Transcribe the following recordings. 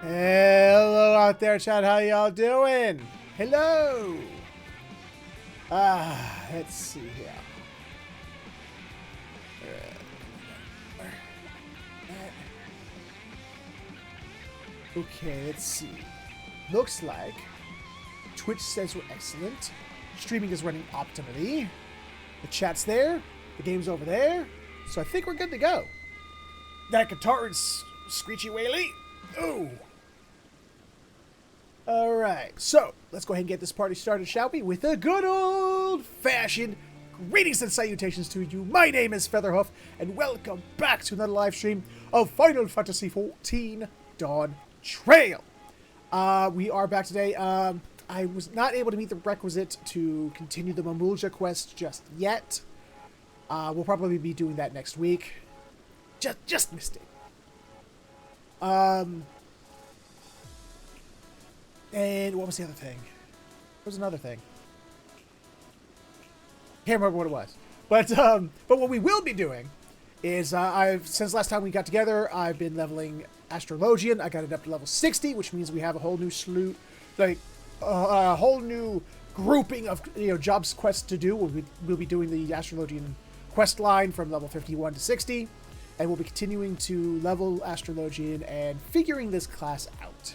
Hello out there, chat. How y'all doing? Hello. Let's see here. Okay, let's see. Looks like Twitch says we're excellent. Streaming is running optimally. The chat's there. The game's over there. So I think we're good to go. That guitar is screechy whaley. Ooh. Alright, so let's go ahead and get this party started, shall we? With a good old-fashioned greetings and salutations to you. My name is Featherhoof, and welcome back to another live stream of Final Fantasy XIV Dawntrail. We are back today. I was not able to meet the requisite to continue the Mamulja quest just yet. We'll probably be doing that next week. Just missed it. And what was the other thing? There was another thing. Can't remember what it was. But what we will be doing is since last time we got together, I've been leveling Astrologian. I got it up to level 60, which means we have a whole new slew, a whole new grouping of jobs quests to do. We'll be doing the Astrologian quest line from level 51 to 60, and we'll be continuing to level Astrologian and figuring this class out.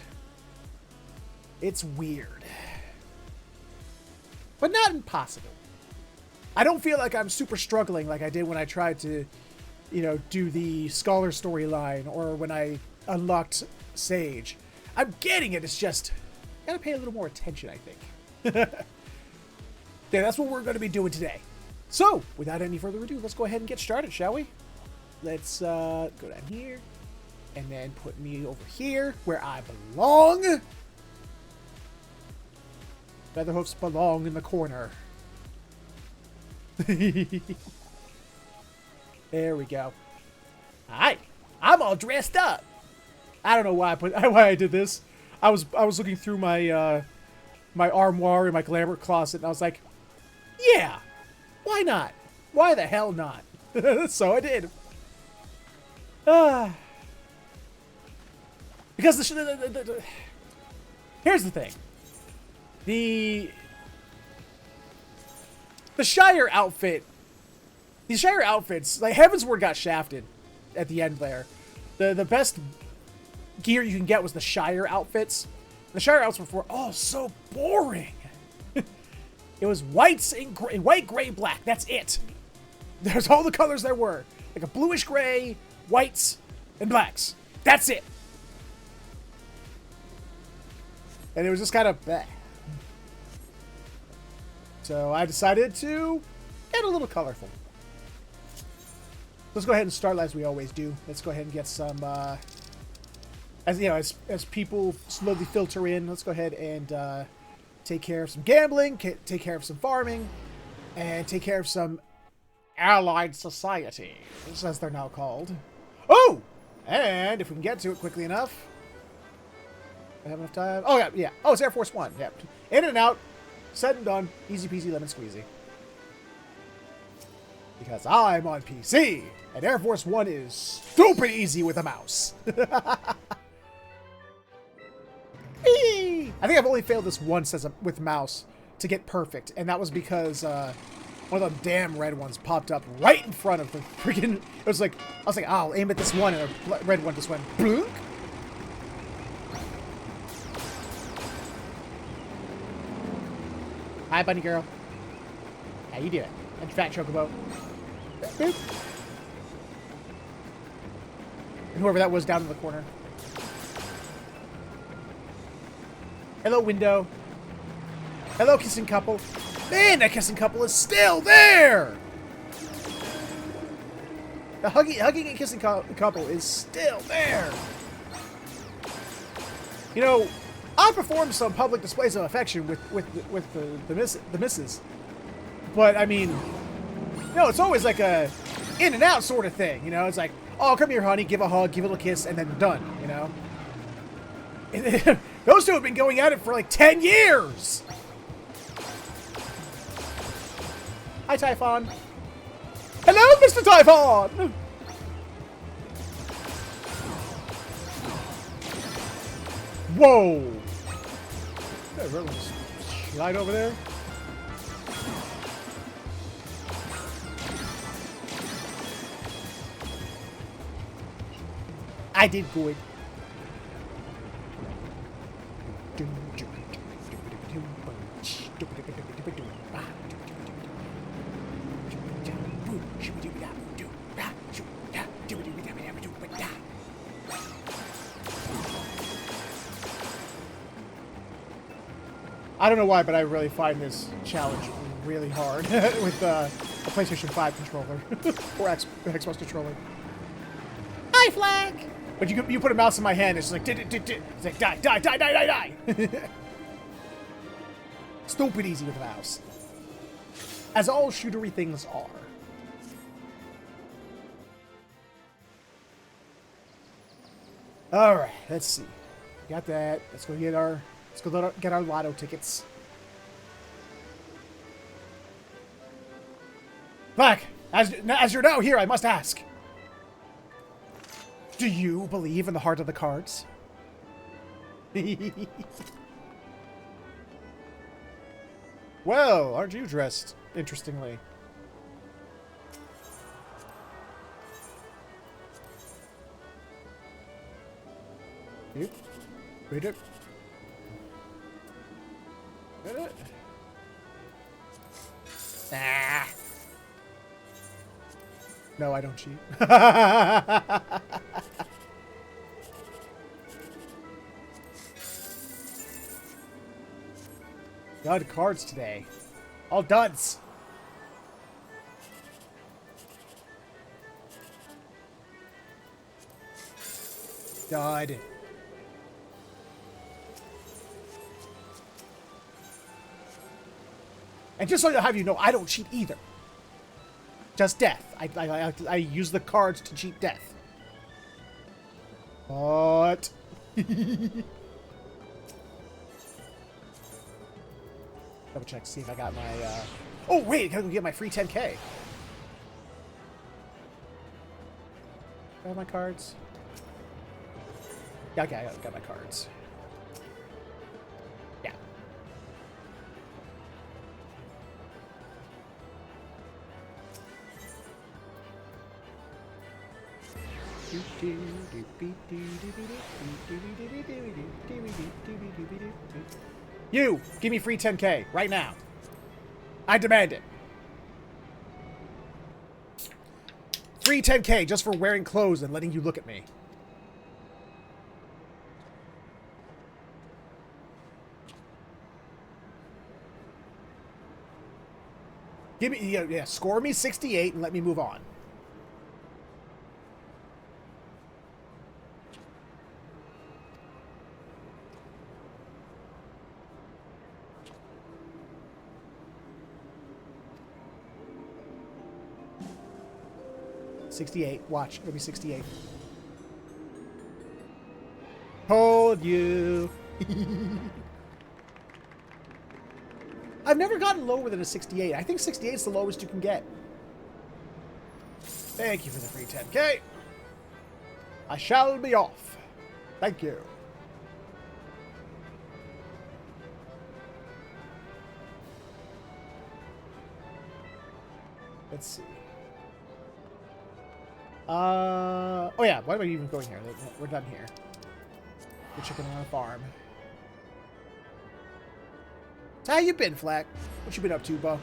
It's weird. But not impossible. I don't feel like I'm super struggling like I did when I tried to, do the Scholar storyline or when I unlocked Sage. I'm getting it, it's just, gotta pay a little more attention, I think. Yeah, that's what we're going to be doing today. So, without any further ado, let's go ahead and get started, shall we? Let's go down here, and then put me over here, where I belong. Featherhoofs belong in the corner. There we go. Hi, I'm all dressed up. I don't know why I did this. I was looking through my my armoire in my glamour closet, and I was like, yeah, why not? Why the hell not? So I did. Because here's the thing. The Shire outfit, these Shire outfits, like Heavensward got shafted at the end there. The best gear you can get was the Shire outfits. The Shire outfits were all so boring. It was whites and gray, white, gray, black. That's it. There's all the colors there were. Like a bluish gray, whites, and blacks. That's it. And it was just kind of bleh. So I decided to get a little colorful. Let's go ahead and start as we always do. Let's go ahead and get some, as people slowly filter in, let's go ahead and take care of some gambling, take care of some farming, and take care of some allied society, as they're now called. Oh! And if we can get to it quickly enough. I have enough time. Oh, yeah. Oh, it's Air Force One. Yeah. In and out. Said and done. Easy peasy lemon squeezy. Because I'm on PC, and Air Force One is stupid easy with a mouse. I think I've only failed this once with mouse to get perfect, and that was because one of them damn red ones popped up right in front of the freaking. It was like I was like, I'll aim at this one, and a red one just went bloop. Hi, bunny girl. How you doing? And fat chocobo. Boop. And whoever that was down in the corner. Hello, window. Hello, kissing couple. Man, that kissing couple is still there! The hugging and kissing couple is still there! I performed some public displays of affection with the missus. But, I mean, it's always like a in and out sort of thing, It's like, oh, come here, honey, give a hug, give a little kiss, and then done, And those two have been going at it for like 10 years! Hi, Typhon. Hello, Mr. Typhon! Whoa! Hey, really slide over there. I did good. I don't know why, but I really find this challenge really hard with a PlayStation 5 controller or Xbox controller. Hi, Flag! But you put a mouse in my hand, it's like, it's like, die, die, die, die, die, die! Stupid easy with a mouse. As all shootery things are. Alright, let's see. Got that. Let's go get our lotto tickets. Black, as you're now here, I must ask. Do you believe in the heart of the cards? Well, aren't you dressed interestingly? You? Read it. Read it. Ah. No, I don't cheat. Dud cards today. All duds. Dud. And just so you have you know, I don't cheat either. Just death. I use the cards to cheat death. What? Double check, see if I got my, Oh, wait, I gotta go get my free 10K. Do I have my cards? Yeah, okay, I got my cards. Yeah. You! Give me free 10K, right now. I demand it. Free 10K just for wearing clothes and letting you look at me. Give me, yeah, score me 68 and let me move on. $68. Watch. It'll be 68. Told you. I've never gotten lower than a 68. I think 68 is the lowest you can get. Thank you for the free 10K. I shall be off. Thank you. Let's see. Oh yeah, why am I even going here? We're done here. We're chicken on a farm. How you been, Flack? What you been up to, Bo?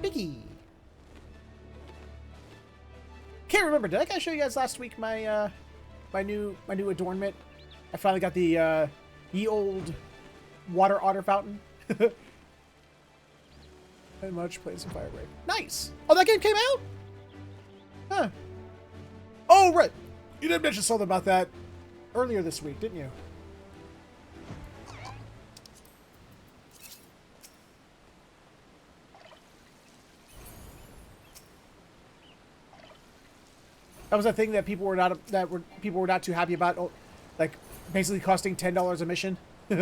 Biggie. Can't remember. Did I show you guys last week my my new adornment? I finally got the ye old water otter fountain. And much played some Firebreak. Nice. Oh, that game came out? Huh. Oh, right. You did mention something about that earlier this week, didn't you? That was a thing that people were not too happy about, like Basically costing $10 a mission. You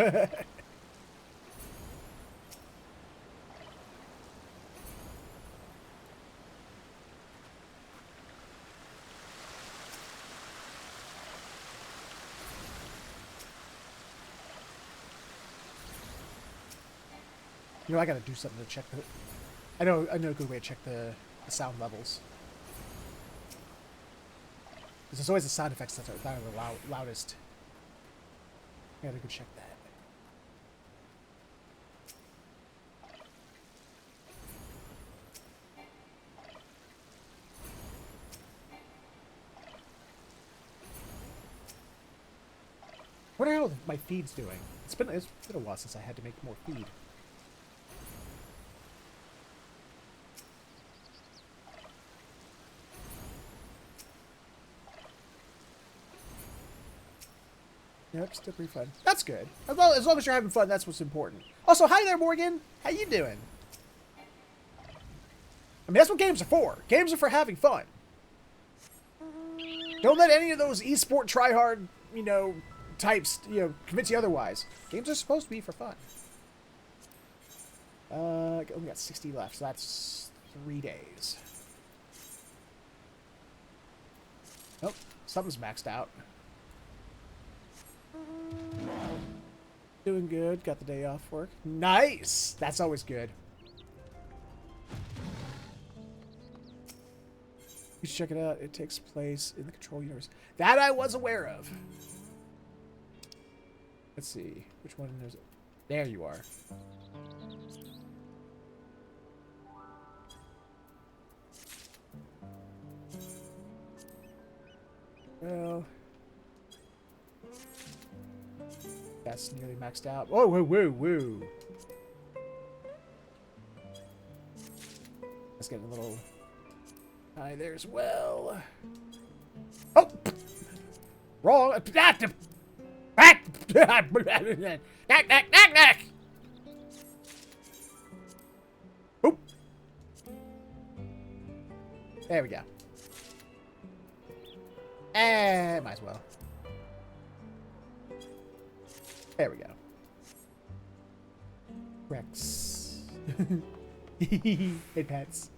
know, I gotta do something to check the... I know a good way to check the sound levels. There's always the sound effects that are the loudest. I gotta go check that. What the hell my feed's doing? It's been a while since I had to make more feed. Yep, still pretty fun. That's good. As long as you're having fun, that's what's important. Also, hi there, Morgan. How you doing? I mean, that's what games are for. Games are for having fun. Don't let any of those esport tryhard, you know, types, you know, convince you otherwise. Games are supposed to be for fun. We got 60 left, so that's 3 days. Nope, something's maxed out. Doing good. Got the day off work. Nice! That's always good. You should check it out. It takes place in the control universe. That I was aware of. Let's see. Which one is it? There you are. Well... That's nearly maxed out. Oh, woo, woo, woo. Let's get a little high there as well. Oh! Wrong. Back! Knack! Oop! There we go. And might as well. There we go. Rex. Hey, pets.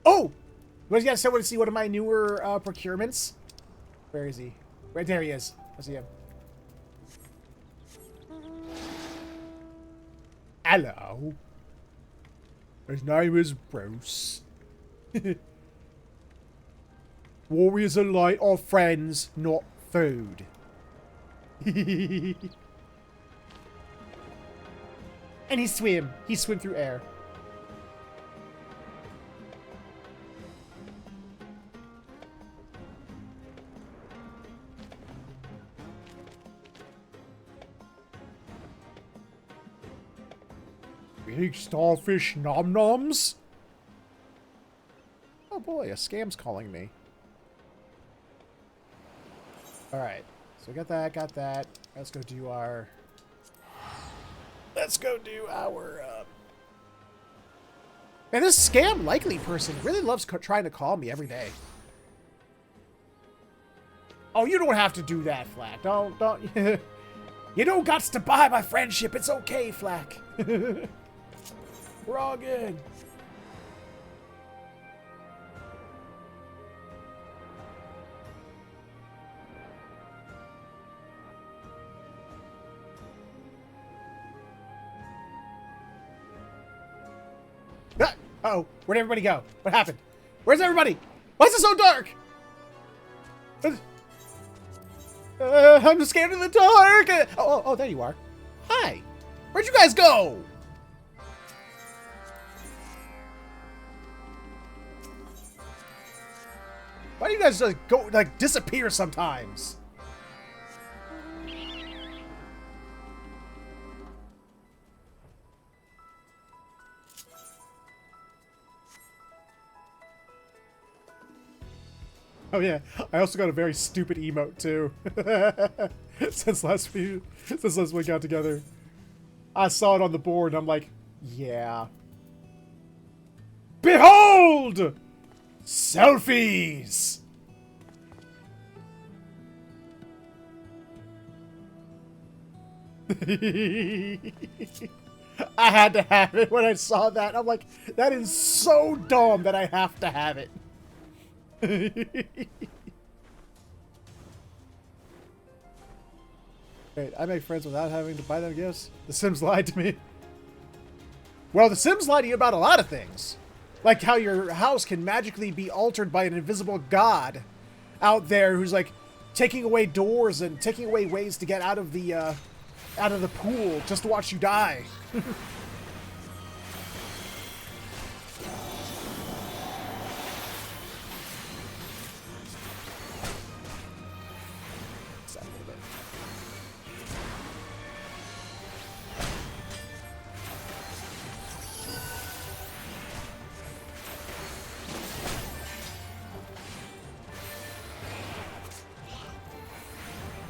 Oh! You guys got someone to see one of my newer procurements? Where is he? Right there he is. I see him. Hello. His name is Bruce. Warriors of Light are friends, not food. And he swim. He swim through air. Big starfish nom-noms? Oh boy, a scam's calling me. Alright. So we got that. Let's go do our... Man, this scam likely person really loves trying to call me every day. Oh, you don't have to do that, Flack. Don't. You don't got to buy my friendship. It's okay, Flack. We're all good. Uh-oh, where'd everybody go? What happened? Where's everybody? Why is it so dark? I'm scared of the dark. Oh, there you are. Hi. Where'd you guys go? Why do you guys disappear sometimes? Oh yeah, I also got a very stupid emote too. since last we got together. I saw it on the board and I'm like, yeah. Behold! Selfies! I had to have it when I saw that. I'm like, that is so dumb that I have to have it. Wait, I make friends without having to buy them gifts? The Sims lied to me. Well, the Sims lie to you about a lot of things. Like how your house can magically be altered by an invisible god out there who's like taking away doors and taking away ways to get out of the pool just to watch you die.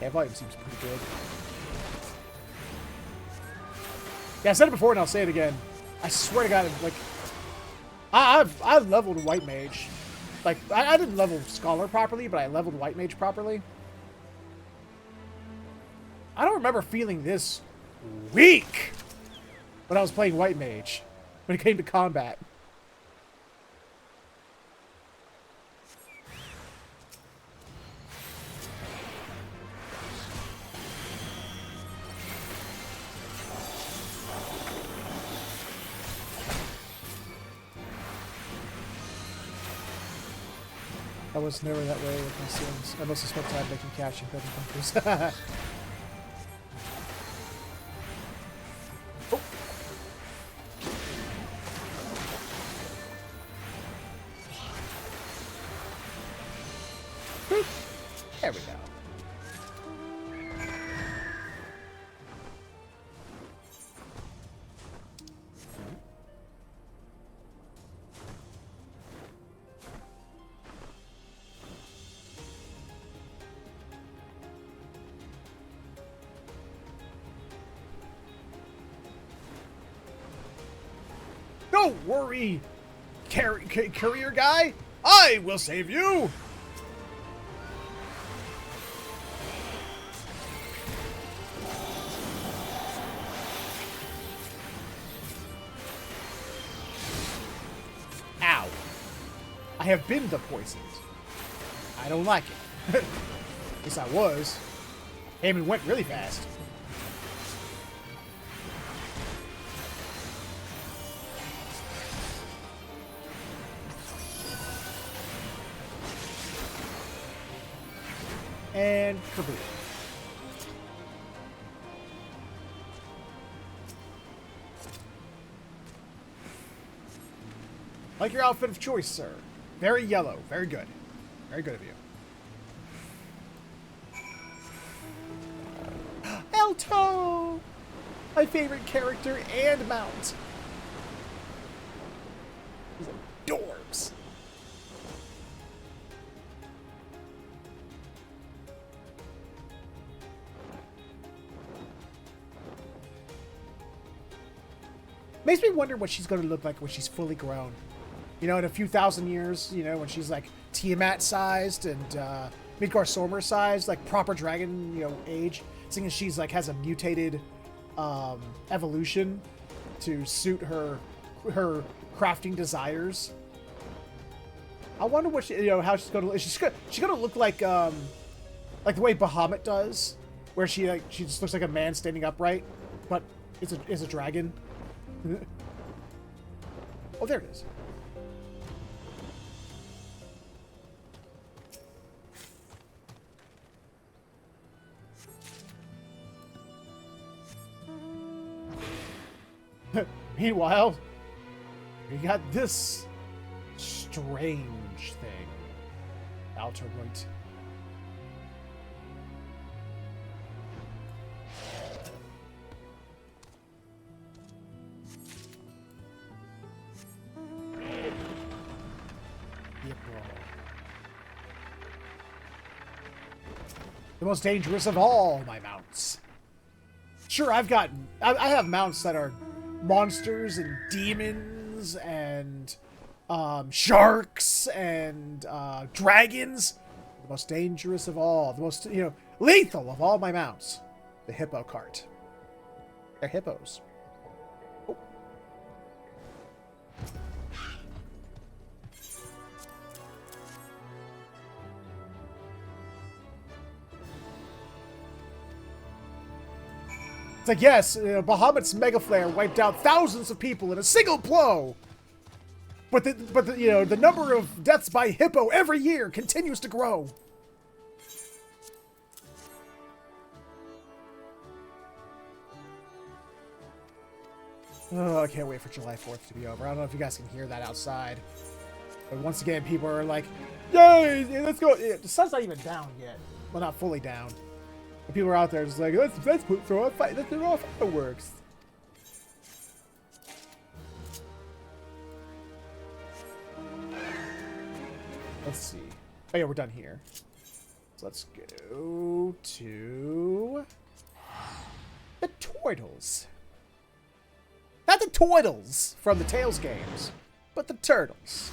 Yeah, volume seems pretty good. Yeah, I said it before and I'll say it again. I swear to God, like, I've leveled White Mage. Like, I didn't level Scholar properly, but I leveled White Mage properly. I don't remember feeling this weak when I was playing White Mage, when it came to combat. I was never that way with my Sims. I mostly spent time making cash and building bunkers. Oh. There we go. Don't worry, courier guy. I will save you. Ow. I have been the poisoned. I don't like it. At least I was. Came and went really fast. And kaboom. Like your outfit of choice, sir. Very yellow. Very good. Very good of you. Alto! My favorite character and mount. These are dorks. Makes me wonder what she's going to look like when she's fully grown. You know, in a few thousand years, you know, when she's like Tiamat-sized and Midgard-Sormer sized, like proper dragon, you know, age. Seeing as she's like has a mutated evolution to suit her crafting desires. I wonder what she, you know, how she's going to look. She's going to look like the way Bahamut does, where she just looks like a man standing upright, but is a dragon. Oh, there it is. Meanwhile, we got this strange thing. Outer right. The most dangerous of all my mounts. Sure, I have mounts that are monsters and demons and sharks and dragons. The most dangerous of all, the most, you know, lethal of all my mounts, the hippo cart. They're hippos. Oh. It's like, yes, Bahamut's Mega Flare wiped out thousands of people in a single blow. But the number of deaths by hippo every year continues to grow. Oh, I can't wait for July 4th to be over. I don't know if you guys can hear that outside. But once again, people are like, yay, let's go. The sun's not even down yet. Well, not fully down. And people are out there just like, let's throw off fireworks. Let's see. Oh yeah, we're done here. So let's go to the turtles. Not the turtles from the Tails games, but the turtles.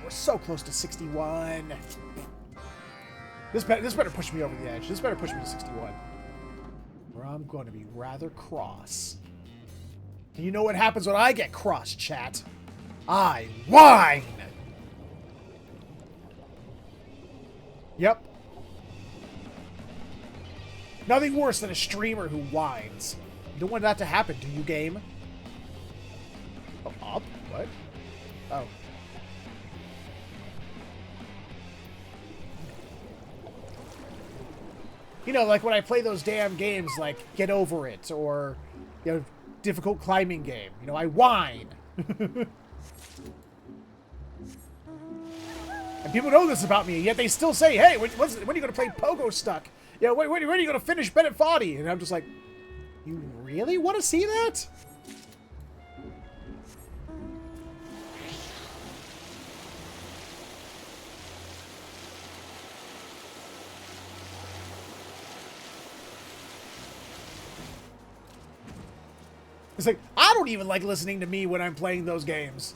We're so close to 61. This better push me over the edge. This better push me to 61. Or I'm going to be rather cross. And you know what happens when I get cross, chat? I whine! Yep. Nothing worse than a streamer who whines. You don't want that to happen, do you, game? Oh, up? What? Oh. You know, like when I play those damn games like Get Over It or, you know, difficult climbing game. You know, I whine. And people know this about me, yet they still say, hey, when are you going to play Pogo Stuck? You know, when are you going to finish Bennett VoD? And I'm just like, you really want to see that? It's like, I don't even like listening to me when I'm playing those games.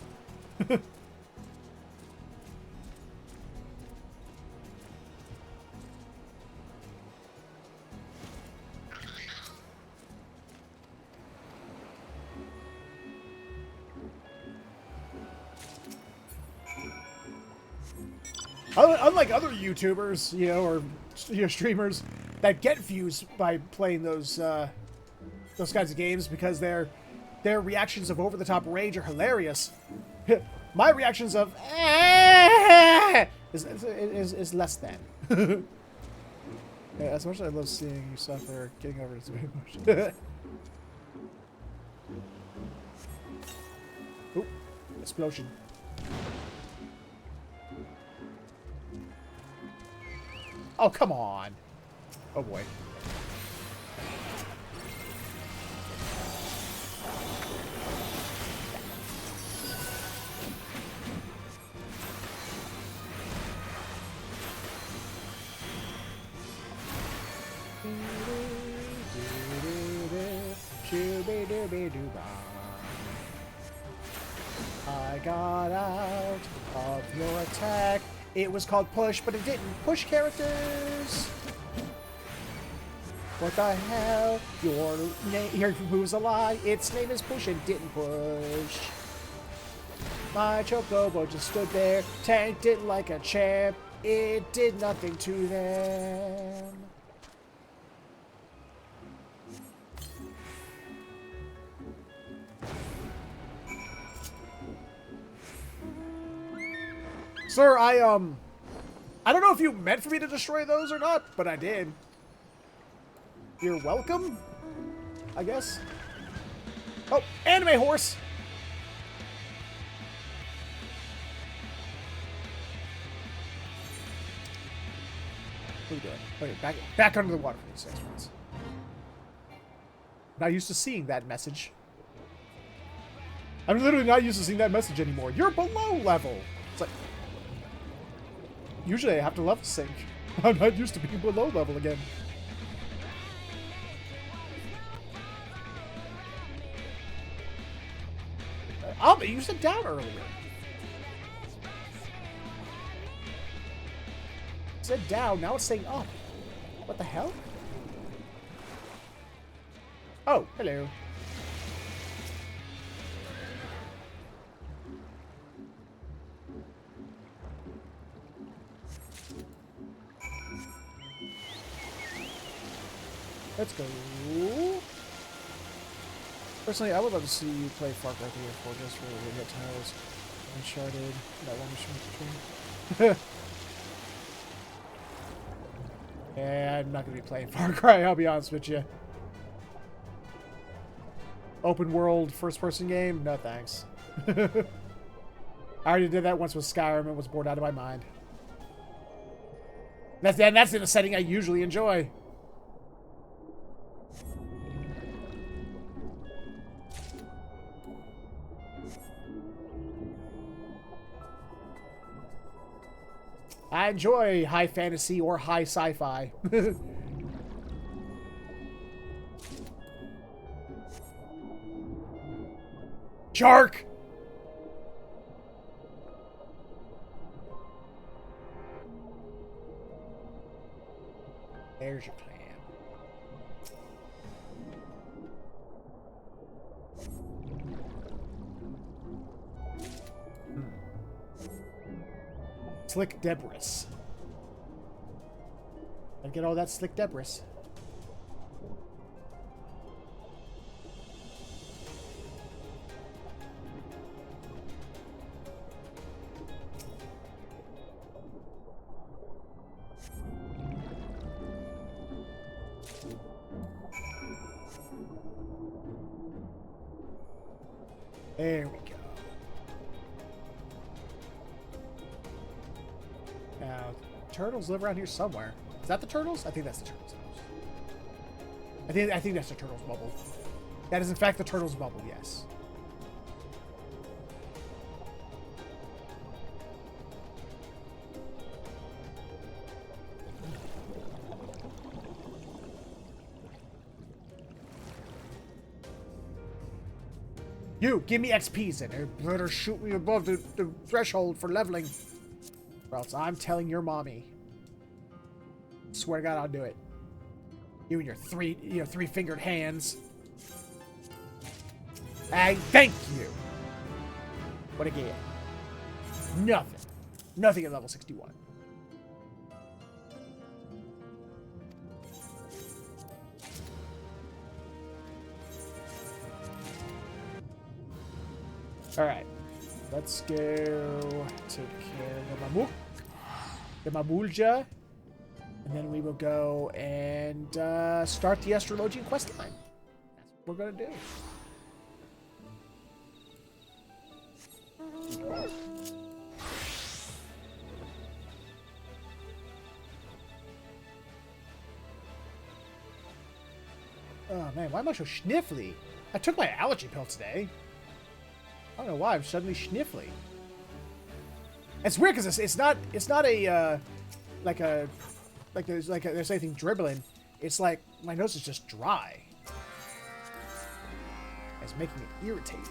Unlike other YouTubers, you know, or streamers that get views by playing those kinds of games because their reactions of over-the-top rage are hilarious. My reactions of is less than. Yeah, as much as I love seeing you suffer, getting over it is very much. Oop, explosion. Oh, come on. Oh, boy. I got out of your attack. It was called push, but it didn't push characters. What the hell? Your name here proves a lie. Its name is push and didn't push. My Chocobo just stood there, tanked it like a champ. It did nothing to them. Sir, I don't know if you meant for me to destroy those or not, but I did. You're welcome, I guess. Oh, anime horse! What are you doing? Okay, back under the water for these 6 months. Not used to seeing that message. I'm literally not used to seeing that message anymore. You're below level! It's like... Usually I have to level sync. I'm not used to being below level again. Oh, but you said down earlier. It said down, now it's saying up. What the hell? Oh, hello. Let's go. Personally, I would love to see you play Far Cry 3 or 4 just for the hit titles. Uncharted, that one machine between. Yeah, I'm not going to be playing Far Cry, I'll be honest with you. Open world, first-person game? No thanks. I already did that once with Skyrim and was bored out of my mind. That's in a setting I usually enjoy. I enjoy high fantasy or high sci-fi. Shark! There's your plan. Slick debris. I get all that slick debris. There we go. Now, turtles live around here somewhere. Is that the turtles? I think that's the turtles' house. I think that's the turtles' bubble. That is in fact the turtles' bubble, yes. You, give me XPs in. You better shoot me above the threshold for leveling. Or else I'm telling your mommy. Swear to God, I'll do it. You and your three-fingered hands. I thank you. What a game. Nothing. Nothing at level 61. Alright. Let's go take care of the Mamulja. And then we will go and start the Astrologian quest line. That's what we're going to do. Oh man, why am I so sniffly? I took my allergy pill today. I don't know why I'm suddenly sniffly. It's weird because it's not a there's anything dribbling. It's like my nose is just dry. It's making it irritated.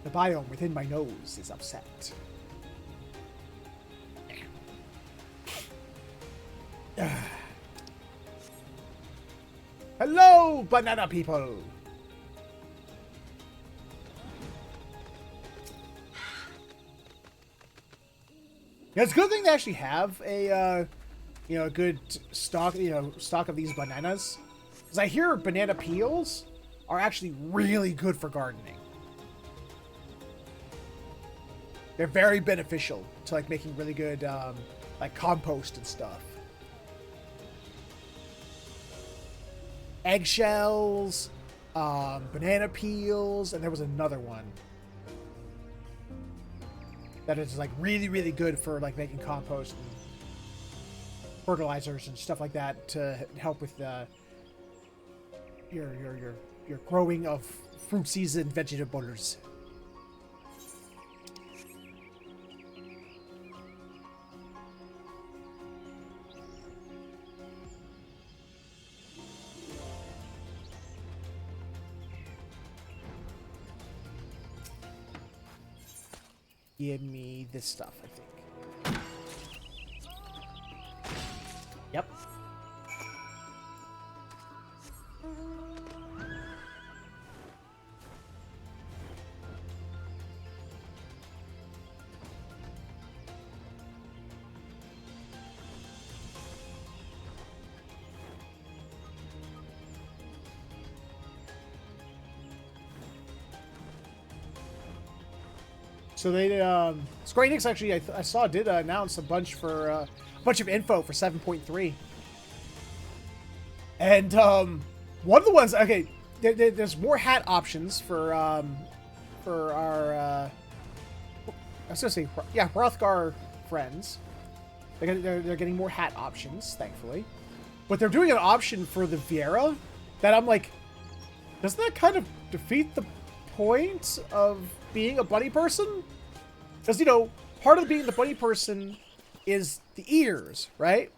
The biome within my nose is upset. Hello, banana people! Yeah, it's a good thing they actually have a, a good stock, stock of these bananas. Because I hear banana peels are actually really good for gardening. They're very beneficial to, like, making really good, like, compost and stuff. Eggshells, banana peels, and there was another one that is, like, really, really good for, like, making compost and fertilizers and stuff like that to help with the your growing of fruitsies and vegetables. Give me this stuff, I think. Yep. So they, Square Enix actually, I saw did announce a bunch of info for 7.3. And one of the ones, okay, there's more hat options for our, I was gonna say, yeah, Hrothgar friends. They're getting more hat options, thankfully. But they're doing an option for the Viera that I'm like, doesn't that kind of defeat the point of being a bunny person? Because, you know, part of being the bunny person is the ears, right?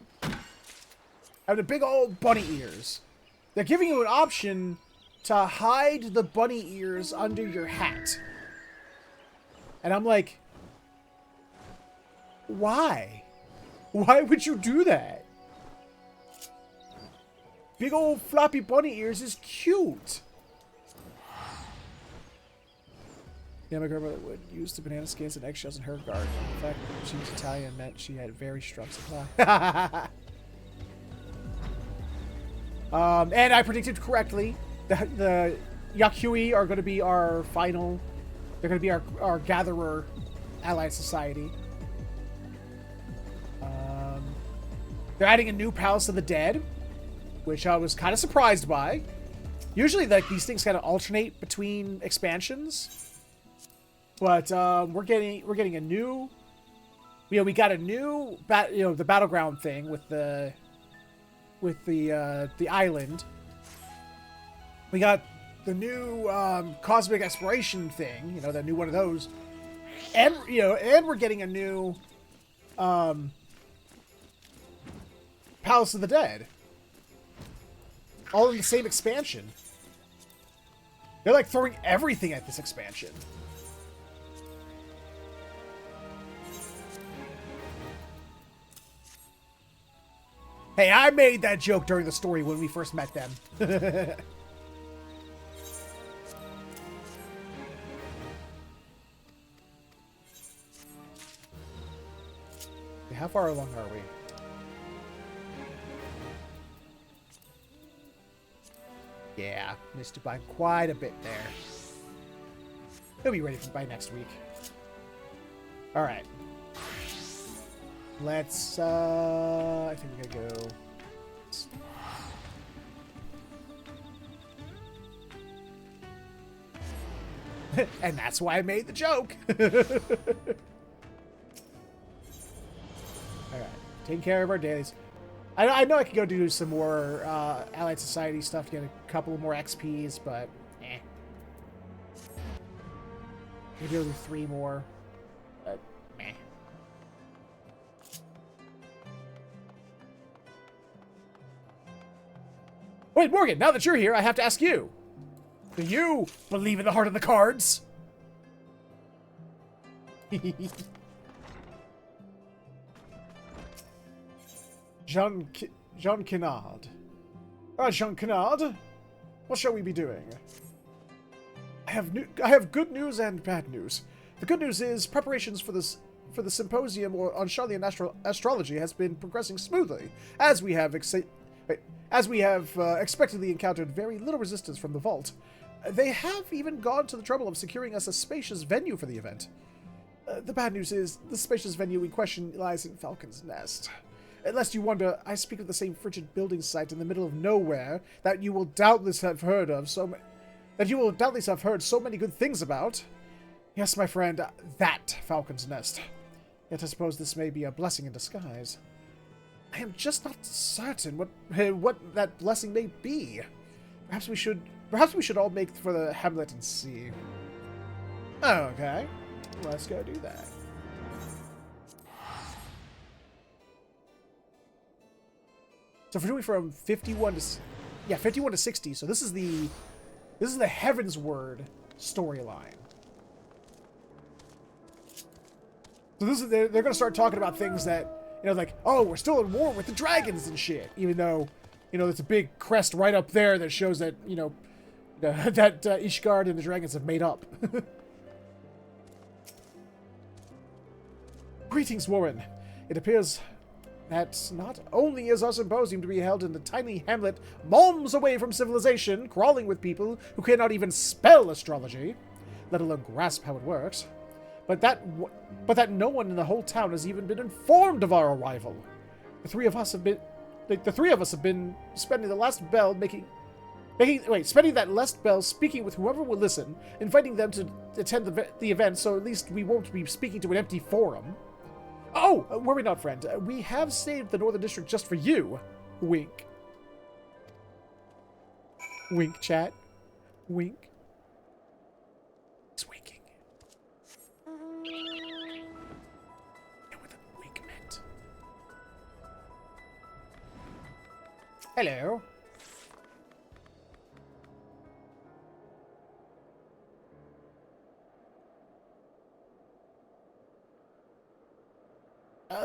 Having the big old bunny ears. They're giving you an option to hide the bunny ears under your hat. And I'm like, why? Why would you do that? Big old floppy bunny ears is cute. Yeah, my grandmother would use the banana skins and eggshells in her garden. The fact that she was Italian meant she had a very strong supply. And I predicted correctly. The Yakyui are going to be our final... They're going to be our gatherer allied society. They're adding a new Palace of the Dead, which I was kind of surprised by. Usually, like, these things kind of alternate between expansions. But we're getting a new, we got a new the battleground thing with the island. We got the new cosmic exploration thing, the new one of those, and and we're getting a new Palace of the Dead, all in the same expansion. They're like throwing everything at this expansion. Hey, I made that joke during the story when we first met them. How far along are we? Yeah, missed by quite a bit there. He'll be ready by next week. All right. Let's, I think we're gonna go... And that's why I made the joke! Alright, taking care of our dailies. I know I could go do some more Allied Society stuff to get a couple more XPs, but eh. Maybe I'll do 3 more. But meh. Wait, Morgan, now that you're here, I have to ask you. Do you believe in the heart of the cards? Jean Kennard. Jean Kennard, what shall we be doing? I have good news and bad news. The good news is preparations for the symposium on Sharlayan astrology has been progressing smoothly, as we have expectedly encountered very little resistance from the Vault. They have even gone to the trouble of securing us a spacious venue for the event. The bad news is, the spacious venue in question lies in Falcon's Nest. Lest you wonder, I speak of the same frigid building site in the middle of nowhere that you will doubtless have heard so many good things about. Yes, my friend, that Falcon's Nest. Yet I suppose this may be a blessing in disguise. I am just not certain what that blessing may be. Perhaps we should all make for the hamlet and see. Okay. Let's go do that. So if we're doing from 51 to 60. So this is the Heaven's Word storyline. So they're going to start talking about things that, you know, like, oh, we're still in war with the dragons and shit, even though, you know, there's a big crest right up there that shows that, you know, that Ishgard and the dragons have made up. Greetings, Warren. It appears that not only is our symposium to be held in the tiny hamlet moms away from civilization, crawling with people who cannot even spell astrology, let alone grasp how it works, but that no one in the whole town has even been informed of our arrival. The three of us have been spending the last bell spending that last bell speaking with whoever will listen, inviting them to attend the event, so at least we won't be speaking to an empty forum. Oh, worry not, friend. We have saved the Northern District just for you. Wink. Wink, chat. Wink. He's winking. And what the wink meant. Hello.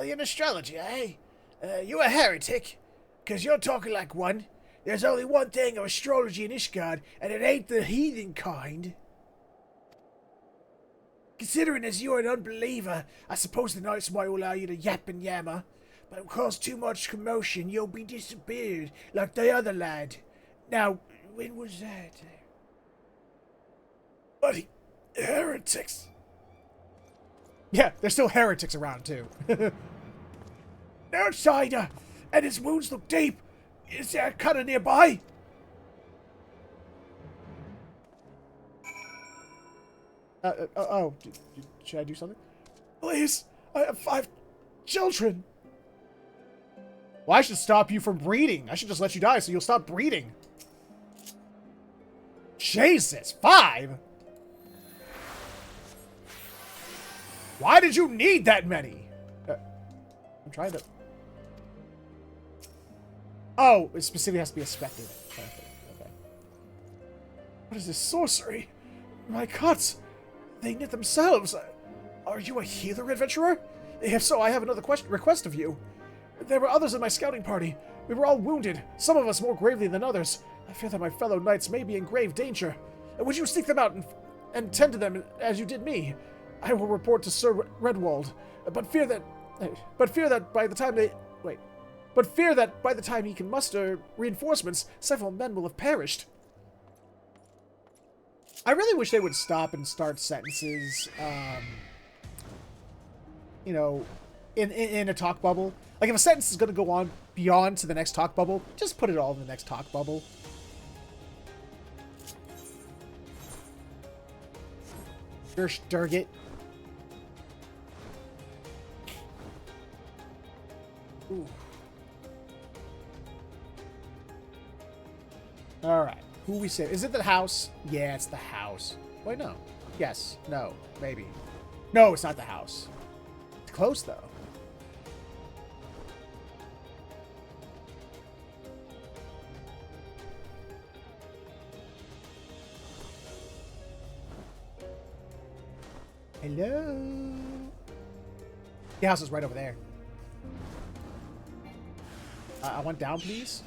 In astrology, eh? You a heretic? 'Cause you're talking like one. There's only one thing of astrology in Ishgard, and it ain't the heathen kind. Considering as you're an unbeliever, I suppose the knights might allow you to yap and yammer, but it'll cause too much commotion, you'll be disappeared, like the other lad. Now, when was that? Buddy, heretics. Yeah, there's still heretics around, too. Outsider! And his wounds look deep! Is there a cutter nearby? Should I do something? Please! I have 5 children! Well, I should stop you from breeding. I should just let you die so you'll stop breeding. Jesus, 5? Why did you need that many? I'm trying to... Oh, it specifically has to be a spectator. Okay. What is this sorcery? My cuts! They knit themselves. Are you a healer, adventurer? If so, I have another request of you. There were others in my scouting party. We were all wounded, some of us more gravely than others. I fear that my fellow knights may be in grave danger. Would you seek them out and tend to them as you did me? I will report to Sir Redwald, but fear that by the time he can muster reinforcements, several men will have perished. I really wish they would stop and start sentences, you know, in a talk bubble. Like, if a sentence is going to go on beyond to the next talk bubble, just put it all in the next talk bubble. Durgit. Ooh. Alright. Who we say? Is it the house? Yeah, it's the house. Wait, no. Yes. No. Maybe. No, it's not the house. It's close, though. Hello? The house is right over there. I want down, please.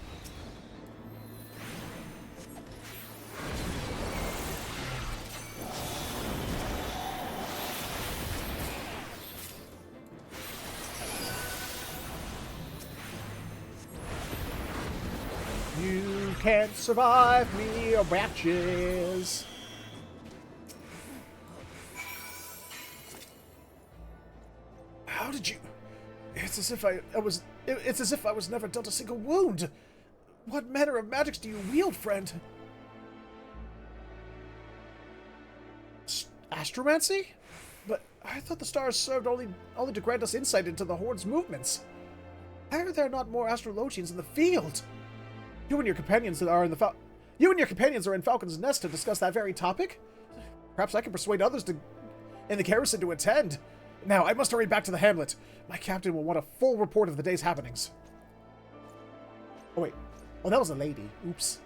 You can't survive me or matches. How did you? It's as if It's as if I was never dealt a single wound. What manner of magics do you wield, friend? Astromancy? But I thought the stars served only to grant us insight into the Horde's movements. Why are there not more astrologians in the field? You and your companions that are in the You and your companions are in Falcon's Nest to discuss that very topic? Perhaps I can persuade others in the garrison to attend. Now, I must hurry back to the hamlet. My captain will want a full report of the day's happenings. Oh, wait. Oh, that was a lady. Oops.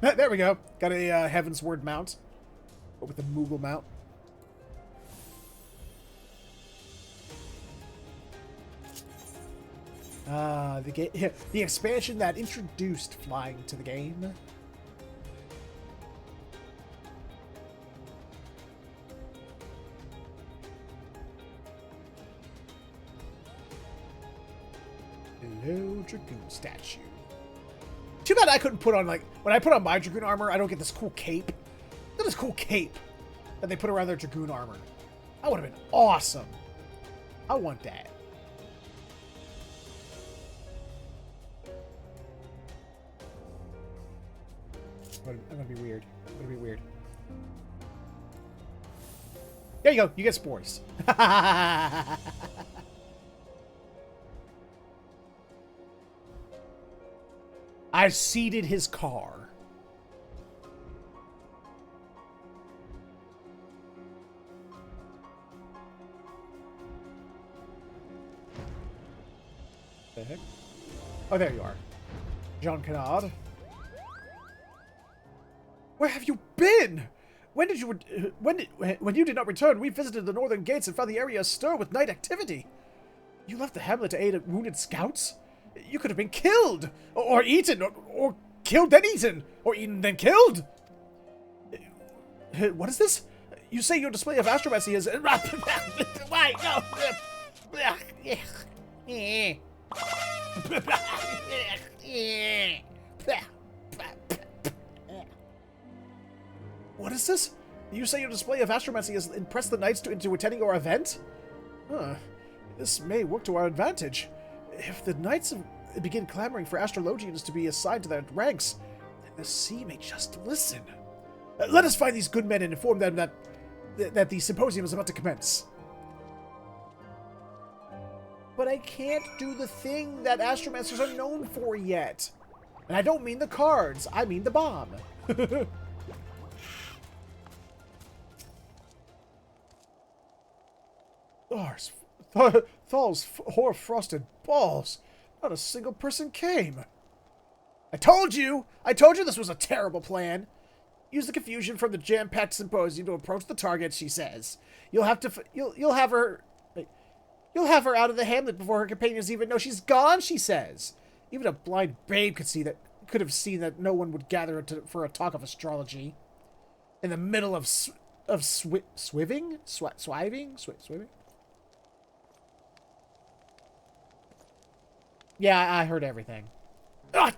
There we go. Got a Heaven's Word mount. But with the Moogle mount. The expansion that introduced flying to the game. Hello, Dragoon statue. Too bad I couldn't put on, like, when I put on my Dragoon armor, I don't get this cool cape. Look at this cool cape that they put around their Dragoon armor. That would have been awesome. I want that. I'm gonna be weird. I'm gonna be weird. There you go. You get spores. I seeded his car. The heck? Oh, there you are. Jean Canard. Where have you been? When you did not return, we visited the northern gates and found the area astir with night activity. You left the hamlet to aid wounded scouts? You could have been killed, or eaten, or killed then eaten, or eaten then killed. What is this? You say your display of astromancy is... Why? No. What is this? You say your display of astromancy has impressed the knights into attending our event? Huh. This may work to our advantage. If the knights begin clamoring for astrologians to be assigned to their ranks, the sea may just listen. Let us find these good men and inform them that the symposium is about to commence. But I can't do the thing that astromancers are known for yet. And I don't mean the cards, I mean the bomb. Thal's hoar-frosted balls. Not a single person came. I told you this was a terrible plan. Use the confusion from the jam-packed symposium to approach the target, she says. You'll have her out of the hamlet before her companions even know she's gone, she says. Even a blind babe could have seen that no one would gather for a talk of astrology. In the middle of swiving? Yeah, I heard everything. Ah!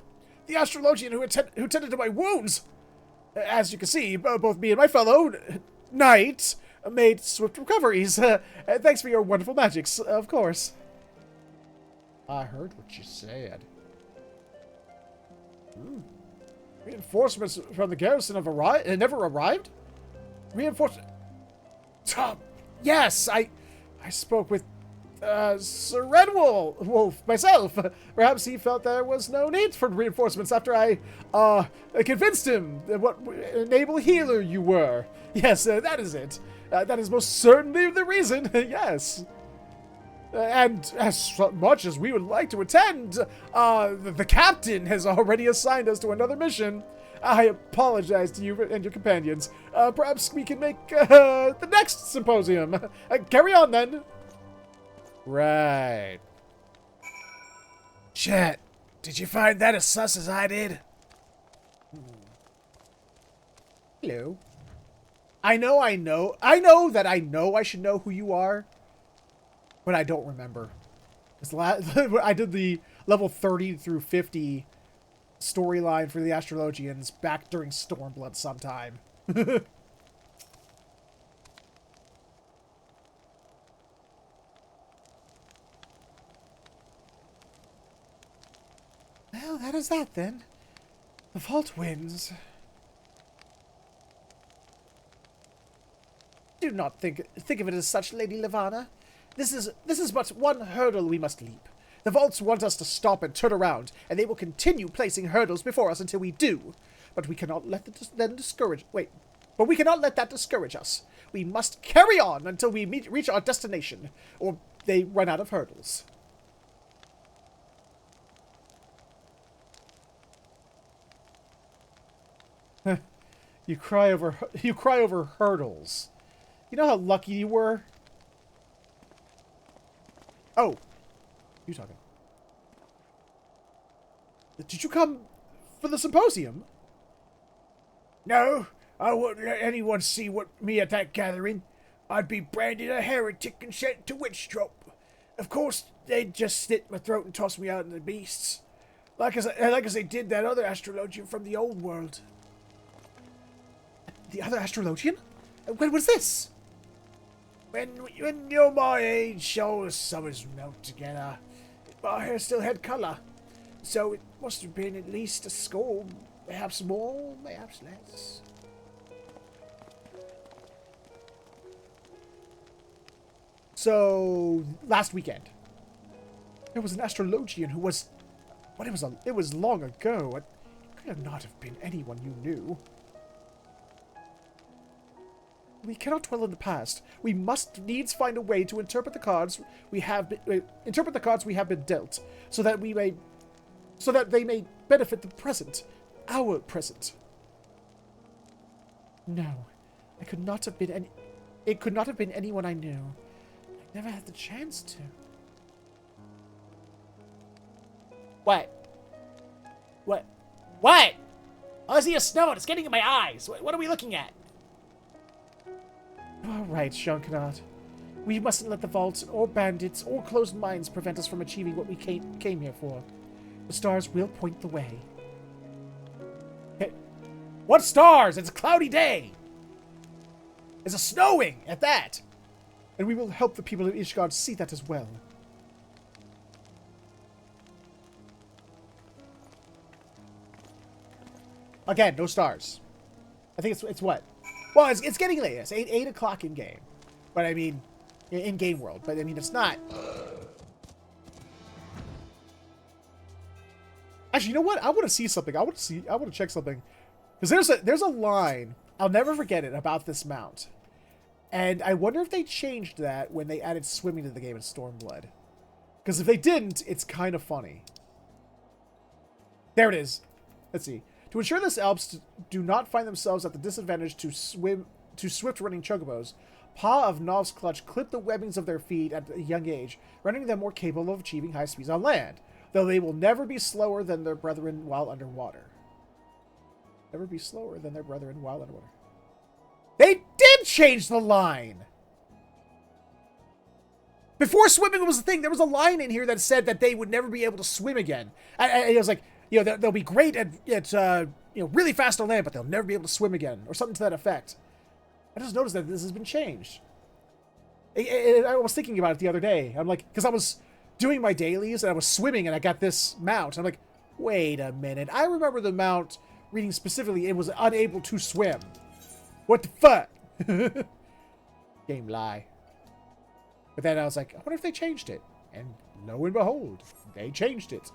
The astrologian who tended to my wounds! As you can see, both me and my fellow knight made swift recoveries. Thanks for your wonderful magics, of course. I heard what you said. Reinforcements from the garrison have never arrived? Reinforcements... Yes, I spoke with Sir Red Wolf myself. Perhaps he felt there was no need for reinforcements after I convinced him what an able healer you were. Yes, that is it. That is most certainly the reason. Yes. And as much as we would like to attend, the captain has already assigned us to another mission. I apologize to you and your companions. Perhaps we can make the next symposium. Carry on, then. Right. Chat, did you find that as sus as I did? Hello. I know that I should know who you are, but I don't remember. I did the level 30 through 50 storyline for the Astrologians back during Stormblood sometime. Well, that is that then. The vault wins. Do not think of it as such, Lady Levana. This is but one hurdle we must leap. The vaults want us to stop and turn around, and they will continue placing hurdles before us until we do. But we cannot let them discourage... Wait. But we cannot let that discourage us. We must carry on until we reach our destination, or they run out of hurdles. You cry over hurdles. You know how lucky you were? Oh. You talking? Did you come for the symposium? No, I wouldn't let anyone see me at that gathering. I'd be branded a heretic and sent to witch trope. Of course, they'd just slit my throat and toss me out in the beasts. Like as they did that other astrologian from the old world. The other astrologian? When was this? When you're my age, all the summers melt together. My hair still had colour, so it must have been at least a score, perhaps more, perhaps less. So, last weekend, there was an astrologian who was... But it was long ago. It could not have been anyone you knew. We cannot dwell in the past. We must needs find a way to interpret the cards we have been dealt, so that they may benefit the present, our present. No, it could not have been anyone I knew. I never had the chance to. What? What? Oh, I see a snow. It's getting in my eyes. What are we looking at? All right, Shankanat. We mustn't let the vaults, or bandits, or closed minds prevent us from achieving what we came here for. The stars will point the way. Hey, what stars? It's a cloudy day. It's snowing at that. And we will help the people of Ishgard see that as well. Again, no stars. I think it's what? Well, it's getting late. It's 8 o'clock in game. But I mean, in game world. But I mean, it's not. Actually, you know what? I want to see something. I want to check something. Because there's a line, I'll never forget it, about this mount. And I wonder if they changed that when they added swimming to the game in Stormblood. Because if they didn't, it's kind of funny. There it is. Let's see. To ensure this Alps do not find themselves at the disadvantage to swift-running chocobos, Pa of Nov's Clutch clipped the webbings of their feet at a young age, rendering them more capable of achieving high speeds on land, though they will never be slower than their brethren while underwater. Never be slower than their brethren while underwater. They did change the line! Before swimming was a thing, there was a line in here that said that they would never be able to swim again. And it was like, you know, they'll be great at really fast on land, but they'll never be able to swim again, or something to that effect. I just noticed that this has been changed. I was thinking about it the other day. I'm like, because I was doing my dailies, and I was swimming, and I got this mount. I'm like, wait a minute. I remember the mount reading specifically it was unable to swim. What the fuck? Game lie. But then I was like, I wonder if they changed it. And lo and behold, they changed it.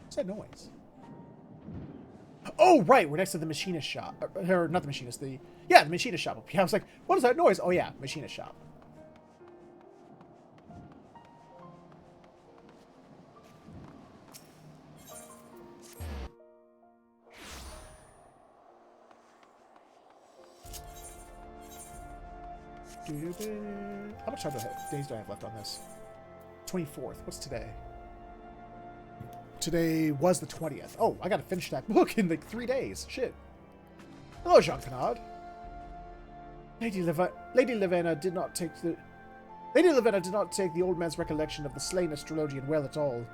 What's that noise? Oh, right, we're next to the machinist shop. Or not the machinist, the machinist shop. I was like, what is that noise? Oh yeah, machinist shop. How much days do I have left on this? 24th. What's today? Today was the 20th. Oh, I gotta finish that book in like 3 days. Shit. Hello, Jean Canard. Lady Lavenna did not take the old man's recollection of the slain astrologian well at all.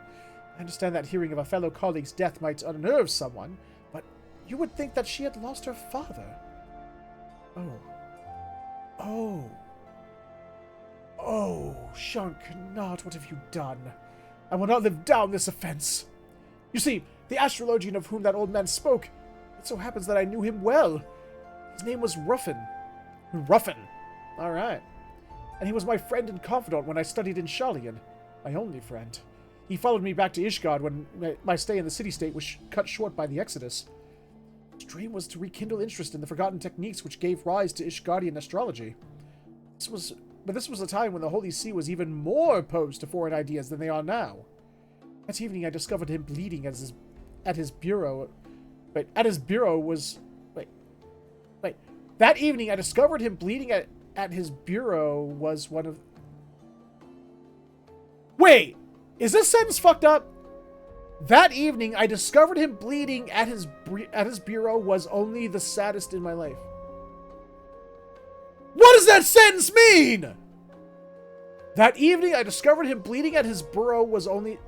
I understand that hearing of a fellow colleague's death might unnerve someone, but you would think that she had lost her father. Oh, Jean Canard, what have you done? I will not live down this offense. You see, the astrologian of whom that old man spoke, it so happens that I knew him well. His name was Ruffin. Ruffin? Alright. And he was my friend and confidant when I studied in Sharlayan. My only friend. He followed me back to Ishgard when my stay in the city-state was cut short by the Exodus. His dream was to rekindle interest in the forgotten techniques which gave rise to Ishgardian astrology. But this was a time when the Holy See was even more opposed to foreign ideas than they are now. That evening I discovered him bleeding at his bureau. Wait, at his bureau was... Wait. That evening I discovered him bleeding at his bureau was one of... Wait! Is this sentence fucked up? That evening I discovered him bleeding at his bureau was only the saddest in my life. What does that sentence mean? That evening I discovered him bleeding at his burrow was only...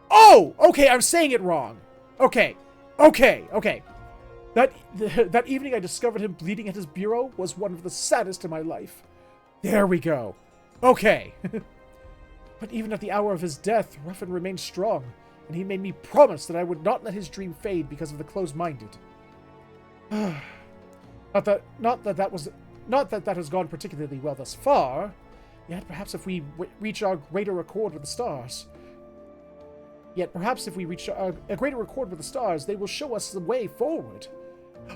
Oh! Okay, I'm saying it wrong. Okay. That evening I discovered him bleeding at his bureau was one of the saddest in my life. There we go. Okay. But even at the hour of his death, Ruffin remained strong, and he made me promise that I would not let his dream fade because of the close-minded. Not that that has gone particularly well thus far. Yet perhaps if we reach our greater accord with the stars. They will show us the way forward.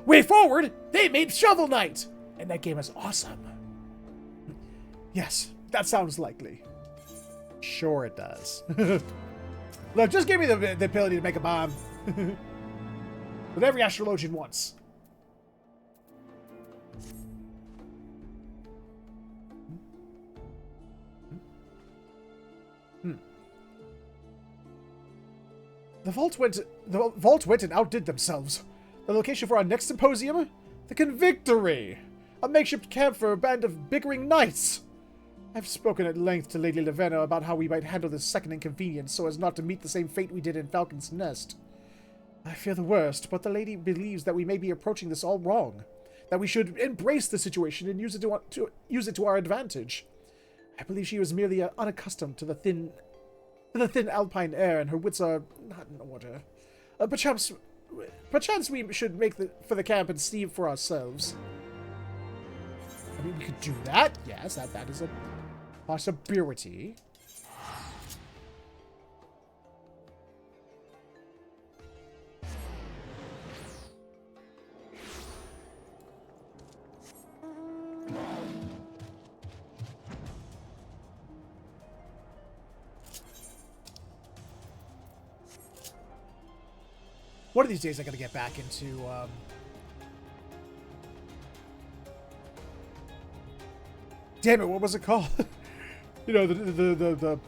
Way forward? They made Shovel Knight! And that game is awesome. Yes, that sounds likely. Sure it does. Look, just give me the ability to make a bomb. What every astrologian wants. The Vault went and outdid themselves. The location for our next symposium? The Convictory! A makeshift camp for a band of bickering knights! I've spoken at length to Lady Lavenna about how we might handle this second inconvenience so as not to meet the same fate we did in Falcon's Nest. I fear the worst, but the lady believes that we may be approaching this all wrong. That we should embrace the situation and use it to our advantage. I believe she was merely unaccustomed to the thin alpine air, and her wits are not in order. Perchance we should make for the camp and see for ourselves. I mean, we could do that. Yes, that is a possibility. One of these days I gotta get back into, damn it, what was it called? You know, the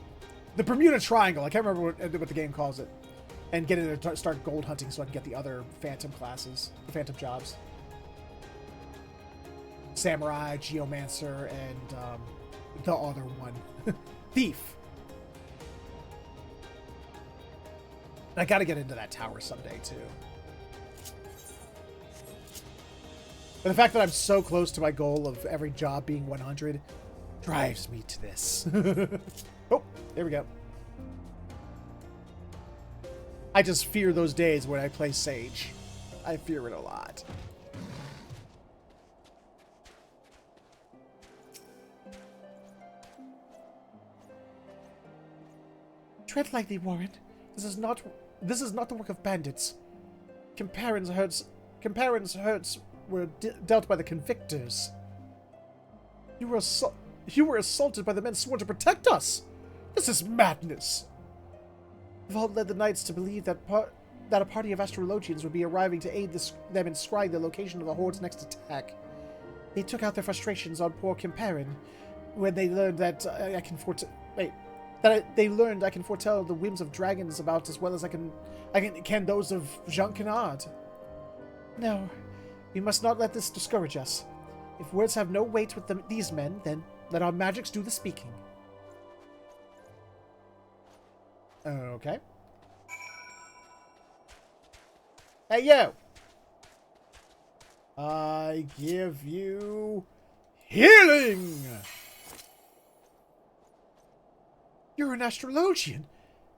Bermuda Triangle. I can't remember what the game calls it. And get in there, start gold hunting so I can get the other Phantom classes, the Phantom jobs. Samurai, Geomancer, and the other one. Thief. I gotta get into that tower someday, too. But the fact that I'm so close to my goal of every job being 100 drives me to this. Oh, there we go. I just fear those days when I play Sage. I fear it a lot. Tread lightly, Warren. This is not the work of bandits. Comparin's hurts were dealt by the convictors. You were assaulted by the men sworn to protect us. This is madness. Vault led the knights to believe that a party of astrologians would be arriving to aid them in scrying the location of the Horde's next attack. They took out their frustrations on poor Comparin when they learned that I can foretell the whims of dragons about as well as I can those of Jean Canard. No, we must not let this discourage us. If words have no weight with these men, then let our magics do the speaking. Okay. Hey, you! I give you healing! You're an astrologian.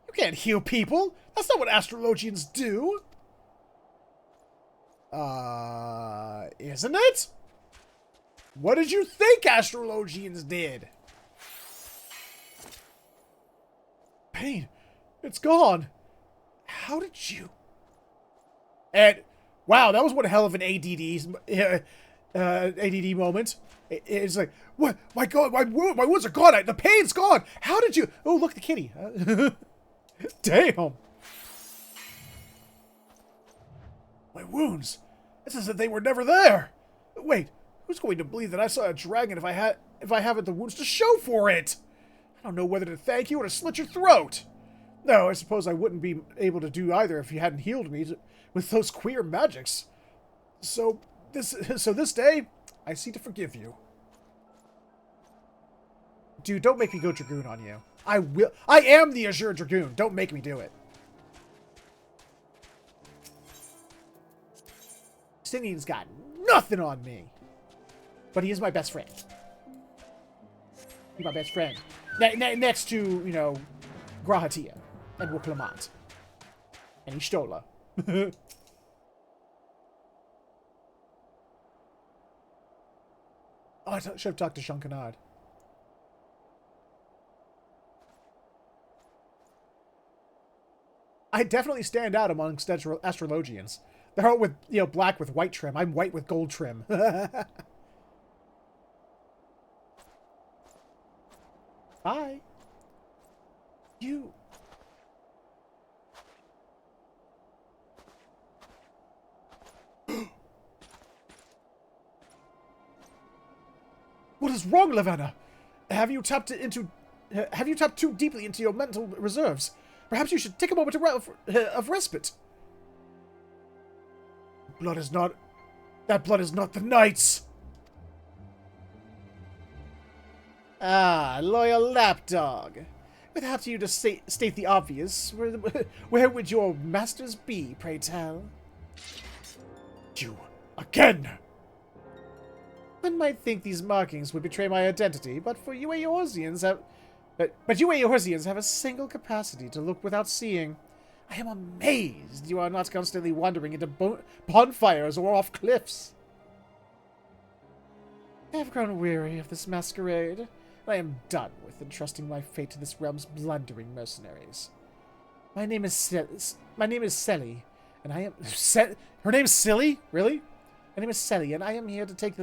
You can't heal people. That's not what astrologians do. Isn't it? What did you think astrologians did? Pain. It's gone. How did you... And, wow, that was one hell of an ADD moment. It's like, what? My God, my wounds are gone. The pain's gone. How did you... Oh, look, the kitty. Damn. My wounds. It's as if they were never there. Wait, who's going to believe that I saw a dragon if I haven't the wounds to show for it? I don't know whether to thank you or to slit your throat. No, I suppose I wouldn't be able to do either if you hadn't healed me with those queer magics. So this day, I seek to forgive you. Dude, don't make me go Dragoon on you. I will. I am the Azure Dragoon. Don't make me do it. Justinian's got nothing on me. But he is my best friend. He's my best friend. Next to, you know, Grahatia and Wuklamat. And Ishtola. Oh, I should have talked to Shankanad. I definitely stand out amongst astrologians. They're all with, you know, black with white trim. I'm white with gold trim. Hi. You... What is wrong, Lavenna? Have you tapped too deeply into your mental reserves? Perhaps you should take a moment of respite. That blood is not the knight's. Ah, loyal lapdog. Without you to state the obvious, where would your masters be, pray tell? You again! One might think these markings would betray my identity, but you Eorzeans have a single capacity to look without seeing. I am amazed you are not constantly wandering into bonfires or off cliffs. I have grown weary of this masquerade. I am done with entrusting my fate to this realm's blundering mercenaries. My name is Selly, and I am... Her name's Silly? Really? My name is Selly, and I am here to take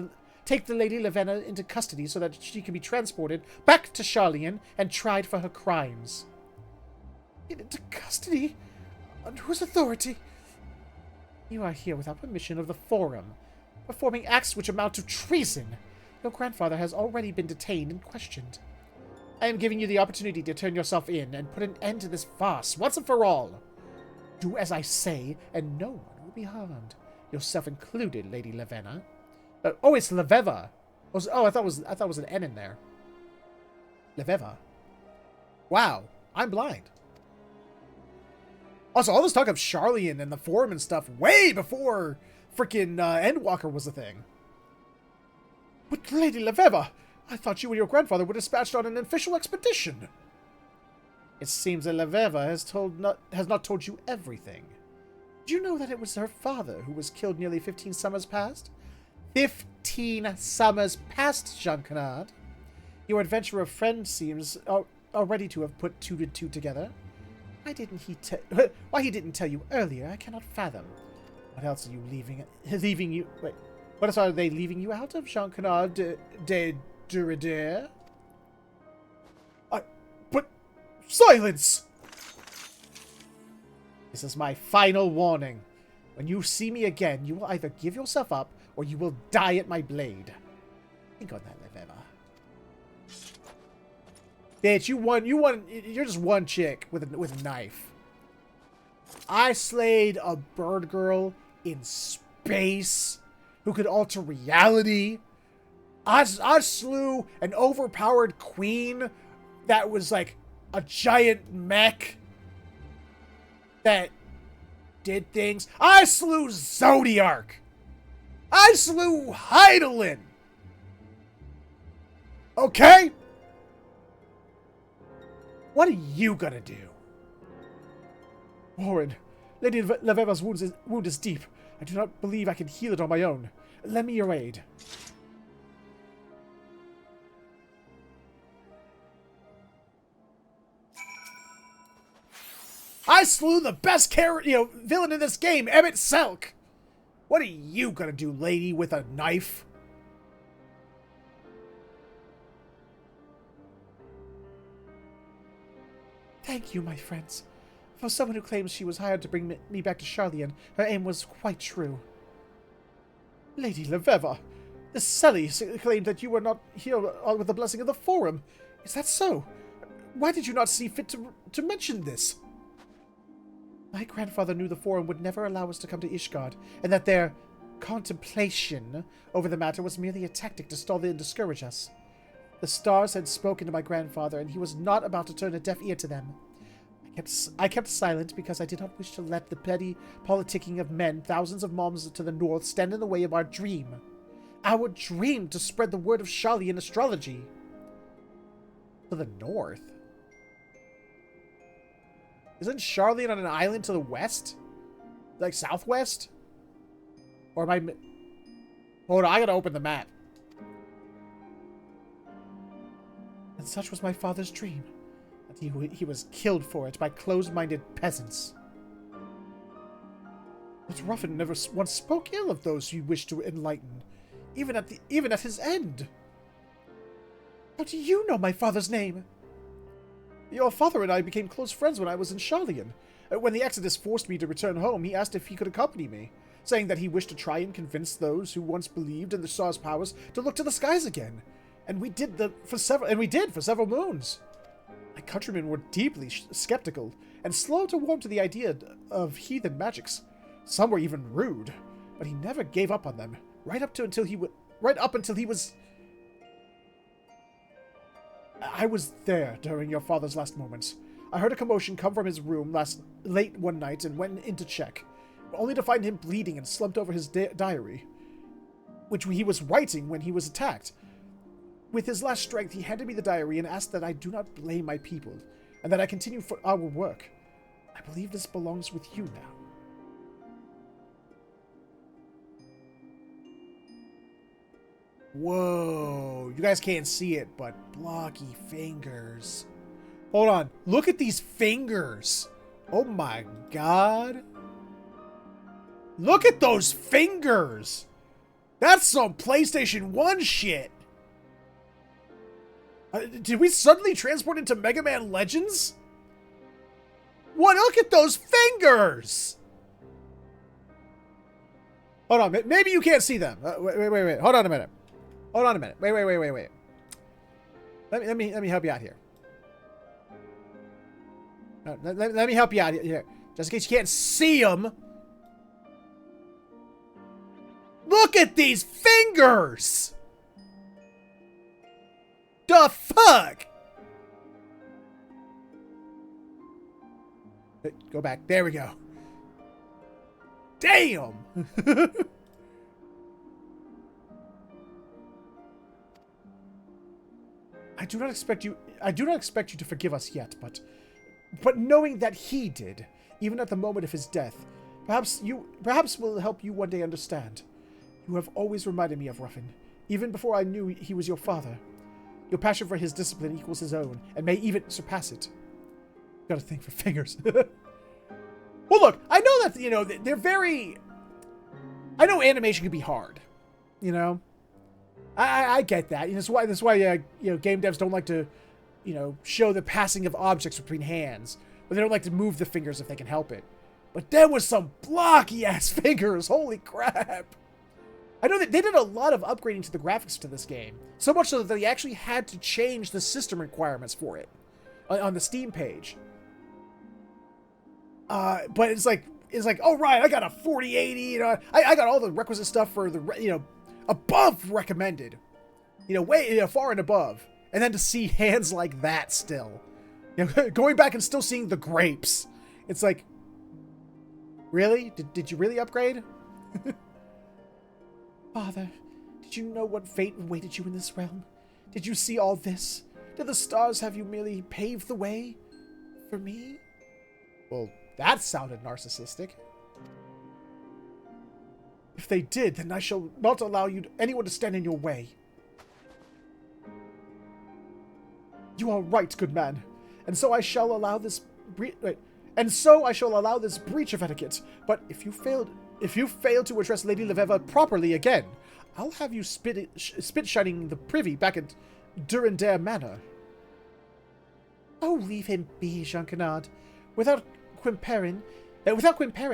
the Lady Lavenna into custody so that she can be transported back to Sharlayan and tried for her crimes. Into custody? Under whose authority? You are here without permission of the Forum, performing acts which amount to treason. Your grandfather has already been detained and questioned. I am giving you the opportunity to turn yourself in and put an end to this farce once and for all. Do as I say, and no one will be harmed. Yourself included, Lady Lavenna. Oh, it's Leveva. Oh, I thought it was an N in there. Leveva. Wow, I'm blind. Also, all this talk of Sharlayan and the Forum and stuff way before freaking Endwalker was a thing. But Lady Leveva, I thought you and your grandfather were dispatched on an official expedition. It seems that Leveva has not told you everything. Did you know that it was her father who was killed nearly 15 summers past? 15 summers past, Jean-Canard. Your adventurer friend seems already to have put 2 and 2 together. Why he didn't tell you earlier, I cannot fathom. What else are you leaving you... Wait, what else are they leaving you out of, Jean-Canard de Durider? But... Silence! This is my final warning. When you see me again, you will either give yourself up, or you will die at my blade. Think on that, Leveva. Bitch, you're just one chick with a knife. I slayed a bird girl in space who could alter reality. I slew an overpowered queen that was like a giant mech that did things. I slew Zodiark. I slew Heidelin. What are you gonna do? Warren, Lady Leveva's wound is deep. I do not believe I can heal it on my own. Lend me your aid. I slew the best villain in this game, Emmett Selk. What are you gonna do, lady, with a knife? Thank you, my friends. For someone who claims she was hired to bring me back to Sharlayan, her aim was quite true. Lady Leveva, the Selly claimed that you were not here with the blessing of the Forum. Is that so? Why did you not see fit to mention this? My grandfather knew the Forum would never allow us to come to Ishgard, and that their contemplation over the matter was merely a tactic to stall and discourage us. The stars had spoken to my grandfather, and he was not about to turn a deaf ear to them. I kept silent because I did not wish to let the petty politicking of men thousands of miles to the north stand in the way of our dream. Our dream to spread the word of Sharlayan astrology. To the north? Isn't Sharlayan on an island to the west? Like southwest? Or am I... Hold on, I gotta open the map. And such was my father's dream. That he was killed for it by closed-minded peasants. But Ruffin never once spoke ill of those you wish to enlighten, even at his end. How do you know my father's name? Your father and I became close friends when I was in Sharlayan. When the Exodus forced me to return home, he asked if he could accompany me, saying that he wished to try and convince those who once believed in the star's powers to look to the skies again. And we did for several moons. My countrymen were deeply skeptical and slow to warm to the idea of heathen magics. Some were even rude, but he never gave up on them, right up until he was... I was there during your father's last moments. I heard a commotion come from his room late one night and went in to check, only to find him bleeding and slumped over his diary, which he was writing when he was attacked. With his last strength, he handed me the diary and asked that I do not blame my people, and that I continue for our work. I believe this belongs with you now. Whoa, you guys can't see it, but blocky fingers. Hold on, look at these fingers. Oh my god. Look at those fingers. That's some PlayStation 1 shit. Did we suddenly transport into Mega Man Legends? What? Look at those fingers! Hold on, maybe you can't see them. Wait. Hold on a minute. Hold on a minute. Wait. Let me help you out here. Let me help you out here. Just in case you can't see them. Look at these fingers! The fuck? Go back. There we go. Damn! I do not expect you to forgive us yet, but knowing that he did, even at the moment of his death, perhaps will help you one day understand. You have always reminded me of Ruffin, even before I knew he was your father. Your passion for his discipline equals his own, and may even surpass it. Got a thing for fingers. Well, look, I know that, they're very... I know animation can be hard, I get that. That's why game devs don't like to, show the passing of objects between hands. But they don't like to move the fingers if they can help it. But there was some blocky-ass fingers. Holy crap. I know that they did a lot of upgrading to the graphics to this game. So much so that they actually had to change the system requirements for it on the Steam page. But it's like, oh, right, I got a 4080, I got all the requisite stuff for the, above recommended. Way far and above. And then to see hands like that still. Going back and still seeing the grapes. It's like, really? Did you really upgrade? Father, did you know what fate awaited you in this realm? Did you see all this? Did the stars have you merely pave the way? For me? Well, that sounded narcissistic. If they did, then I shall not allow anyone to stand in your way. You are right, good man. And so I shall allow this breach of etiquette. But if you fail to address Lady Leveva properly again, I'll have you spit shining the privy back at Durandare Manor. Oh, leave him be, Jean Canard. Without Quimperin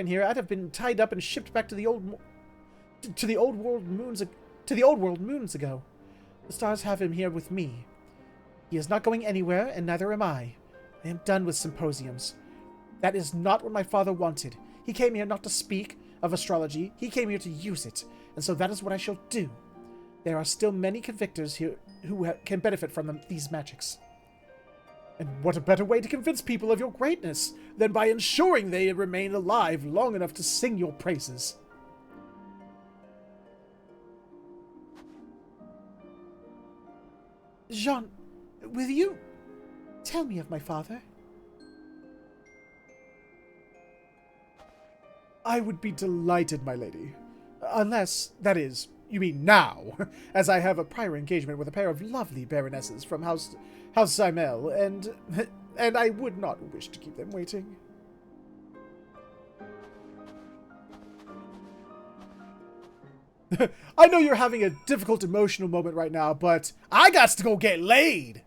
here, I'd have been tied up and shipped back to the old world moons ago. The stars have him here with me. He is not going anywhere, and neither am I. I am done with symposiums. That is not what my father wanted. He came here not to speak of astrology. He came here to use it, and so that is what I shall do. There are still many convictors here who can benefit from these magics. And what a better way to convince people of your greatness than by ensuring they remain alive long enough to sing your praises. Jean, will you tell me of my father? I would be delighted, my lady. Unless, that is, you mean now, as I have a prior engagement with a pair of lovely baronesses from House Simel, and I would not wish to keep them waiting. I know you're having a difficult emotional moment right now, but I got to go get laid!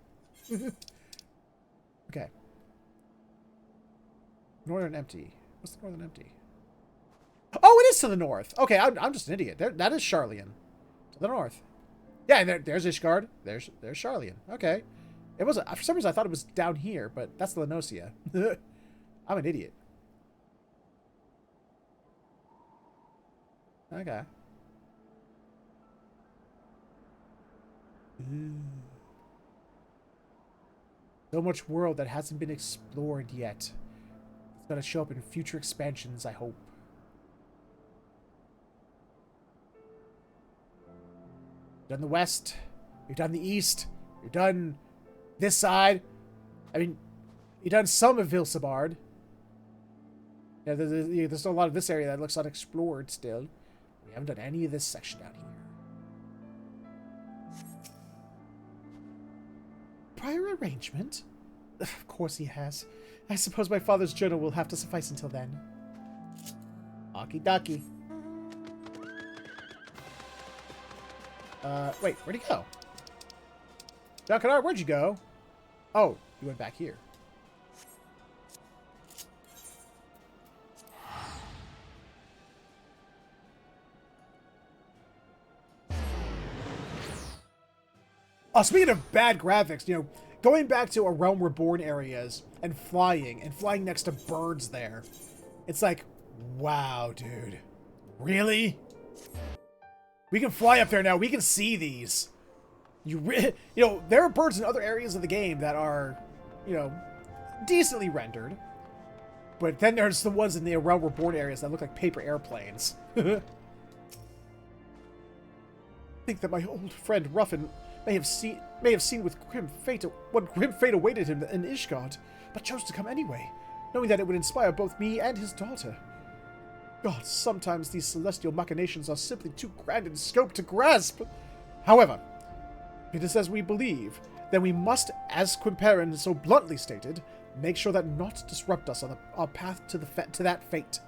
Okay. Northern empty. What's the northern empty? Oh, it is to the north. Okay, I'm just an idiot. That is Sharlayan. To the north. Yeah, and there's Ishgard. There's Sharlayan. Okay. It was for some reason I thought it was down here, but that's the Lenosia. I'm an idiot. Okay. So much world that hasn't been explored yet. It's gonna show up in future expansions, I hope. You've done the west. You've done the east. You've done this side. I mean, you've done some of Vilsabard. Yeah, there's still a lot of this area that looks unexplored still. We haven't done any of this section down here. Prior arrangement? Of course he has. I suppose my father's journal will have to suffice until then. Okie dokie. Wait, where'd he go? Jean Canard, where'd you go? Oh, you went back here. Oh, speaking of bad graphics, you know, going back to A Realm Reborn areas and flying next to birds there. It's like, wow, dude. Really? We can fly up there now. We can see these. You know, there are birds in other areas of the game that are, you know, decently rendered. But then there's the ones in the Realm Reborn areas that look like paper airplanes. I think that my old friend Ruffin may have seen with grim fate what grim fate awaited him in Ishgard, but chose to come anyway, knowing that it would inspire both me and his daughter. God, sometimes these celestial machinations are simply too grand in scope to grasp. However, if it is as we believe, then we must, as Quimperin so bluntly stated, make sure that not disrupt us on our path to that fate.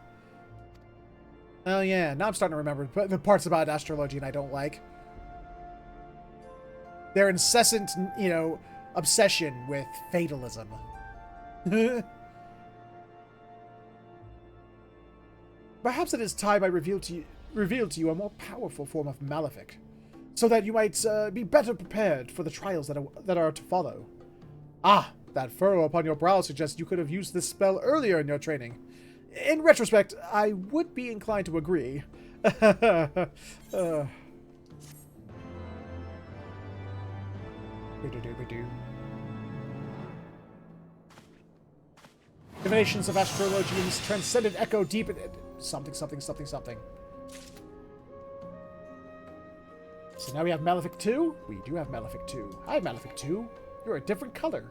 Oh yeah, now I'm starting to remember the parts about astrology and I don't like. Their incessant, you know, obsession with fatalism. Perhaps it is time I revealed to you a more powerful form of Malefic, so that you might be better prepared for the trials that are to follow. Ah, that furrow upon your brow suggests you could have used this spell earlier in your training. In retrospect, I would be inclined to agree. Divinations of astrologians transcendent echo deep in something. So now we have Malefic 2? We do have Malefic 2. Hi, Malefic 2. You're a different color.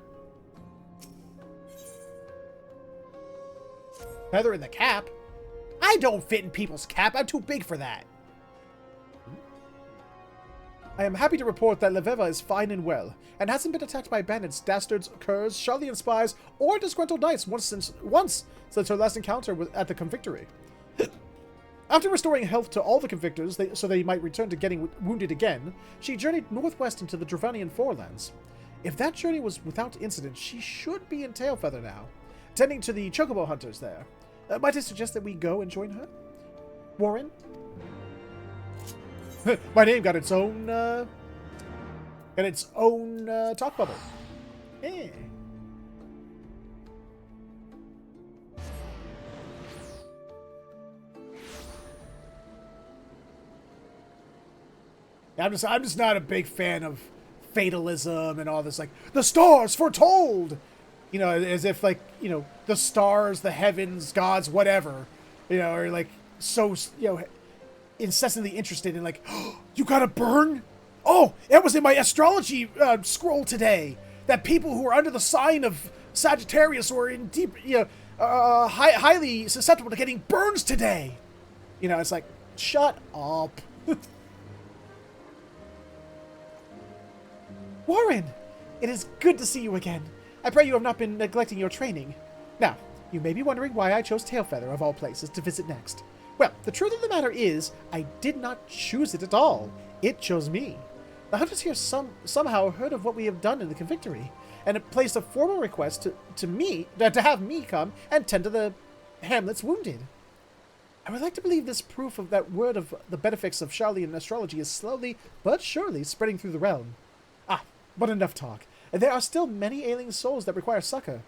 Feather in the cap? I don't fit in people's cap. I'm too big for that. I am happy to report that Leveva is fine and well, and hasn't been attacked by bandits, dastards, curs, Sharlayan spies, or disgruntled knights once since her last encounter at the convictory. After restoring health to all the convictors so they might return to getting wounded again, she journeyed northwest into the Dravanian forelands. If that journey was without incident, she should be in Tailfeather now, tending to the chocobo hunters there. Might I suggest that we go and join her? Warren? My name got its own talk bubble. Yeah. I'm just not a big fan of fatalism and all this, like, the stars foretold! You know, as if, like, you know, the stars, the heavens, gods, whatever, you know, are, like, so, you know, incessantly interested in, like, oh, you gotta burn? Oh, it was in my astrology scroll today that people who are under the sign of Sagittarius were in deep, you know, highly susceptible to getting burns today. You know, it's like, shut up. Warren, it is good to see you again. I pray you have not been neglecting your training. Now, you may be wondering why I chose Tailfeather, of all places, to visit next. Well, the truth of the matter is, I did not choose it at all. It chose me. The hunters here somehow heard of what we have done in the convictory, and it placed a formal request to have me come and tend to the hamlet's wounded. I would like to believe this proof of that word of the benefits of Sharlayan astrology is slowly but surely spreading through the realm. Ah, but enough talk. There are still many ailing souls that require succor.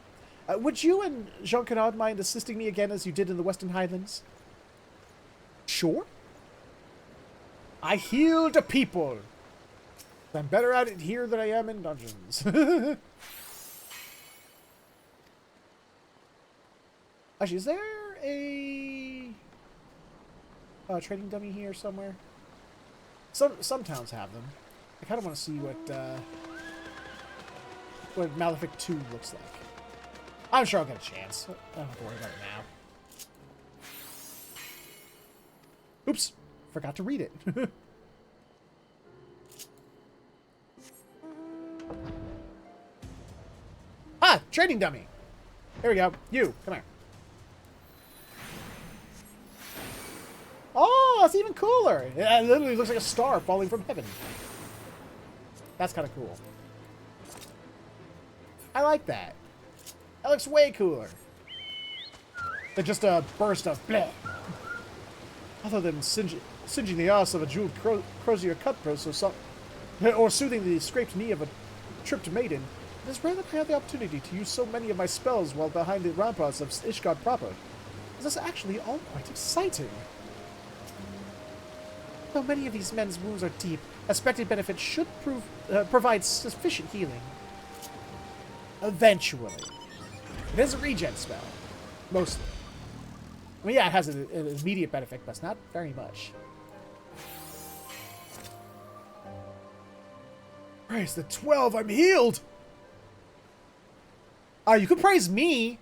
Would you and Jean Canard mind assisting me again as you did in the Western Highlands? Sure. I heal the people. I'm better at it here than I am in dungeons. Actually, is there a trading dummy here somewhere? Some towns have them. I kind of want to see what Malefic 2 looks like. I'm sure I'll get a chance. I don't have to worry about it now. Oops. Forgot to read it. Ah! Trading dummy! Here we go. You, come here. Oh, it's even cooler! It literally looks like a star falling from heaven. That's kind of cool. I like that. That looks way cooler than just a burst of bleh. Other than singeing the ass of a jeweled crozier cutpurse or soothing the scraped knee of a tripped maiden, it is rare that I have the opportunity to use so many of my spells while behind the ramparts of Ishgard proper. This is actually all quite exciting. Though many of these men's wounds are deep, expected benefit should provide sufficient healing. Eventually. It is a regen spell. Mostly. I mean, yeah, it has an immediate benefit, but it's not very much. Praise the 12, I'm healed! You could praise me.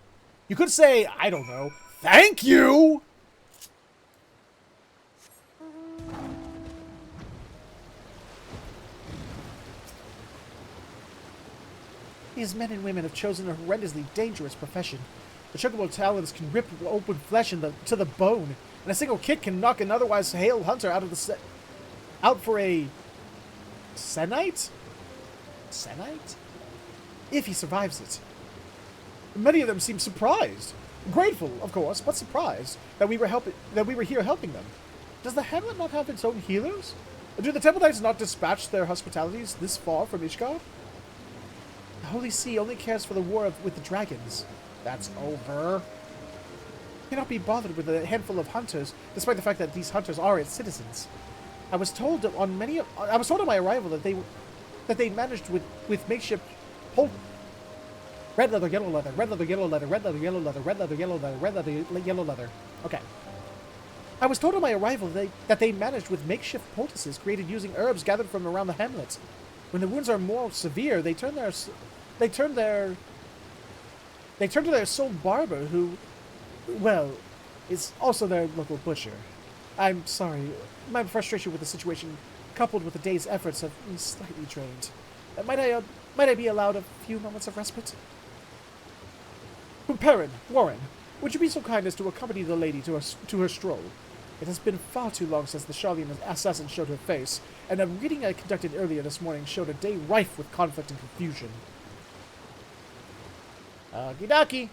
You could say, I don't know, thank you! These men and women have chosen a horrendously dangerous profession. The chocobo talons can rip open flesh to the bone, and a single kick can knock an otherwise hale hunter out for a Senite? Senite? If he survives it. Many of them seem surprised. Grateful, of course, but surprised that we were here helping them. Does the hamlet not have its own healers? Do the Temple Knights not dispatch their hospitalities this far from Ishgard? The Holy See only cares for the war with the dragons. That's over. Cannot be bothered with a handful of hunters, despite the fact that these hunters are its citizens. I was told on my arrival that they managed with makeshift red leather, yellow leather, red leather, yellow leather, red leather, yellow leather, red leather, yellow leather, red leather, yellow leather. Okay. I was told on my arrival that they managed with makeshift poultices created using herbs gathered from around the hamlet. When the wounds are more severe, they turn to their sole barber, who well, is also their local butcher. I'm sorry. My frustration with the situation, coupled with the day's efforts, have me slightly drained. Might I be allowed a few moments of respite? Perrin, Warren, would you be so kind as to accompany the lady to her stroll? It has been far too long since the Sharlayan assassin showed her face, and a reading I conducted earlier this morning showed a day rife with conflict and confusion. Okie dokie.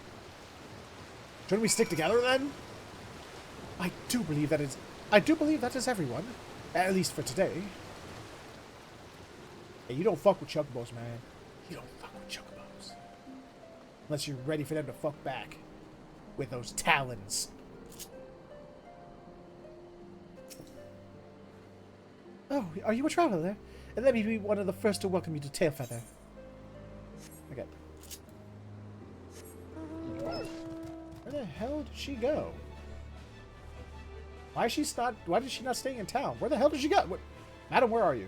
Shouldn't we stick together then? I do believe that is everyone. At least for today. Hey, you don't fuck with chocobos, man. You don't fuck with chocobos. Unless you're ready for them to fuck back. With those talons. Oh, are you a traveler? And let me be one of the first to welcome you to Tailfeather. Okay. Where the hell did she go? Why did she not stay in town? Where the hell did she go? What, Madam, where are you?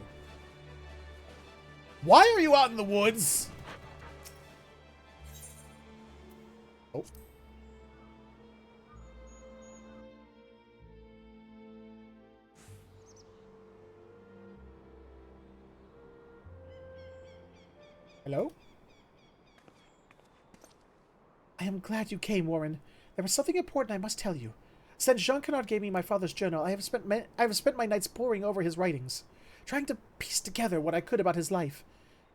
Why are you out in the woods? Oh. Hello? I am glad you came, Warren. There was something important I must tell you. Since Jean Canard gave me my father's journal, I have spent my nights poring over his writings, trying to piece together what I could about his life.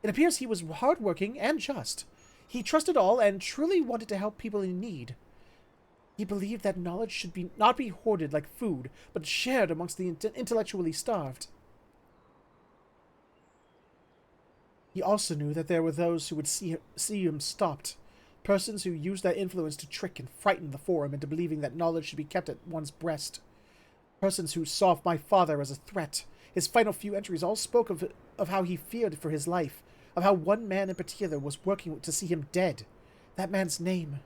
It appears he was hardworking and just. He trusted all and truly wanted to help people in need. He believed that knowledge should not be hoarded like food, but shared amongst the intellectually starved. He also knew that there were those who would see him stopped. Persons who used their influence to trick and frighten the Forum into believing that knowledge should be kept at one's breast. Persons who saw my father as a threat. His final few entries all spoke of how he feared for his life, of how one man in particular was working to see him dead. That man's name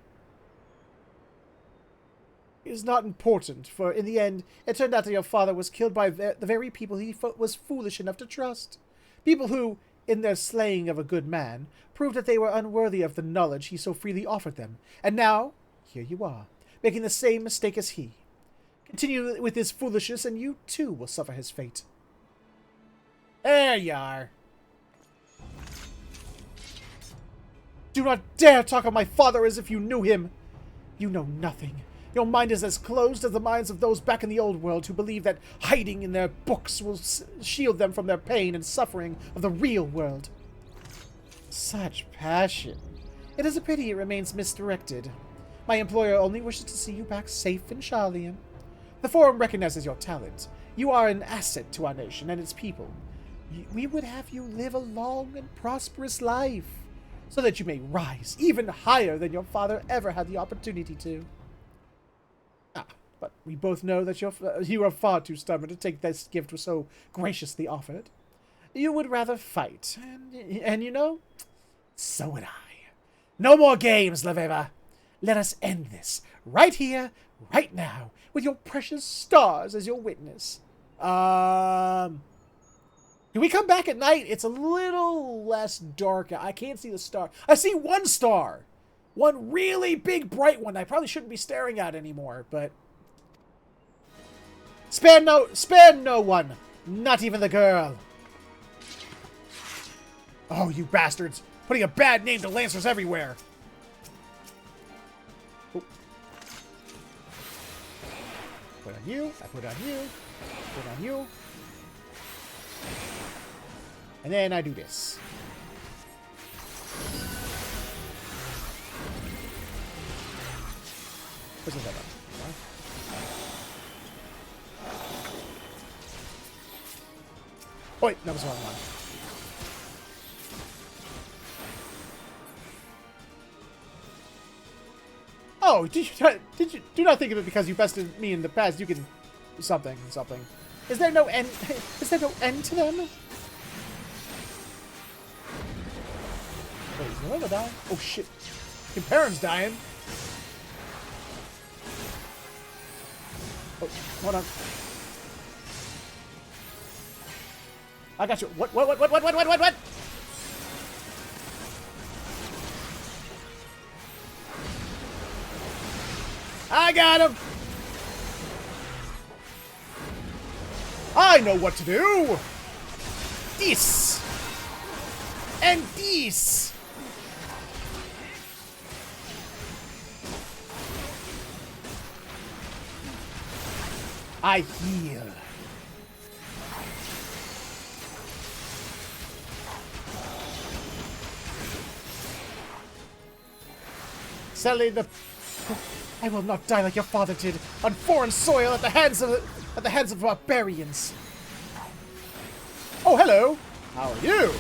is not important, for in the end, it turned out that your father was killed by the very people he was foolish enough to trust. People who, in their slaying of a good man, proved that they were unworthy of the knowledge he so freely offered them. And now, here you are, making the same mistake as he. Continue with his foolishness, and you too will suffer his fate. There you are. Do not dare talk of my father as if you knew him. You know nothing. Your mind is as closed as the minds of those back in the old world who believe that hiding in their books will shield them from their pain and suffering of the real world. Such passion. It is a pity it remains misdirected. My employer only wishes to see you back safe in Sharlayan. The Forum recognizes your talent. You are an asset to our nation and its people. We would have you live a long and prosperous life, so that you may rise even higher than your father ever had the opportunity to. But we both know that you are far too stubborn to take this gift so graciously offered. You would rather fight, and you know, so would I. No more games, Leveva. Let us end this right here, right now, with your precious stars as your witness. Can we come back at night? It's a little less dark. I can't see the star. I see one star. One really big, bright one I probably shouldn't be staring at anymore, but... Spare no one. Not even the girl. Oh, you bastards. Putting a bad name to Lancers everywhere. Oh. Put on you. I put on you. Put on you. And then I do this. What's this about? Oh, wait, that was the wrong one. Oh, did you do not think of it because you bested me in the past? You can something. Is there no end? Is there no end to them? Wait, is Noella dying? Oh shit! Perrin's dying. Oh, hold on. I got you. What? I got him! I know what to do! This! And this! I heal. Sally, I will not die like your father did on foreign soil at the hands of barbarians. Oh, hello. How are you?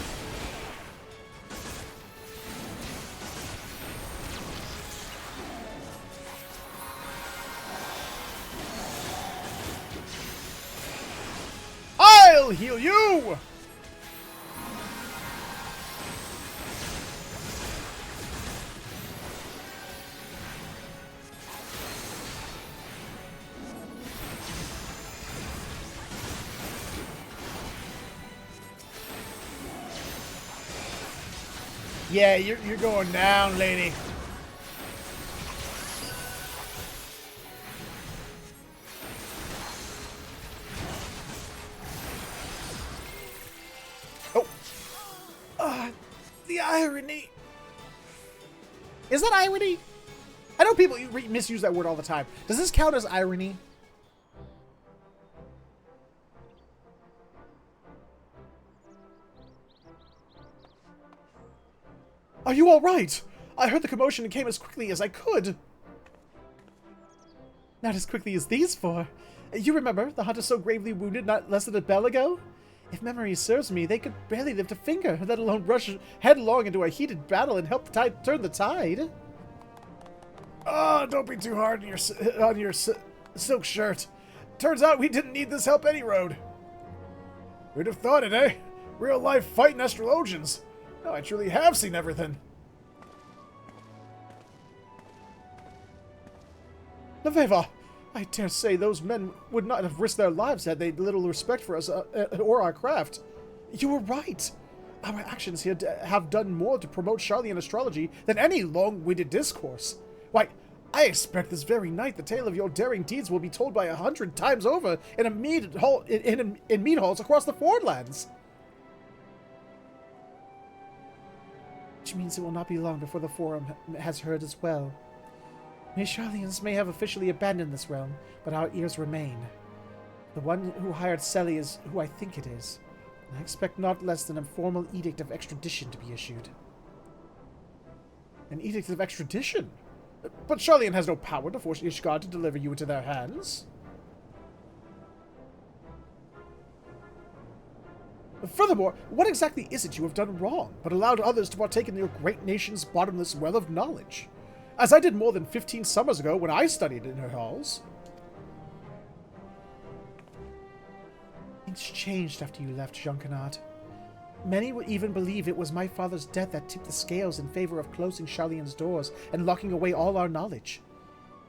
I'll heal you. Yeah, you're going down, lady. Oh. The irony. Is that irony? I know people misuse that word all the time. Does this count as irony? Are you all right? I heard the commotion and came as quickly as I could. Not as quickly as these four. You remember, the hunter so gravely wounded not less than a bell ago? If memory serves me, they could barely lift a finger, let alone rush headlong into a heated battle and help turn the tide. Oh, don't be too hard on your silk shirt. Turns out we didn't need this help any road. Who'd have thought it, eh? Real life fighting astrologians. No, I truly have seen everything. Neveva, I dare say those men would not have risked their lives had they little respect for us or our craft. You were right. Our actions here have done more to promote Sharlayan astrology than any long-winded discourse. Why, I expect this very night the tale of your daring deeds will be told by 100 times over in mead halls across the Fordlands. Which means it will not be long before the Forum has heard as well. The Sharlayans may have officially abandoned this realm, but our ears remain. The one who hired Selly is who I think it is. I expect not less than a formal edict of extradition to be issued. An edict of extradition? But Sharlayan has no power to force Ishgard to deliver you into their hands. Furthermore, what exactly is it you have done wrong, but allowed others to partake in your great nation's bottomless well of knowledge? As I did more than 15 summers ago when I studied in her halls. Things changed after you left, Junkenard. Many would even believe it was my father's death that tipped the scales in favor of closing Sharlayan's doors and locking away all our knowledge.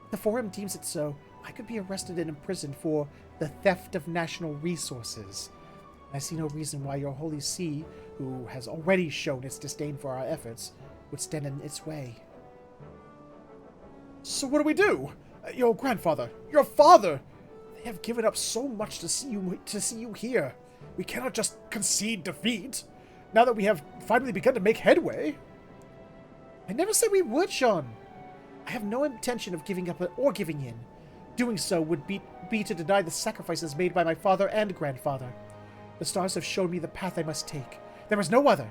If the Forum deems it so, I could be arrested and imprisoned for the theft of national resources. I see no reason why your Holy See, who has already shown its disdain for our efforts, would stand in its way. So what do we do? Your grandfather, your father, they have given up so much to see you here. We cannot just concede defeat, now that we have finally begun to make headway. I never said we would, Sean. I have no intention of giving up or giving in. Doing so would be to deny the sacrifices made by my father and grandfather. The stars have shown me the path I must take. There is no other,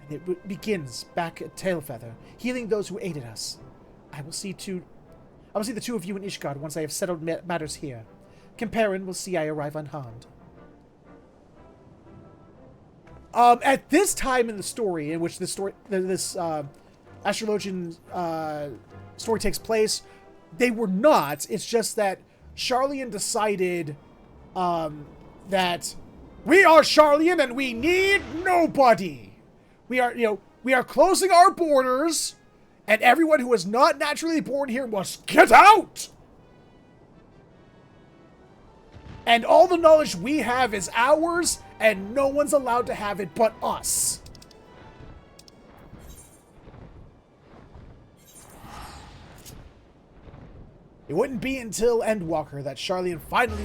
and it begins back at Tailfeather, healing those who aided us. I will see the two of you in Ishgard once I have settled matters here. Comparin will see I arrive unharmed. At this time in the story, in which this astrologian story takes place, they were not. It's just that Sharlayan decided that we are Sharlayan and we need nobody. We are closing our borders, and everyone who is not naturally born here must get out. And all the knowledge we have is ours, and no one's allowed to have it but us. It wouldn't be until Endwalker that Sharlayan finally,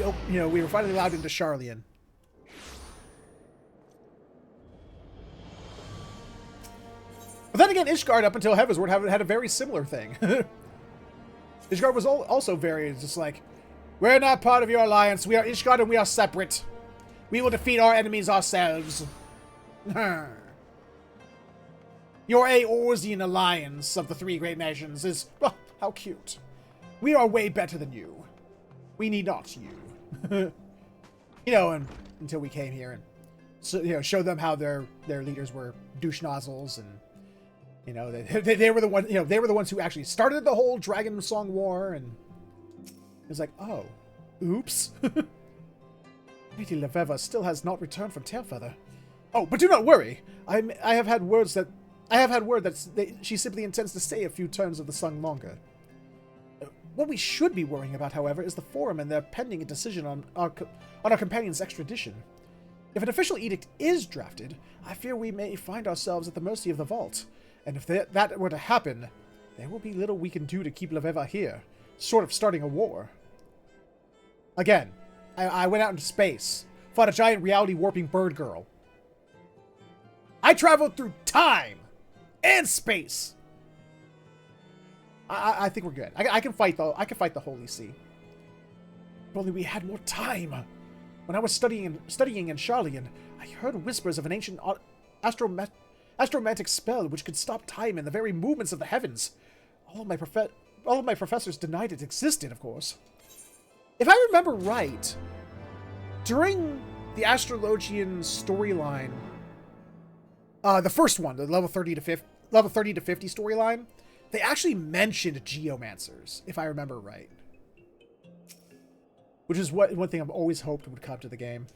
we were finally allowed into Sharlayan. But then again, Ishgard, up until Heavensward, had a very similar thing. Ishgard was also very just like, we're not part of your alliance. We are Ishgard and we are separate. We will defeat our enemies ourselves. Your Eorzean alliance of the three great nations is, oh, how cute. We are way better than you. We need not you. And until we came here and show them how their leaders were douche nozzles, and they were the ones they were the ones who actually started the whole Dragon Song War, and it was like, oh, oops. Lady Leveva still has not returned from Tailfeather. Oh, but do not worry. I have had word that she simply intends to stay a few turns of the song longer. What we should be worrying about, however, is the Forum and their pending a decision on our companion's extradition. If an official edict is drafted, I fear we may find ourselves at the mercy of the Vault, and if that were to happen, there will be little we can do to keep Leveva here, sort of starting a war. Again, I went out into space, fought a giant reality warping bird girl. I traveled through time and space. I think we're good. I can fight the Holy See. If only we had more time. When I was studying in Sharlayan, I heard whispers of an ancient astromantic spell which could stop time and the very movements of the heavens. All of my professors denied it existed, of course. If I remember right, during the Astrologian storyline, the first one, the level 30 to 50 storyline, they actually mentioned geomancers, if I remember right. Which is one thing I've always hoped would come to the game.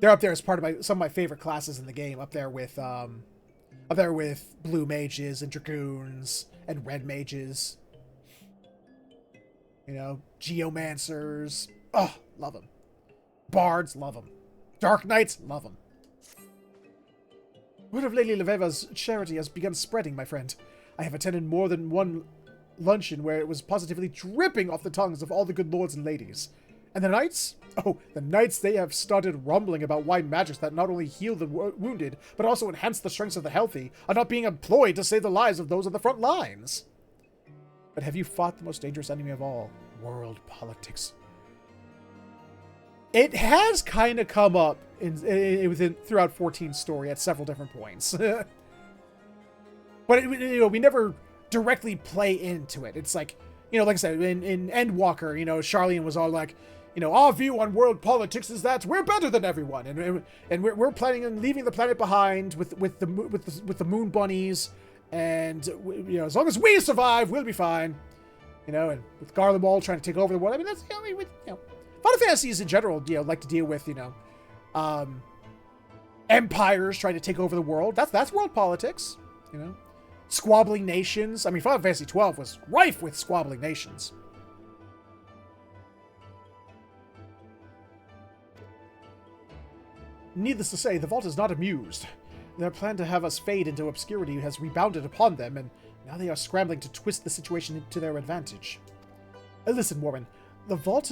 They're up there as part of some of my favorite classes in the game, up there with blue mages and dragoons and red mages. Geomancers. Oh, love them. Bards, love them. Dark Knights, love them. Word of Lady Leveva's charity has begun spreading, my friend. I have attended more than one luncheon where it was positively dripping off the tongues of all the good lords and ladies. And the knights? Oh, the knights, they have started rumbling about why magics that not only heal the wounded, but also enhance the strengths of the healthy, are not being employed to save the lives of those on the front lines. But have you fought the most dangerous enemy of all? World politics. It has kind of come up throughout 14's story at several different points. But we never directly play into it. It's like, like I said, in Endwalker, Sharlayan was all like, our view on world politics is that we're better than everyone, and we're planning on leaving the planet behind with the moon bunnies, and as long as we survive, we'll be fine. And with Garlemald trying to take over the world. I mean, that's Final Fantasies in general, like to deal with empires trying to take over the world. That's world politics. Squabbling nations. I mean, Final Fantasy XII was rife with squabbling nations. Needless to say, the Vault is not amused. Their plan to have us fade into obscurity has rebounded upon them, and now they are scrambling to twist the situation to their advantage. Listen, Warren, the Vault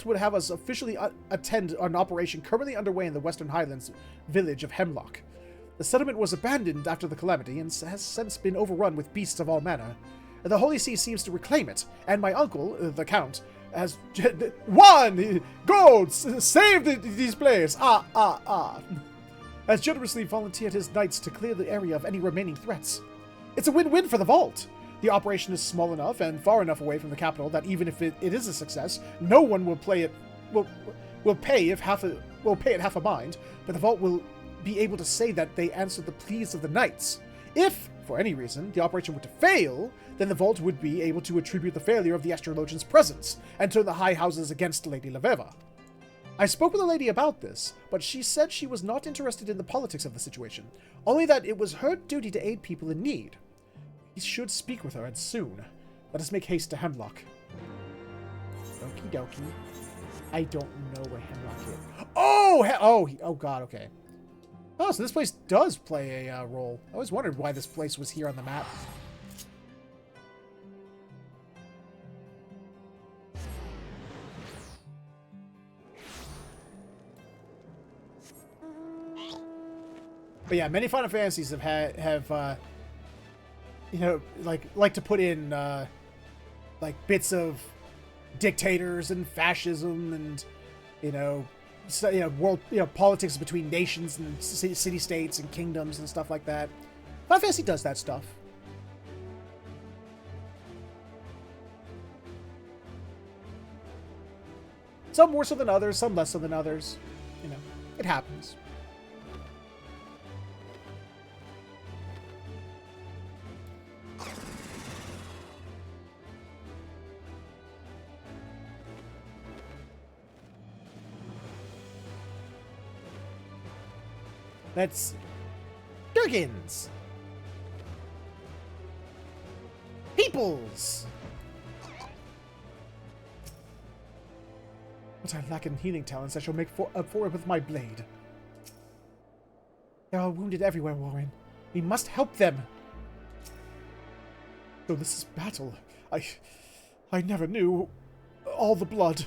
would have us officially attend an operation currently underway in the Western Highlands village of Hemlock. The settlement was abandoned after the calamity and has since been overrun with beasts of all manner. The Holy See seems to reclaim it, and my uncle, the Count, has won gold, saved these players. Has generously volunteered his knights to clear the area of any remaining threats. It's a win-win for the Vault. The operation is small enough and far enough away from the capital that even if it is a success, no one will pay it half a mind. But the Vault will be able to say that they answered the pleas of the knights. If, for any reason, the operation were to fail, then the Vault would be able to attribute the failure of the Astrologian's presence and turn the high houses against Lady Leveva. I spoke with a lady about this, but she said she was not interested in the politics of the situation, only that it was her duty to aid people in need. We should speak with her, and soon. Let us make haste to Hemlock. Okie dokie. I don't know where Hemlock is. Oh god, okay. Oh, so this place does play a role. I always wondered why this place was here on the map. But yeah, many Final Fantasies you know, like to put in like bits of dictators and fascism and world politics between nations and city states and kingdoms and stuff like that. Final Fantasy does that stuff. Some more so than others, some less so than others. You know, it happens. That's Durgans. Peoples. What I lack in healing talents, I shall make up for it with my blade. They are wounded everywhere, Warren. We must help them. So this is battle. I never knew all the blood.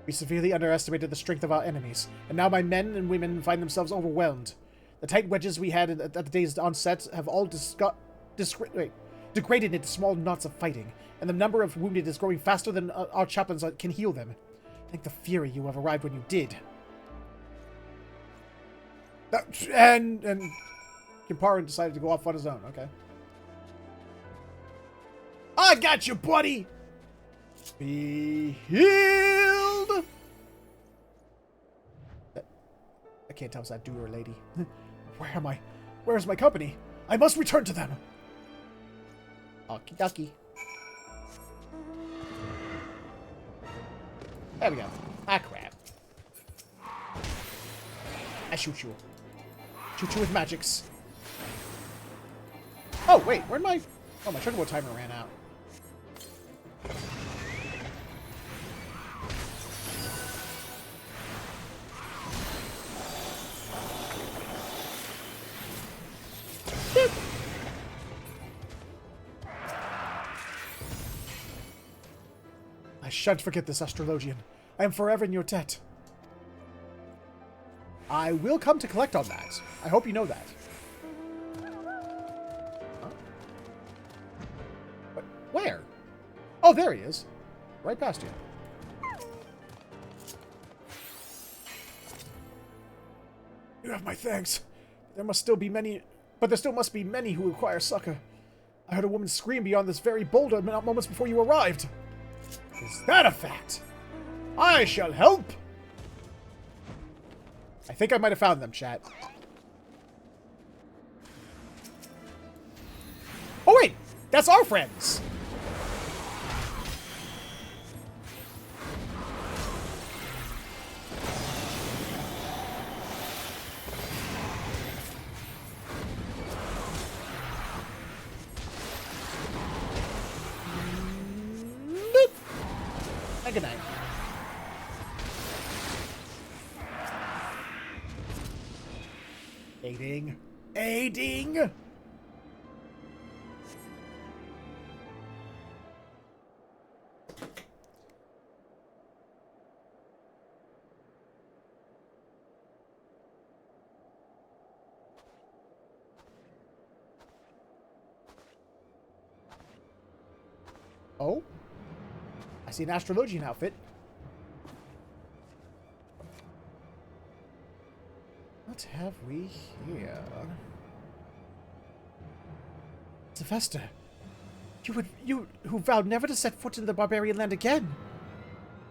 We severely underestimated the strength of our enemies, and now my men and women find themselves overwhelmed. The tight wedges we had at the day's onset have all degraded into small knots of fighting, and the number of wounded is growing faster than our chaplains can heal them. Thank the fury you have arrived when you did. And Kimparan decided to go off on his own. Okay. I got you, buddy! Be healed! I can't tell if that dude or lady. Where am I? Where is my company? I must return to them! Okie dokie. There we go. Ah, crap. I shoot you. Shoot you with magics. Oh, wait. Where'd my... Oh, my chocobo timer ran out. I shan't forget this, Astrologian. I am forever in your debt. I will come to collect on that. I hope you know that. Huh? Where? Oh, there he is. Right past you. You have my thanks. There still must be many who require succor. I heard a woman scream beyond this very boulder moments before you arrived. Is that a fact? I shall help! I think I might have found them, chat. Oh wait! That's our friends! Good night. Aiding. Aiding! Oh? I see an Astrologian outfit. What have we here? Sylvester, you who vowed never to set foot in the barbarian land again.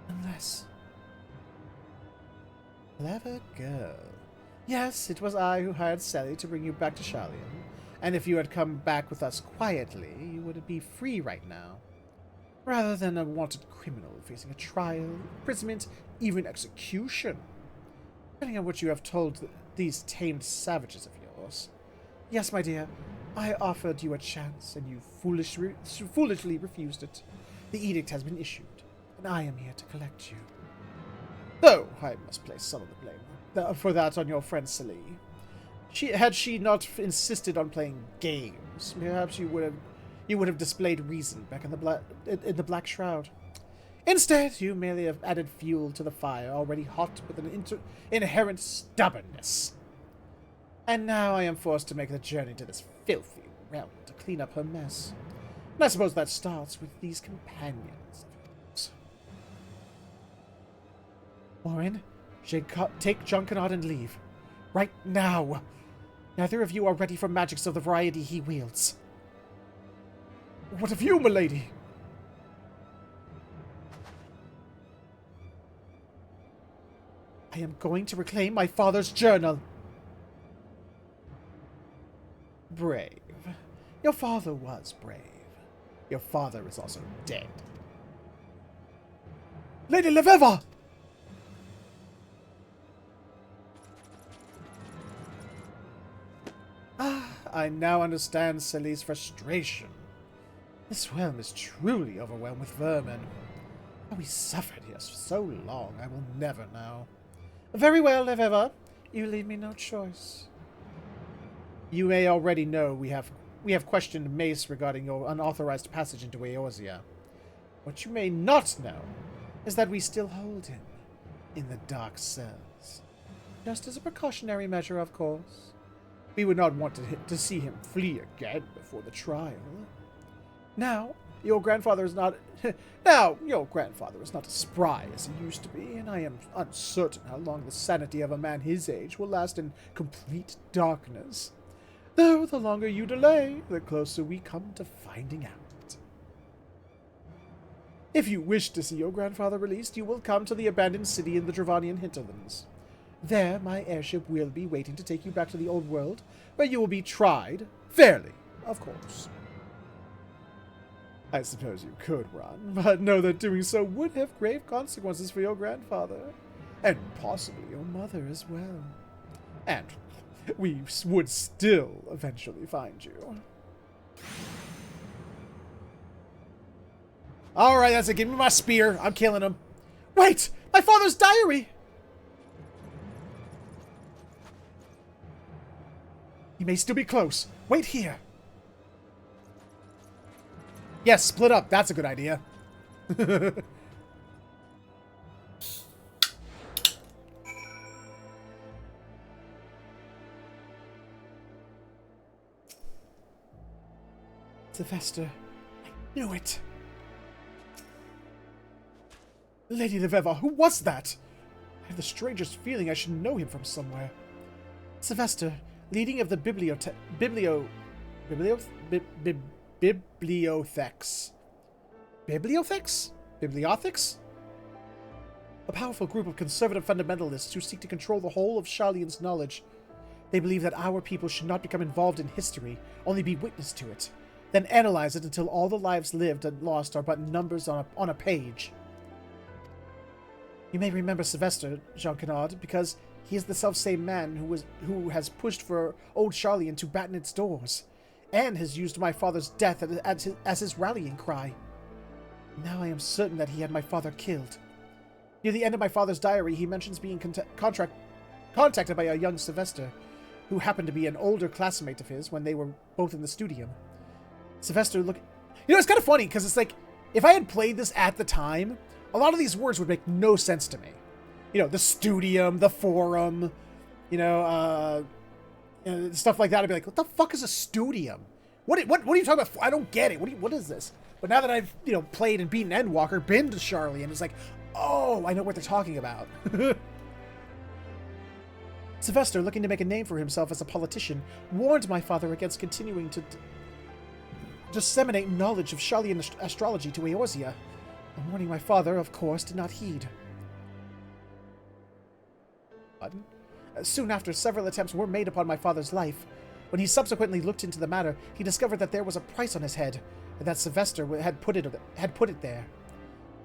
Unless... Clever girl. Yes, it was I who hired Sally to bring you back to Sharlayan. And if you had come back with us quietly, you would be free right now. Rather than a wanted criminal facing a trial, imprisonment, even execution. Depending on what you have told these tamed savages of yours. Yes, my dear, I offered you a chance, and you foolishly refused it. The edict has been issued, and I am here to collect you. Though I must place some of the blame for that on your friend Sally. Had she not insisted on playing games, perhaps you would have displayed reason back in the Black Shroud. Instead, you merely have added fuel to the fire, already hot with an inherent stubbornness. And now I am forced to make the journey to this filthy realm to clean up her mess. And I suppose that starts with these companions of yours. Warren, take Junkenard and leave. Right now. Neither of you are ready for magics of the variety he wields. What of you, milady? I am going to reclaim my father's journal. Brave. Your father was brave. Your father is also dead. Lady Leveva! I now understand Sally's frustration. This realm is truly overwhelmed with vermin. How we suffered here for so long, I will never know. Very well, Leveva. You leave me no choice. You may already know we have questioned Mace regarding your unauthorized passage into Eorzea. What you may not know is that we still hold him in the dark cells. Just as a precautionary measure, of course. We would not want to see him flee again before the trial. Now, your grandfather is not as spry as he used to be, and I am uncertain how long the sanity of a man his age will last in complete darkness. Though the longer you delay, the closer we come to finding out. If you wish to see your grandfather released, you will come to the abandoned city in the Dravanian hinterlands. There, my airship will be waiting to take you back to the old world, where you will be tried, fairly, of course. I suppose you could run, but know that doing so would have grave consequences for your grandfather, and possibly your mother as well. And we would still eventually find you. Alright, that's it. Give me my spear. I'm killing him. Wait! My father's diary! He may still be close. Wait here. Yes, split up. That's a good idea. Sylvester, I knew it. Lady Leveva, who was that? I have the strangest feeling I should know him from somewhere. Sylvester, leading of the Bibliothex. Bibliothex? A powerful group of conservative fundamentalists who seek to control the whole of Sharlayan's knowledge. They believe that our people should not become involved in history, only be witness to it, then analyze it until all the lives lived and lost are but numbers on a page. You may remember Sylvester, Jean Kennard, because he is the self-same man who has pushed for old Sharlayan to batten its doors, and has used my father's death as his rallying cry. Now I am certain that he had my father killed. Near the end of my father's diary, he mentions being contacted by a young Sylvester, who happened to be an older classmate of his when they were both in the studium. Sylvester look... You know, it's kind of funny, because it's like, if I had played this at the time, a lot of these words would make no sense to me. You know, the studium, the forum, stuff like that. I'd be like, what the fuck is a studium? What are you talking about? I don't get it. What is this? But now that I've, played and beaten Endwalker, been to Sharlayan, it's like, oh, I know what they're talking about. Sylvester, looking to make a name for himself as a politician, warned my father against continuing to disseminate knowledge of Sharlayan astrology to Eorzea. And warning my father, of course, did not heed. Soon after, several attempts were made upon my father's life. When he subsequently looked into the matter, he discovered that there was a price on his head, and that Sylvester had put it there.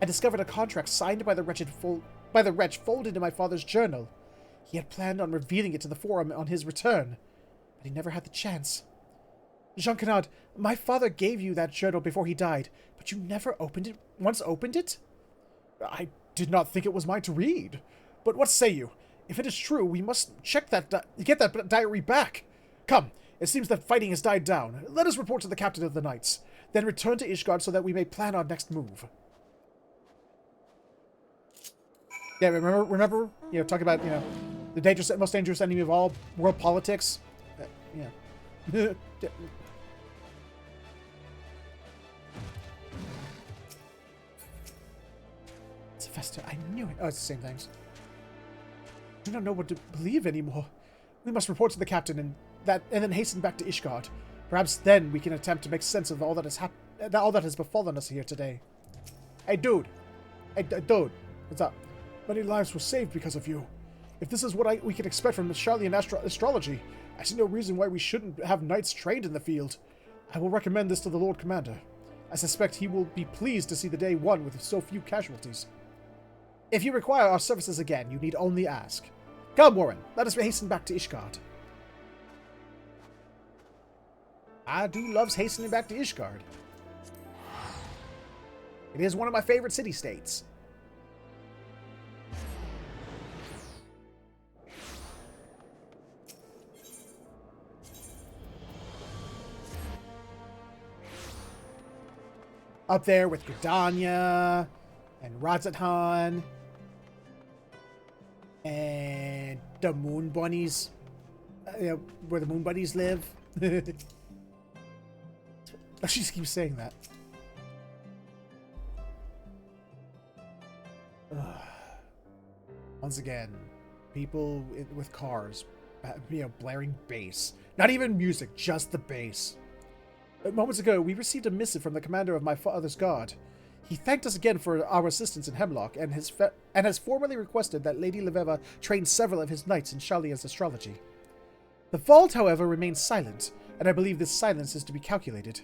I discovered a contract signed by the wretch folded into my father's journal. He had planned on revealing it to the forum on his return, but he never had the chance. Jean Kennard, my father gave you that journal before he died, but you never opened it? I did not think it was mine to read. But what say you? If it is true, we must get that diary back. Come, it seems that fighting has died down. Let us report to the captain of the knights, then return to Ishgard so that we may plan our next move. Yeah, remember, you know, talking about, you know, the most dangerous enemy of all, world politics. Yeah. Sylvester, I knew it. Oh, it's the same things. I do not know what to believe anymore. We must report to the captain and then hasten back to Ishgard. Perhaps then we can attempt to make sense of all that has befallen us here today. Hey, dude. Hey, dude. What's up? Many lives were saved because of you. If this is what we can expect from the Sharlayan astrology, I see no reason why we shouldn't have knights trained in the field. I will recommend this to the Lord Commander. I suspect he will be pleased to see the day won with so few casualties. If you require our services again, you need only ask. Come, Warren, let us hasten back to Ishgard. I do loves hastening back to Ishgard. It is one of my favorite city-states. Up there with Gridania and Razathan and the Moon Bunnies, where the Moon Bunnies live. She just keeps saying that. Once again, people with cars, blaring bass. Not even music, just the bass. Moments ago, we received a missive from the commander of my father's guard. He thanked us again for our assistance in Hemlock, and has formally requested that Lady Leveva train several of his knights in Sharlayan's astrology. The vault, however, remains silent, and I believe this silence is to be calculated.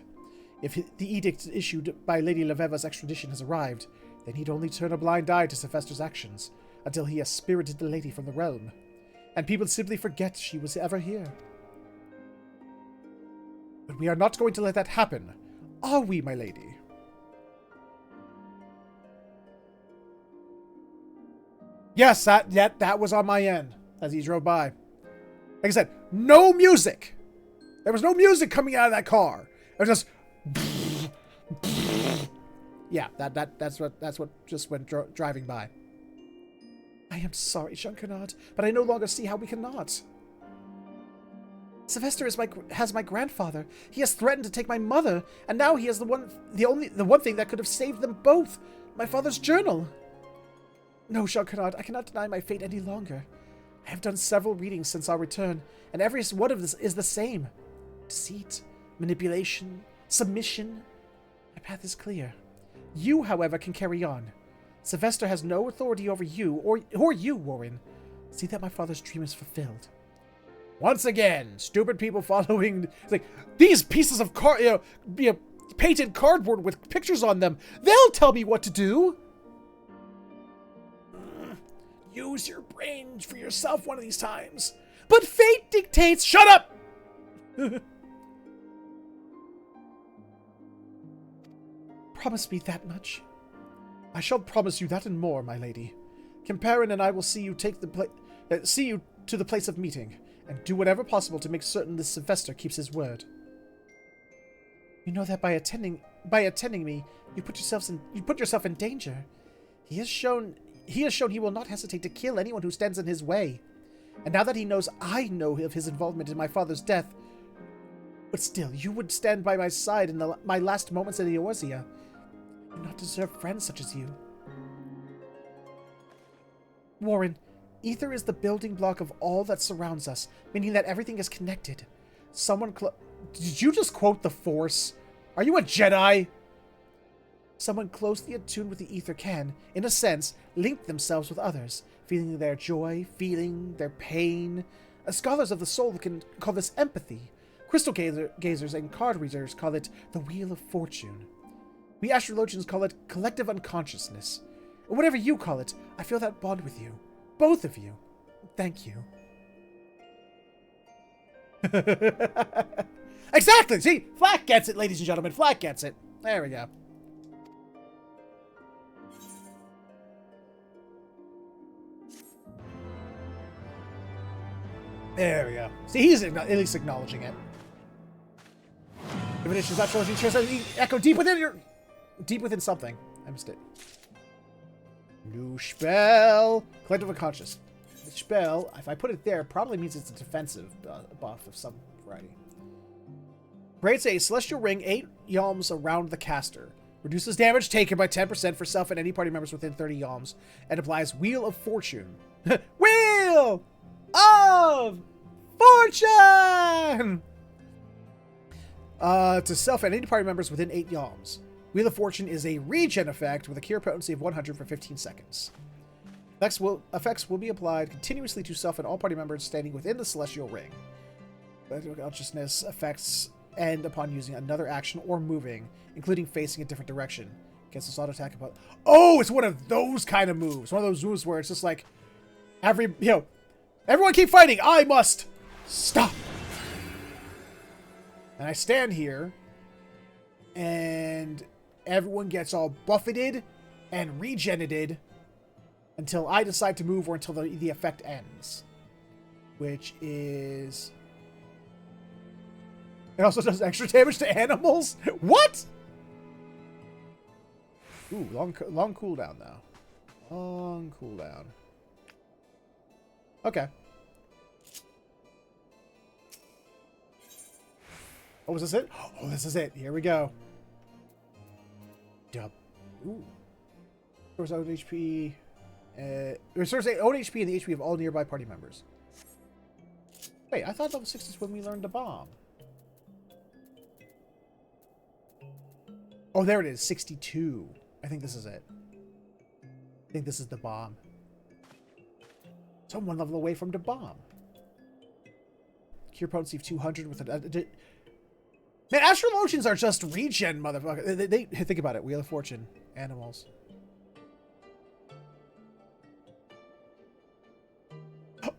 If the edict issued by Lady Leveva's extradition has arrived, then he'd only turn a blind eye to Sylvester's actions, until he has spirited the lady from the realm, and people simply forget she was ever here. But we are not going to let that happen, are we, my lady? Yes, that was on my end as he drove by. Like I said, no music. There was no music coming out of that car. It was just, yeah, that's what just went driving by. I am sorry, Shankanad, but I no longer see how we cannot. Sylvester has my grandfather. He has threatened to take my mother, and now he has the one thing that could have saved them both, my father's journal. No, Shankanad, I cannot deny my fate any longer. I have done several readings since our return, and every one of this is the same. Deceit, manipulation, submission. My path is clear. You, however, can carry on. Sylvester has no authority over you, or you, Warren. See that my father's dream is fulfilled. Once again, stupid people following, like, these pieces of painted cardboard with pictures on them. They'll tell me what to do. Use your brains for yourself one of these times. But fate dictates. Shut up! Promise me that much. I shall promise you that and more, my lady. Comparin and I will see you to the place of meeting, and do whatever possible to make certain this Sylvester keeps his word. You know that by attending me, you put yourself in danger. He has shown he will not hesitate to kill anyone who stands in his way. And now that he knows I know of his involvement in my father's death, but still, you would stand by my side in my last moments at Eorzea. I do not deserve friends such as you. Warren, ether is the building block of all that surrounds us, meaning that everything is connected. Did you just quote the Force? Are you a Jedi? Someone closely attuned with the ether can, in a sense, link themselves with others, feeling their joy, feeling their pain. Scholars of the soul can call this empathy. Crystal gazers and card readers call it the Wheel of Fortune. We astrologians call it collective unconsciousness. Or whatever you call it, I feel that bond with you. Both of you. Thank you. Exactly! See? Flack gets it, ladies and gentlemen. Flack gets it. There we go. There we go. See, he's at least acknowledging it. Divination's astrology shares echo deep within something. I missed it. New spell. Collective Unconscious. The spell, if I put it there, probably means it's a defensive buff of some variety. Creates a celestial ring 8 yalms around the caster. Reduces damage taken by 10% for self and any party members within 30 yalms. And applies Wheel of Fortune. Wheel of Fortune! To self and any party members within 8 yalms. Wheel of Fortune is a regen effect with a cure potency of 100 for 15 seconds. Effects will be applied continuously to self and all party members standing within the celestial ring. Consciousness effects end upon using another action or moving, including facing a different direction. Against this auto attack about. Oh, it's one of those kind of moves. One of those moves where it's just like everyone keep fighting. I must stop. And I stand here, and everyone gets all buffeted and regenerated until I decide to move or until the effect ends. Which is... It also does extra damage to animals? What? Ooh, long cooldown, though. Long cooldown. Okay. Oh, is this it? Oh, this is it. Here we go. Dub. Ooh. Restores own HP. Restores own HP and the HP of all nearby party members. Wait, I thought level 6 is when we learned the bomb. Oh, there it is. 62. I think this is it. I think this is the bomb. So I'm one level away from the bomb. Cure potency of 200 with an... Man, Astrologians are just regen, motherfucker. They think about it. Wheel of Fortune. Animals.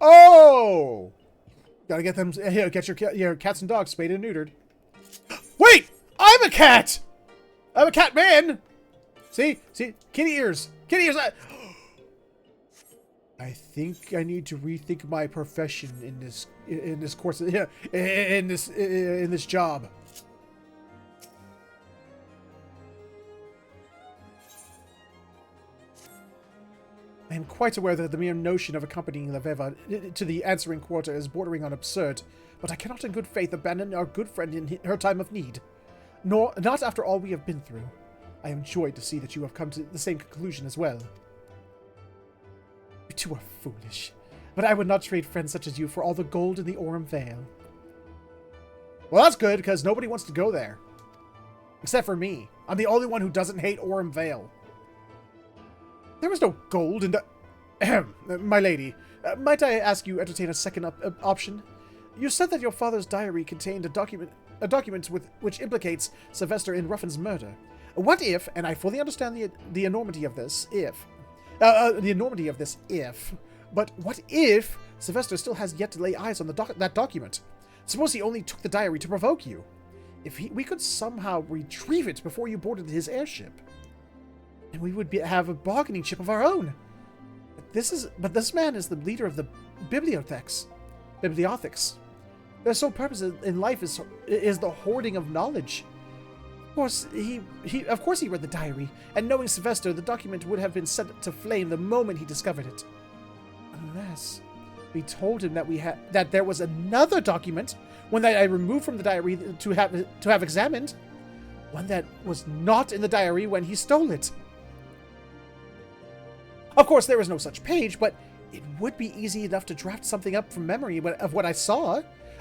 Oh! Gotta get them... Get your cats and dogs spayed and neutered. Wait! I'm a cat! I'm a cat man! See? Kitty ears. Kitty ears! I think I need to rethink my profession in this course. Yeah, in this job. I am quite aware that the mere notion of accompanying Leveva to the answering quarter is bordering on absurd, but I cannot in good faith abandon our good friend in her time of need. Not after all we have been through. I am joyed to see that you have come to the same conclusion as well. You two are foolish, but I would not trade friends such as you for all the gold in the Aurum Vale. Well, that's good, because nobody wants to go there. Except for me. I'm the only one who doesn't hate Aurum Vale. There was no gold in the... Ahem, my lady, might I ask you entertain a second option? You said that your father's diary contained a document which implicates Sylvester in Ruffin's murder. What if, and I fully understand the enormity of this if, but what if Sylvester still has yet to lay eyes on that document? Suppose he only took the diary to provoke you. If we could somehow retrieve it before you boarded his airship, and we would have a bargaining chip of our own. But this man is the leader of the bibliotheques. Their sole purpose in life is the hoarding of knowledge. Of course, he read the diary, and knowing Sylvester, the document would have been set to flame the moment he discovered it. Unless we told him that there was another document, one that I removed from the diary to have examined, one that was not in the diary when he stole it. Of course, there is no such page, but it would be easy enough to draft something up from memory of what I saw,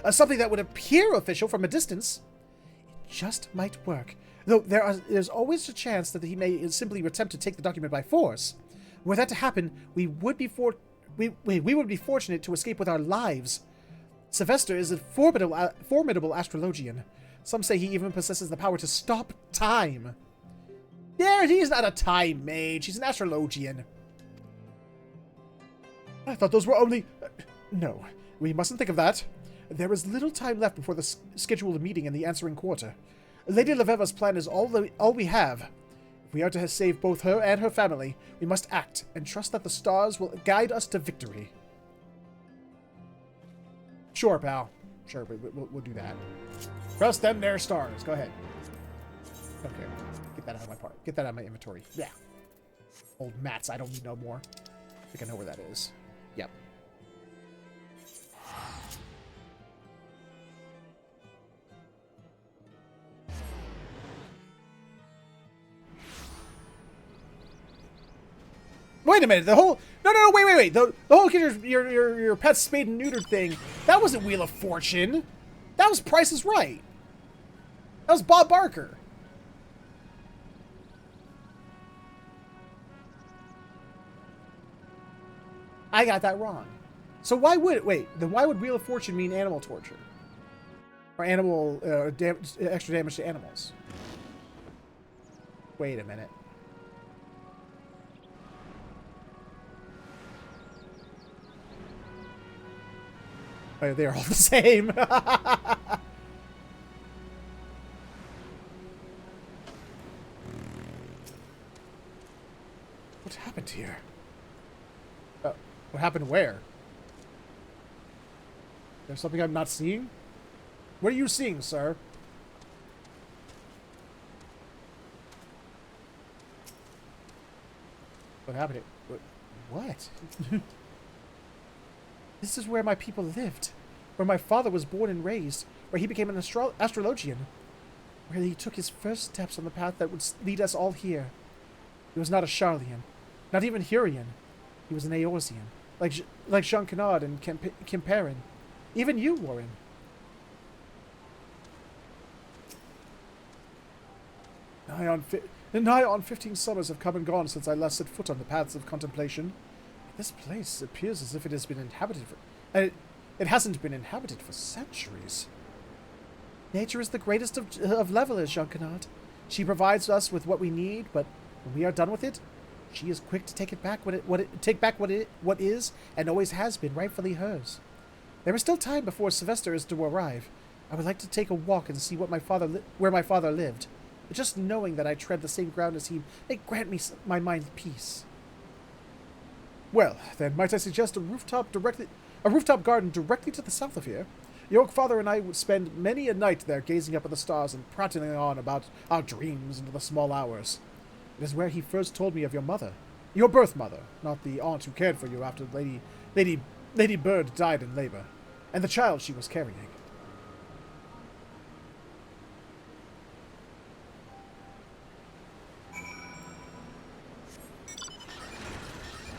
something that would appear official from a distance. It just might work, though there's always a chance that he may simply attempt to take the document by force. Were that to happen, we would be fortunate to escape with our lives. Sylvester is a formidable astrologian. Some say he even possesses the power to stop time. Yeah, he's not a time mage. He's an astrologian. I thought those were only... No, we mustn't think of that. There is little time left before the scheduled meeting in the answering quarter. Lady Leveva's plan is all we have. If we are to save both her and her family, we must act and trust that the stars will guide us to victory. Sure, pal. Sure, we'll do that. Trust them, their stars. Go ahead. Okay, get that out of my part. Get that out of my inventory. Yeah. Old mats, I don't need no more. I think I know where that is. Yep. Wait a minute, the whole... No, wait. The whole your pet spayed and neutered thing, that wasn't Wheel of Fortune. That was Price is Right. That was Bob Barker. I got that wrong. So why would... Wait, then why would Wheel of Fortune mean animal torture? Or animal... extra damage to animals? Wait a minute. Oh, they're all the same. What happened here? What happened where? There's something I'm not seeing? What are you seeing, sir? What happened? What? This is where my people lived. Where my father was born and raised. Where he became an astrologian. Where he took his first steps on the path that would lead us all here. He was not a Sharlayan. Not even Hurrian. He was an Eorzean. Like Jean Kennard and Kimperin. Even you, Warren. Nigh on 15 summers have come and gone since I last set foot on the paths of contemplation. This place appears as if it has been inhabited for... it hasn't been inhabited for centuries. Nature is the greatest of levelers, Jean Kennard. She provides us with what we need, but when we are done with it, she is quick to take it back what is and always has been rightfully hers. There is still time before Sylvester is to arrive. I would like to take a walk and see what where my father lived. Just knowing that I tread the same ground as he may grant me my mind peace. Well, then, might I suggest a rooftop garden directly to the south of here? Your father and I would spend many a night there gazing up at the stars and prattling on about our dreams into the small hours. It is where he first told me of your mother. Your birth mother, not the aunt who cared for you after Lady Bird died in labor, and the child she was carrying.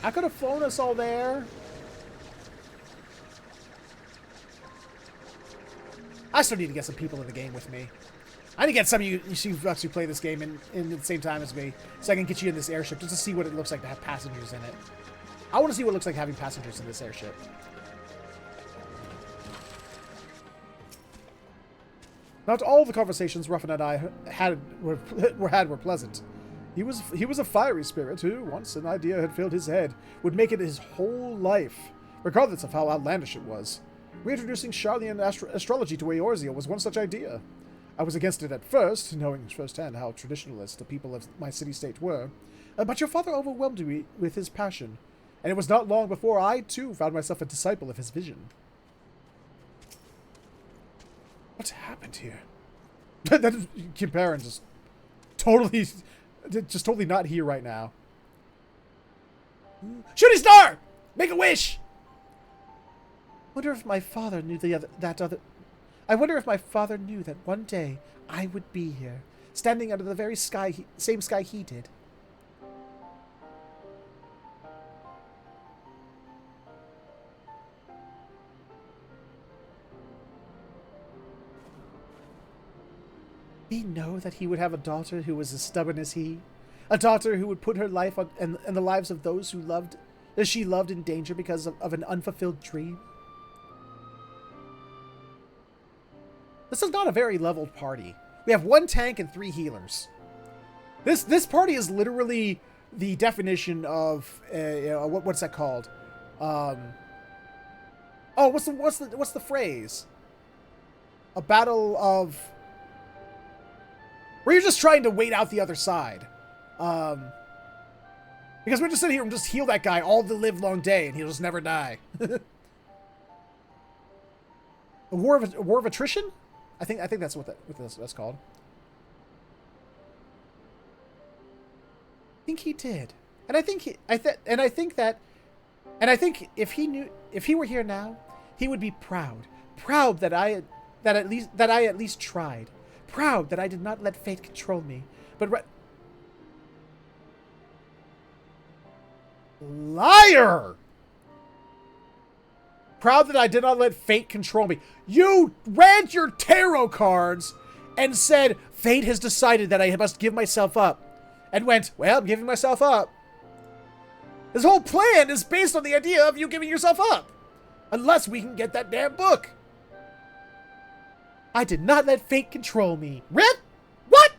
I could have flown us all there. I still need to get some people in the game with me. I need to get some of you who actually play this game in the same time as me, so I can get you in this airship just to see what it looks like to have passengers in it. I want to see what it looks like having passengers in this airship. Not all the conversations Ruffin and I were pleasant. He was a fiery spirit who, once an idea had filled his head, would make it his whole life, regardless of how outlandish it was. Reintroducing Sharlayan astrology to Eorzea was one such idea. I was against it at first, knowing firsthand how traditionalist the people of my city-state were, but your father overwhelmed me with his passion, and it was not long before I, too, found myself a disciple of his vision. What happened here? That is, Kimperin just totally not here right now. Shooting star! Make a wish! Wonder if my father knew I wonder if my father knew that one day I would be here, standing under the very same sky he did. Did he know that he would have a daughter who was as stubborn as he? A daughter who would put her life and the lives of those she loved in danger because of an unfulfilled dream? This is not a very leveled party. We have 1 tank and 3 healers. This party is literally the definition of what's that called? What's the phrase? A battle of where you're just trying to wait out the other side. Because we're just sitting here and just heal that guy all the live long day and he'll just never die. A war of attrition? I think that's what that's called. I think he did. And I think if he were here now, he would be proud. Proud that I at least tried. Proud that I did not let fate control me. But liar! Proud that I did not let fate control me. You read your tarot cards and said, fate has decided that I must give myself up. And went, well, I'm giving myself up. This whole plan is based on the idea of you giving yourself up. Unless we can get that damn book. I did not let fate control me. Rip? What?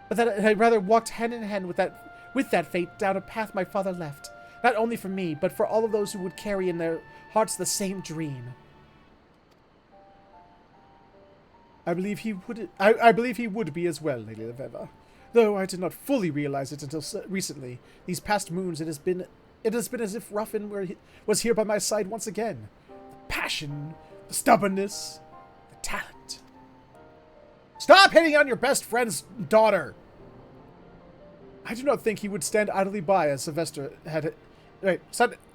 But that I rather walked hand in hand with that fate down a path my father left. Not only for me, but for all of those who would carry in their hearts the same dream. I believe he would be as well, Lady Leveva. Though I did not fully realize it until recently. These past moons, it has been as if Ruffin was here by my side once again. The passion, the stubbornness, the talent. Stop hitting on your best friend's daughter! I do not think he would stand idly by as Sylvester had...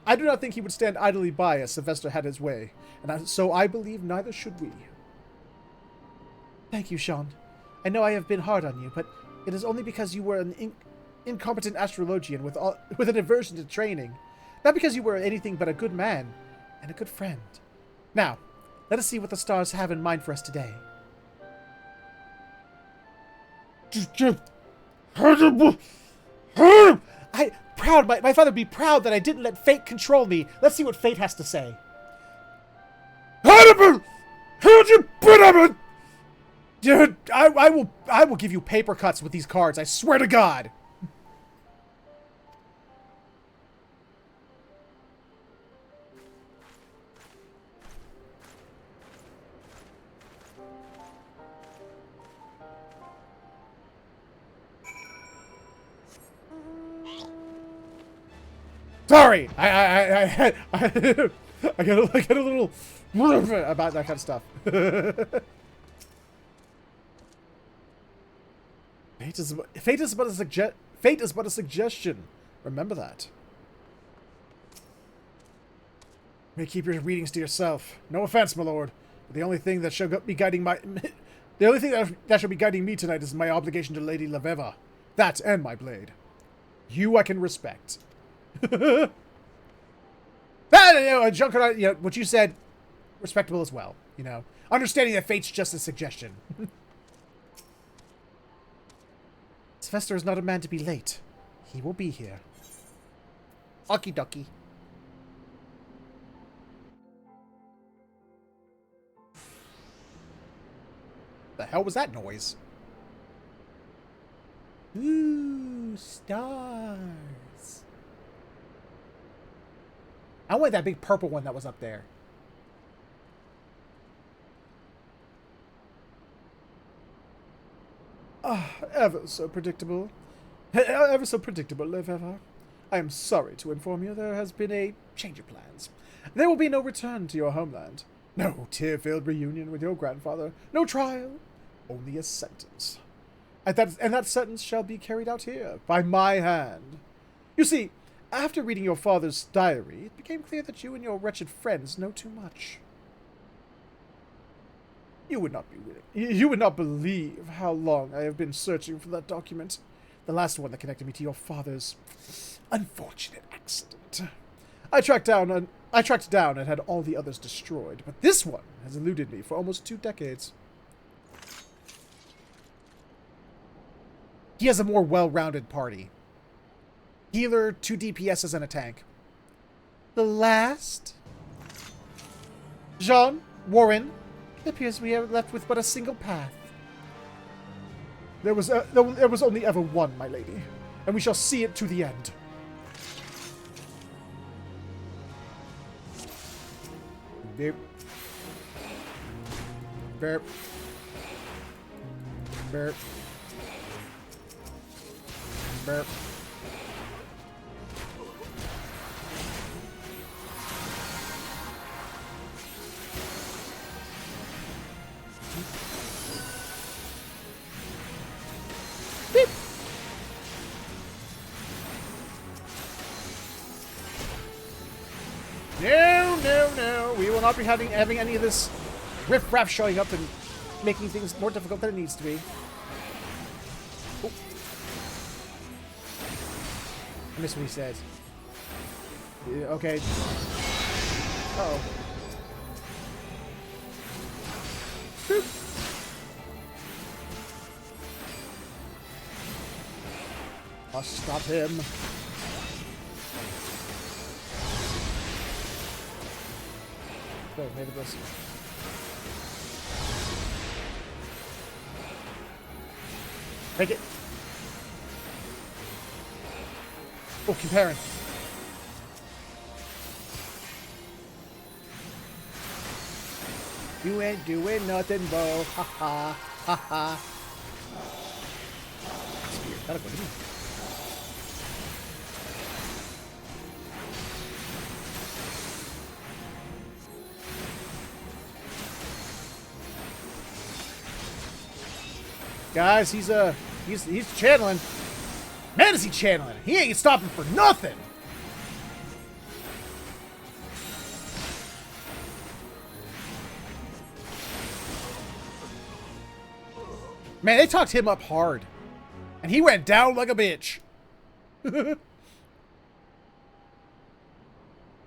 I do not think he would stand idly by as Sylvester had his way, so I believe neither should we. Thank you, Sean. I know I have been hard on you, but it is only because you were an incompetent astrologian with an aversion to training. Not because you were anything but a good man and a good friend. Now, let us see what the stars have in mind for us today. My father would be proud that I didn't let fate control me. Let's see what fate has to say. Dude, I will give you paper cuts with these cards. I swear to God. Sorry, I get a little about that kind of stuff. Fate is but a suggestion. Remember that. You may keep your readings to yourself. No offense, my lord. But the only thing that shall be guiding me tonight is my obligation to Lady Leveva. That and my blade. You I can respect. That, Junker, what you said, respectable as well. Understanding that fate's just a suggestion. Sylvester is not a man to be late. He will be here. Okie dokie. The hell was that noise? Ooh, stars. I want that big purple one that was up there. Ah, ever so predictable. Ever so predictable, Leveva. I am sorry to inform you there has been a change of plans. There will be no return to your homeland. No tear-filled reunion with your grandfather. No trial. Only a sentence. And that sentence shall be carried out here, by my hand. You see, after reading your father's diary, it became clear that you and your wretched friends know too much. You would not believe how long I have been searching for that document. The last one that connected me to your father's unfortunate accident. I tracked down and had all the others destroyed, but this one has eluded me for almost 2 decades. He has a more well-rounded party. Healer, 2 DPSs, and a tank. The last? Jean, Warren, it appears we are left with but a single path. There was only ever one, my lady, and we shall see it to the end. Beep. Beep. Beep. Beep. No, no, no. We will not be having any of this riff-raff showing up and making things more difficult than it needs to be. Oh. I missed what he says. Yeah, okay. Uh-oh. Boop. I'll stop him. Go, maybe this. Take it. Oh, comparing. You ain't doing nothing, Bo. Ha ha. Ha ha. That's weird. That'll go to me. Guys, he's channeling. Man, is he channeling? He ain't stopping for nothing. Man, they talked him up hard. And he went down like a bitch.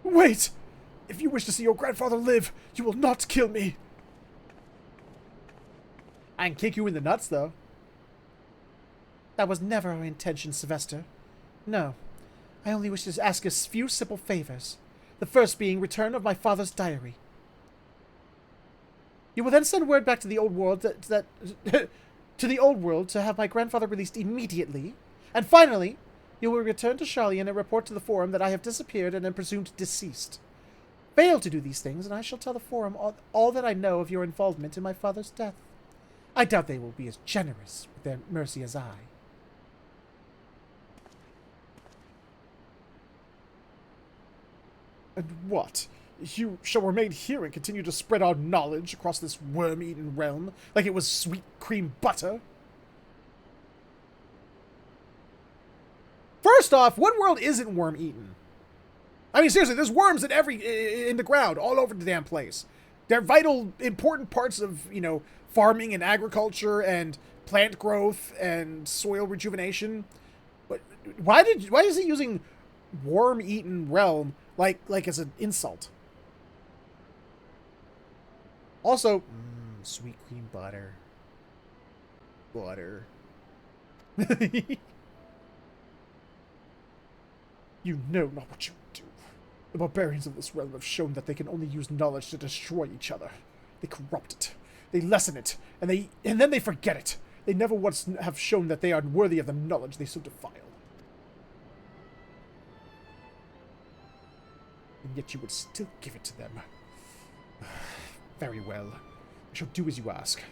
Wait! If you wish to see your grandfather live, you will not kill me. I can kick you in the nuts, though. That was never our intention, Sylvester. No. I only wish to ask a few simple favors. The first being return of my father's diary. You will then send word back to the old world to the old world to have my grandfather released immediately. And finally, you will return to Sharlayan and report to the Forum that I have disappeared and am presumed deceased. Fail to do these things, and I shall tell the Forum all that I know of your involvement in my father's death. I doubt they will be as generous with their mercy as I. And what? You shall remain here and continue to spread our knowledge across this worm-eaten realm like it was sweet cream butter? First off, what world isn't worm-eaten? I mean, seriously, there's worms in the ground, all over the damn place. They're vital, important parts of, you know, farming and agriculture and plant growth and soil rejuvenation. But why is he using worm-eaten realm like as an insult? Also, sweet cream butter. Butter. You know not what you do. The barbarians of this realm have shown that they can only use knowledge to destroy each other. They corrupt it. They lessen it. And then they forget it. They never once have shown that they are worthy of the knowledge they so defile. And yet you would still give it to them. Very well. I shall do as you ask.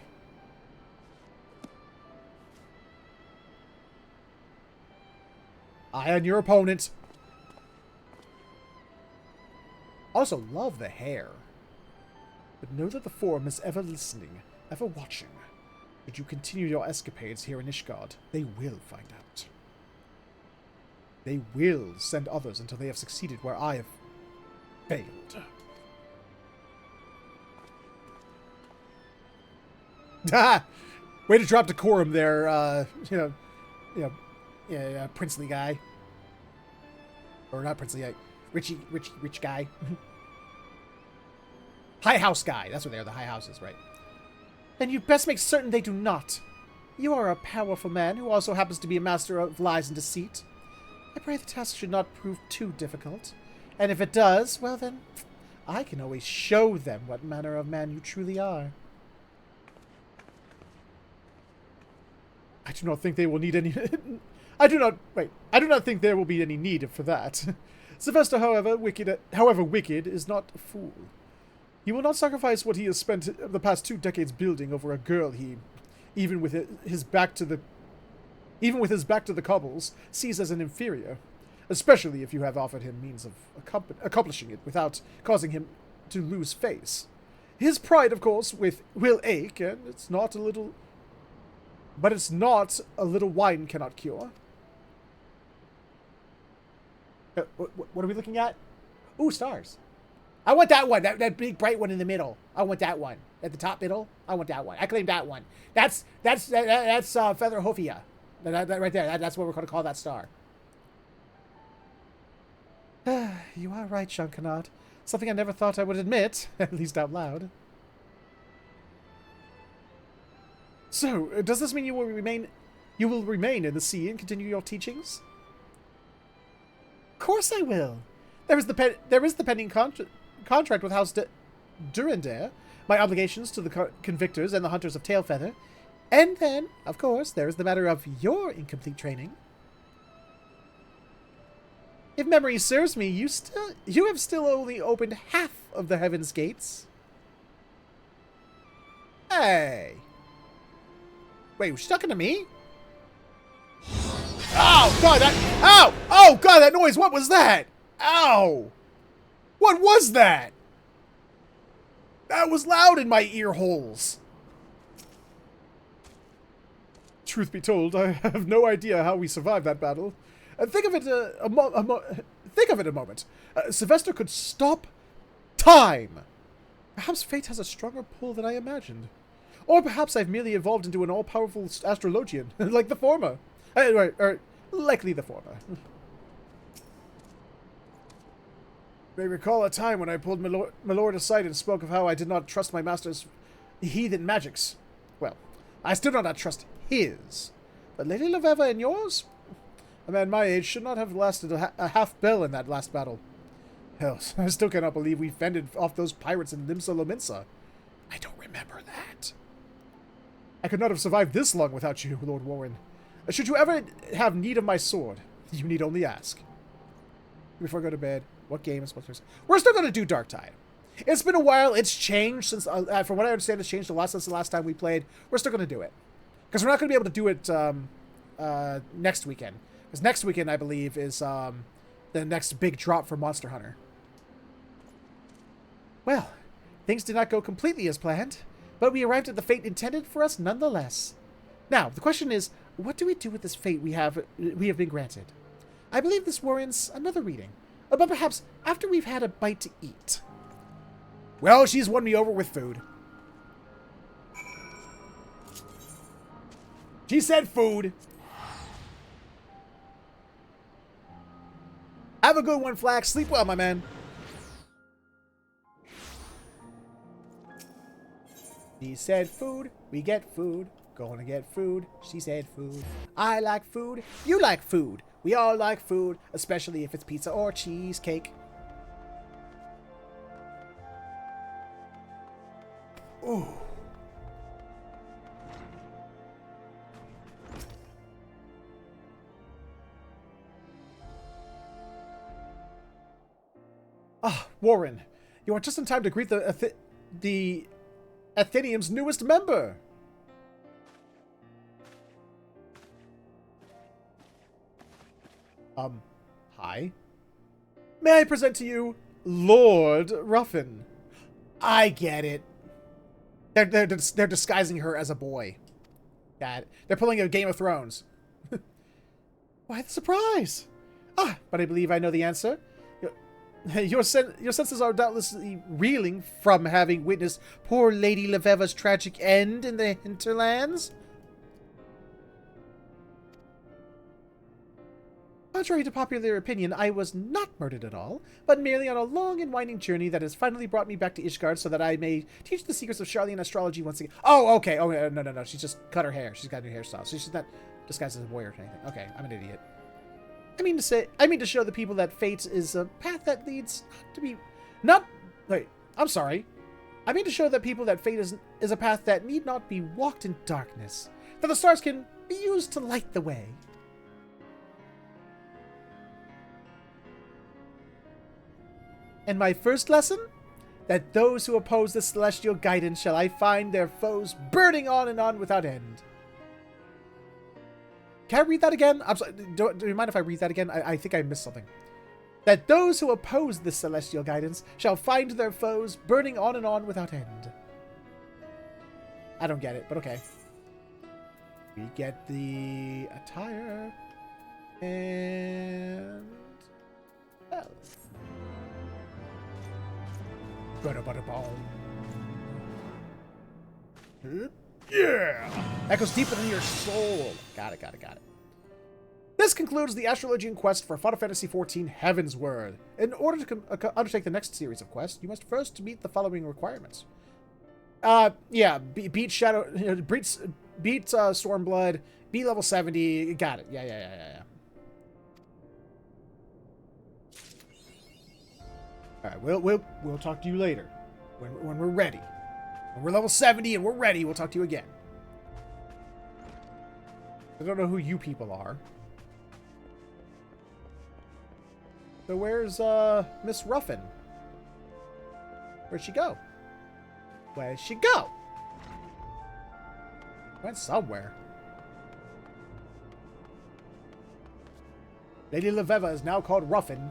Eye on your opponent. Also, love the hair. But know that the Forum is ever listening, ever watching. Should you continue your escapades here in Ishgard, they will find out. They will send others until they have succeeded where I have failed. Ah! Way to drop decorum there, princely guy. Or not princely, rich guy. High house guy. That's what they are, the high houses, right? Then you best make certain they do not. You are a powerful man who also happens to be a master of lies and deceit. I pray the task should not prove too difficult. And if it does, well then, I can always show them what manner of man you truly are. I do not think they will need any... I do not think there will be any need for that. Sylvester, however wicked, is not a fool. He will not sacrifice what he has spent the past 2 decades building over a girl he, even with his back to the cobbles, sees as an inferior. Especially if you have offered him means of accomplishing it without causing him to lose face. His pride, of course, will ache, and it's not a little wine cannot cure. What are we looking at? Ooh, stars. I want that one. That big bright one in the middle. I want that one. At the top middle. I want that one. I claim that one. That's Feather Hofia. That right there. That's what we're going to call that star. You are right, Shankanat. Something I never thought I would admit, at least out loud. So, does this mean you will remain in the sea and continue your teachings? Of course I will. There is the pending contract with House Durandare, my obligations to the convictors and the hunters of Tailfeather, and then, of course, there is the matter of your incomplete training. If memory serves me, you have still only opened half of the Heaven's Gates. Hey. Wait, was she talking to me? Oh, God, Ow! Oh, God, that noise! What was that? Ow! What was that? That was loud in my ear holes. Truth be told, I have no idea how we survived that battle. Think of it a moment. Sylvester could stop time. Perhaps fate has a stronger pull than I imagined. Or perhaps I've merely evolved into an all-powerful astrologian, like the former. Or likely the former. May recall a time when I pulled my lord aside and spoke of how I did not trust my master's heathen magics. Well, I still do not trust his. But Lady Leveva and yours? A man my age should not have lasted a half bell in that last battle. Hell, I still cannot believe we fended off those pirates in Limsa Lominsa. I don't remember that. I could not have survived this long without you, Lord Warren. Should you ever have need of my sword, you need only ask. Before I go to bed, what game is supposed to be? We're still going to do Darktide. It's been a while. It's changed since, from what I understand, it's changed a lot since the last time we played. We're still going to do it. Because we're not going to be able to do it next weekend. Because next weekend, I believe, is the next big drop for Monster Hunter. Well, things did not go completely as planned, but we arrived at the fate intended for us nonetheless. Now, the question is, what do we do with this fate we have been granted? I believe this warrants another reading, but perhaps after we've had a bite to eat. Well, she's won me over with food. She said food. Have a good one, Flax. Sleep well, my man. She said food. We get food. Gonna get food. She said food. I like food. You like food. We all like food, especially if it's pizza or cheesecake. Ooh. Ah, Warren, you are just in time to greet the Athenium's newest member. Hi. May I present to you Lord Ruffin? I get it. They're disguising her as a boy. They're pulling a Game of Thrones. Why the surprise? Ah, but I believe I know the answer. Your senses are doubtlessly reeling from having witnessed poor Lady Leveva's tragic end in the hinterlands. Contrary to popular opinion, I was not murdered at all, but merely on a long and winding journey that has finally brought me back to Ishgard so that I may teach the secrets of Sharlayan astrology once again. Oh, okay. Oh, no. She just cut her hair. She's got a new hairstyle. So she's not disguised as a warrior or anything. Okay, I'm an idiot. I mean to show the people that fate is a path that leads I'm sorry. I mean to show that people that fate is a path that need not be walked in darkness, that the stars can be used to light the way. And my first lesson? That those who oppose the celestial guidance shall I find their foes burning on and on without end. Can I read that again? I'm sorry, do you mind if I read that again? I think I missed something. That those who oppose this celestial guidance shall find their foes burning on and on without end. I don't get it, but okay. We get the attire. And... well... Yeah! Echoes deeper than your soul. Got it. This concludes the Astrologian quest for Final Fantasy XIV Heavensward. In order to undertake the next series of quests, you must first meet the following requirements. Yeah, beat Shadow, beat Stormblood, beat level 70. Got it. Yeah. All right, we'll talk to you later when we're ready. When we're level 70 and we're ready, we'll talk to you again. I don't know who you people are. So where's Miss Ruffin? Where'd she go? Where'd she go? Went somewhere. Lady Leveva is now called Ruffin,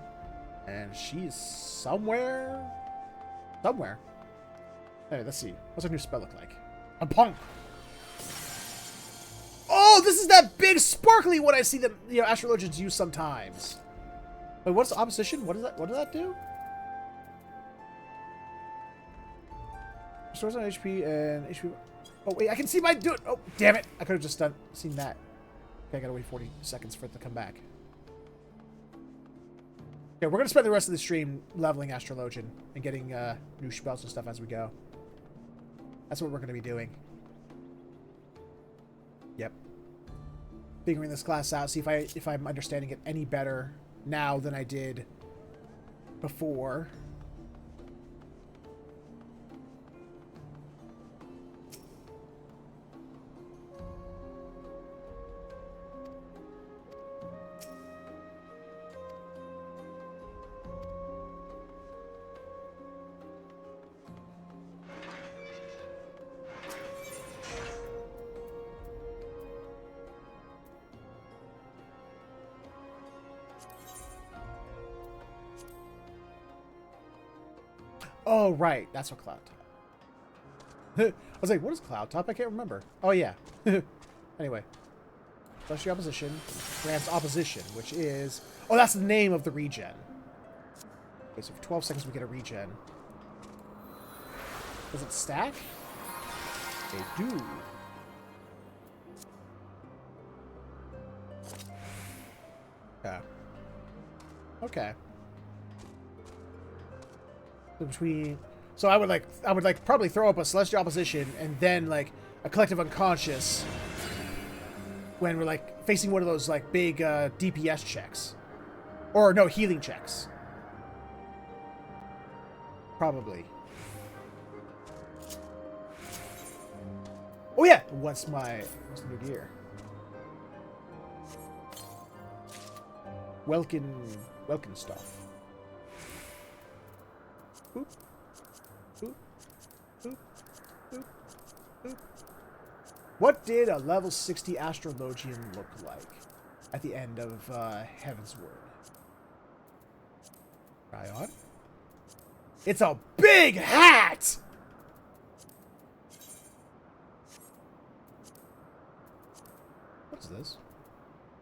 and she's somewhere. Somewhere. Hey, let's see. What's her new spell look like? A punk. Oh, this is that big sparkly one I see that astrologians use sometimes. Wait, what's opposition? What does that do? Restores on HP and HP. Oh wait, I can see my dude. Oh damn it! I could have just seen that. Okay, I gotta wait 40 seconds for it to come back. Okay, we're gonna spend the rest of the stream leveling Astrologian and getting new spells and stuff as we go. That's what we're gonna be doing. Yep. Figuring this class out, see if I'm understanding it any better now than I did before. Oh, right. That's what Cloud Top. I was like, what is Cloud Top? I can't remember. Oh, yeah. Anyway. Celestial Opposition grants Opposition, which is... Oh, that's the name of the regen. Okay, so for 12 seconds we get a regen. Does it stack? They do. Yeah. Okay. So I would probably throw up a Celestial Opposition and then like a Collective Unconscious when we're like facing one of those like big DPS checks, or no, healing checks. Probably. Oh yeah, what's the new gear? Welkin stuff. Boop. Boop. Boop. Boop. Boop. What did a level 60 Astrologian look like at the end of Heavensward? Try on. It's a big hat! What is this?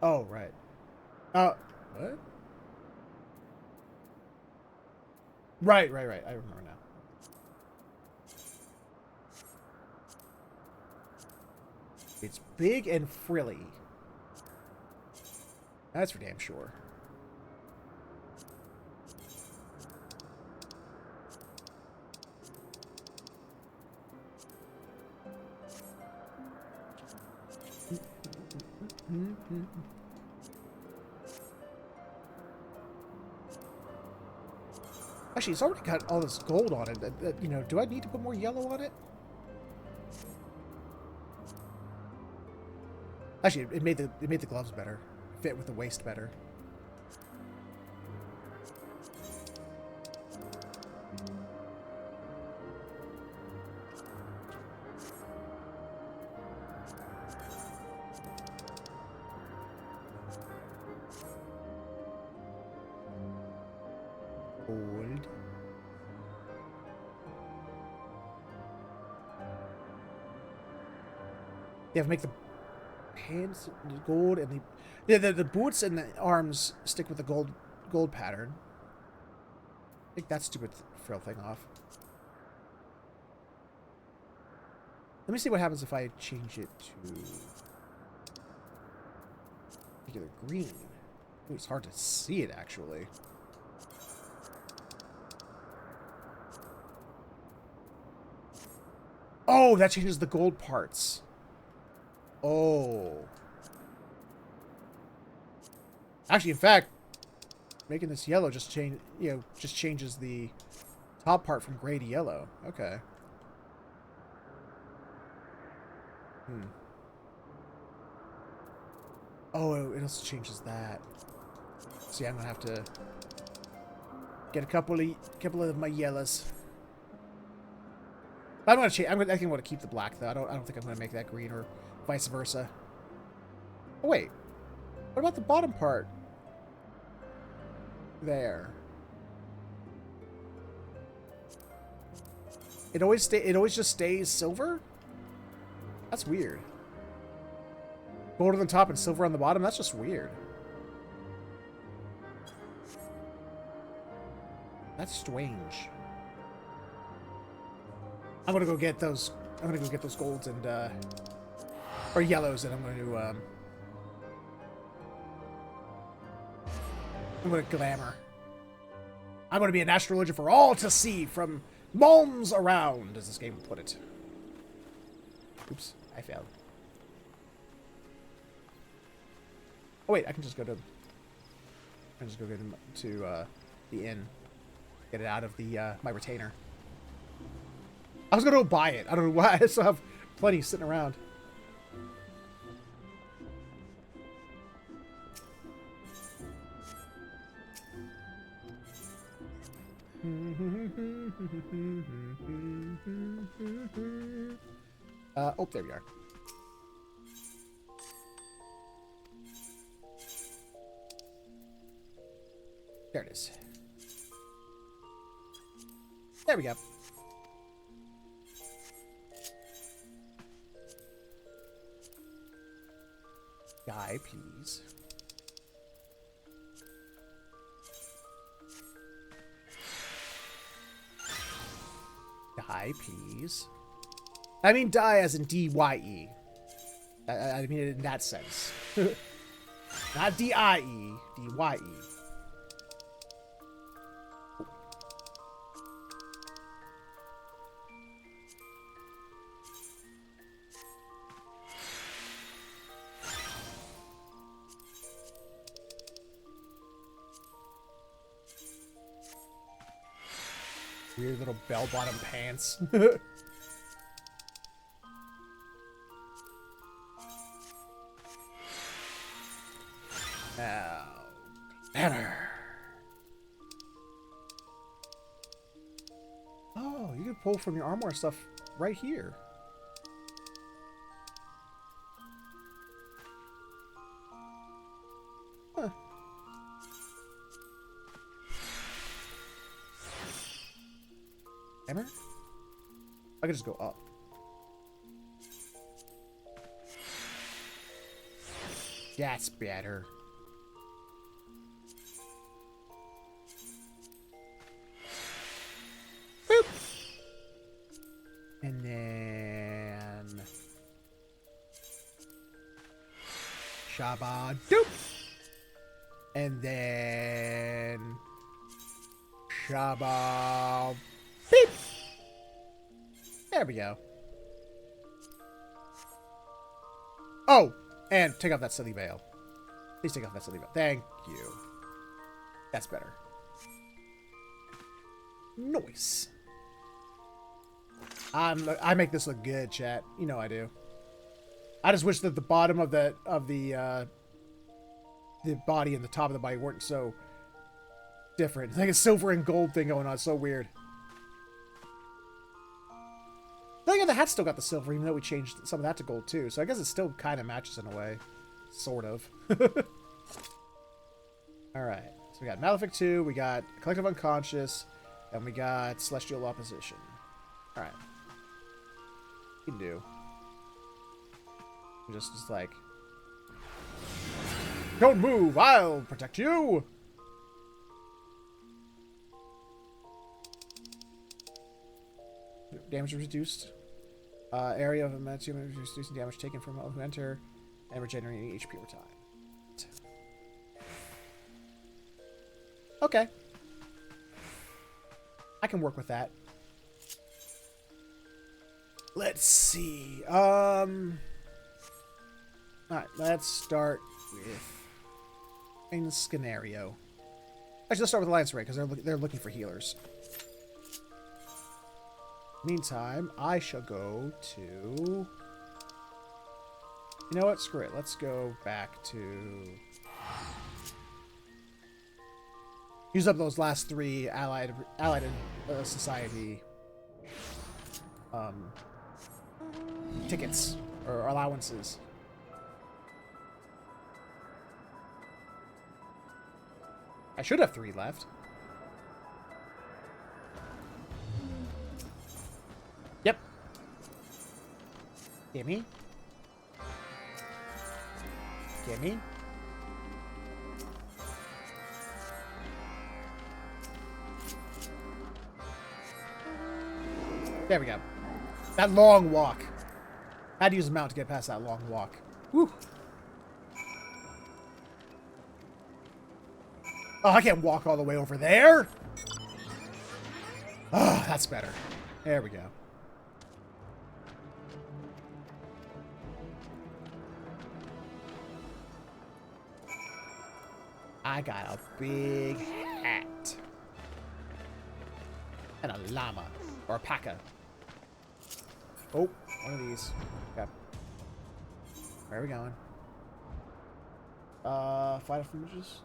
Oh, right. What? Right. I remember now. It's big and frilly. That's for damn sure. Actually, it's already got all this gold on it. You know, do I need to put more yellow on it? Actually, it made the gloves better. Fit with the waist better. Gold. You have to make the pants gold and the boots and the arms stick with the gold pattern. Take that stupid frill thing off. Let me see what happens if I change it to regular green. Ooh, it's hard to see it, actually. Oh, that changes the gold parts. Oh. Actually, in fact, making this yellow just changes the top part from gray to yellow. Okay. Oh, it also changes that. So yeah, I'm gonna have to get a couple of my yellows. But I'm gonna change. I think I'm gonna keep the black though. I don't think I'm gonna make that green or vice versa. Oh wait, what about the bottom part? There. It always just stays silver? That's weird. Gold on the top and silver on the bottom? That's just weird. That's strange. I'm gonna go get those golds and or yellows, and I'm gonna glamour. I'm gonna be an astrologer for all to see from malms around, as this game will put it. Oops, I failed. Oh wait, I can just go to the inn, get it out of the my retainer. I was gonna go buy it. I don't know why. I still have plenty sitting around. Oh, there we are. There it is. There we go. Guy, please. Die, please. I mean die as in D-Y-E. I mean it in that sense. Not D-I-E. D-Y-E. Weird little bell-bottom pants. Now, hammer. Oh, you can pull from your armor stuff right here. Huh. Hammer? I could just go up. That's better. Boop. And then Shabba doop. And then Shabba beep. There we go. Oh, and take off that silly veil. Please take off that silly veil. Thank you. That's better. Nice. I make this look good, chat. You know I do. I just wish that the bottom of the body and the top of the body weren't so different. It's like a silver and gold thing going on. It's so weird. The hat still got the silver, even though we changed some of that to gold too. So I guess it still kind of matches in a way. Sort of. Alright. So we got Malefic 2, we got Collective Unconscious, and we got Celestial Opposition. Alright. You can do. Just like... Don't move! I'll protect you! Damage reduced. Area of immense human reducing damage taken from all who enter and regenerating HP over time. Okay. I can work with that. Let's see. Alright, let's start with a scenario. Actually, let's start with Alliance Raid, because they're looking for healers. Meantime, I shall go to... You know what? Screw it. Let's go back to... Use up those last 3 allied society tickets or allowances. I should have 3 left. Yep. Gimme. Gimme. There we go. That long walk. Had to use a mount to get past that long walk. Woo. Oh, I can't walk all the way over there. Oh, that's better. There we go. I got a big hat. And a llama. Or a paca. Oh, one of these. Okay. Where are we going? Fight off midges?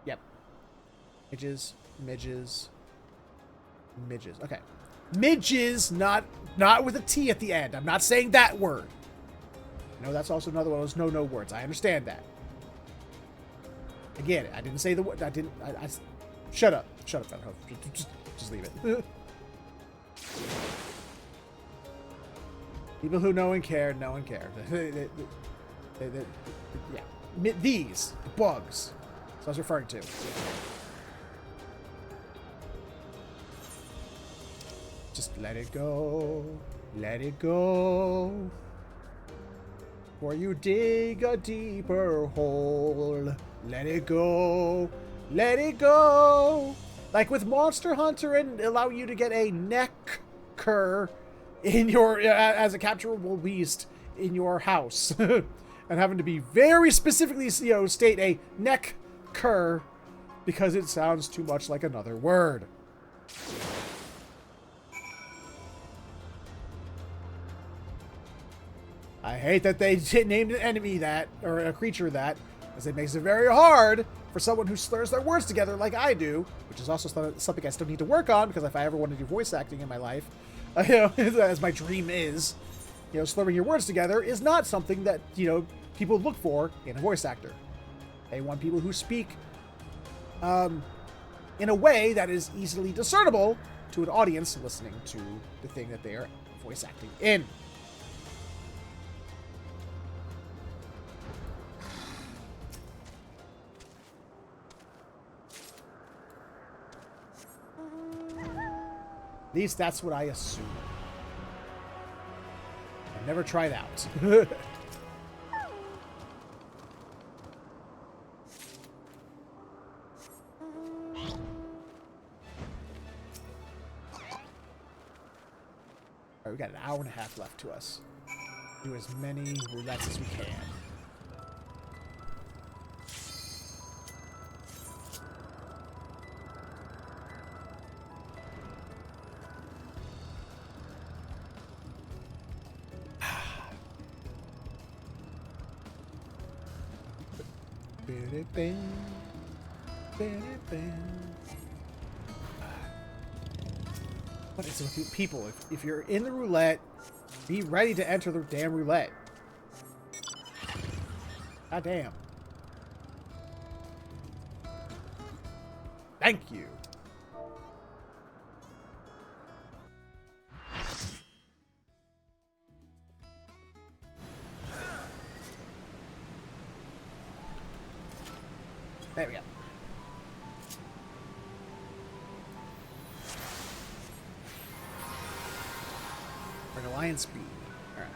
Yep. Midges, midges, midges. Okay. Midges, not with a T at the end. I'm not saying that word. No, that's also another one of those no words. I understand that. I get it. I didn't say the word. I didn't. I shut up. Shut up, Fenhoff. Just leave it. People who know and care, know and care. Yeah. These bugs. That's what I was referring to. Just let it go. Let it go. Or you dig a deeper hole. Let it go. Let it go. Like with Monster Hunter and allow you to get a neck cur in your as a capturable beast in your house, and having to be very specifically, state a neck cur because it sounds too much like another word. I hate that they named an enemy that, or a creature that, as it makes it very hard for someone who slurs their words together like I do, which is also something I still need to work on, because if I ever want to do voice acting in my life, as my dream is, slurring your words together is not something that, people look for in a voice actor. They want people who speak in a way that is easily discernible to an audience listening to the thing that they are voice acting in. At least that's what I assume. I've never tried out. Alright, we got an hour and a half left to us. Do as many roulettes as we can. What is it with people? If you're in the roulette, be ready to enter the damn roulette. God damn. Thank you. There we go. We're gonna Lion speed. All right.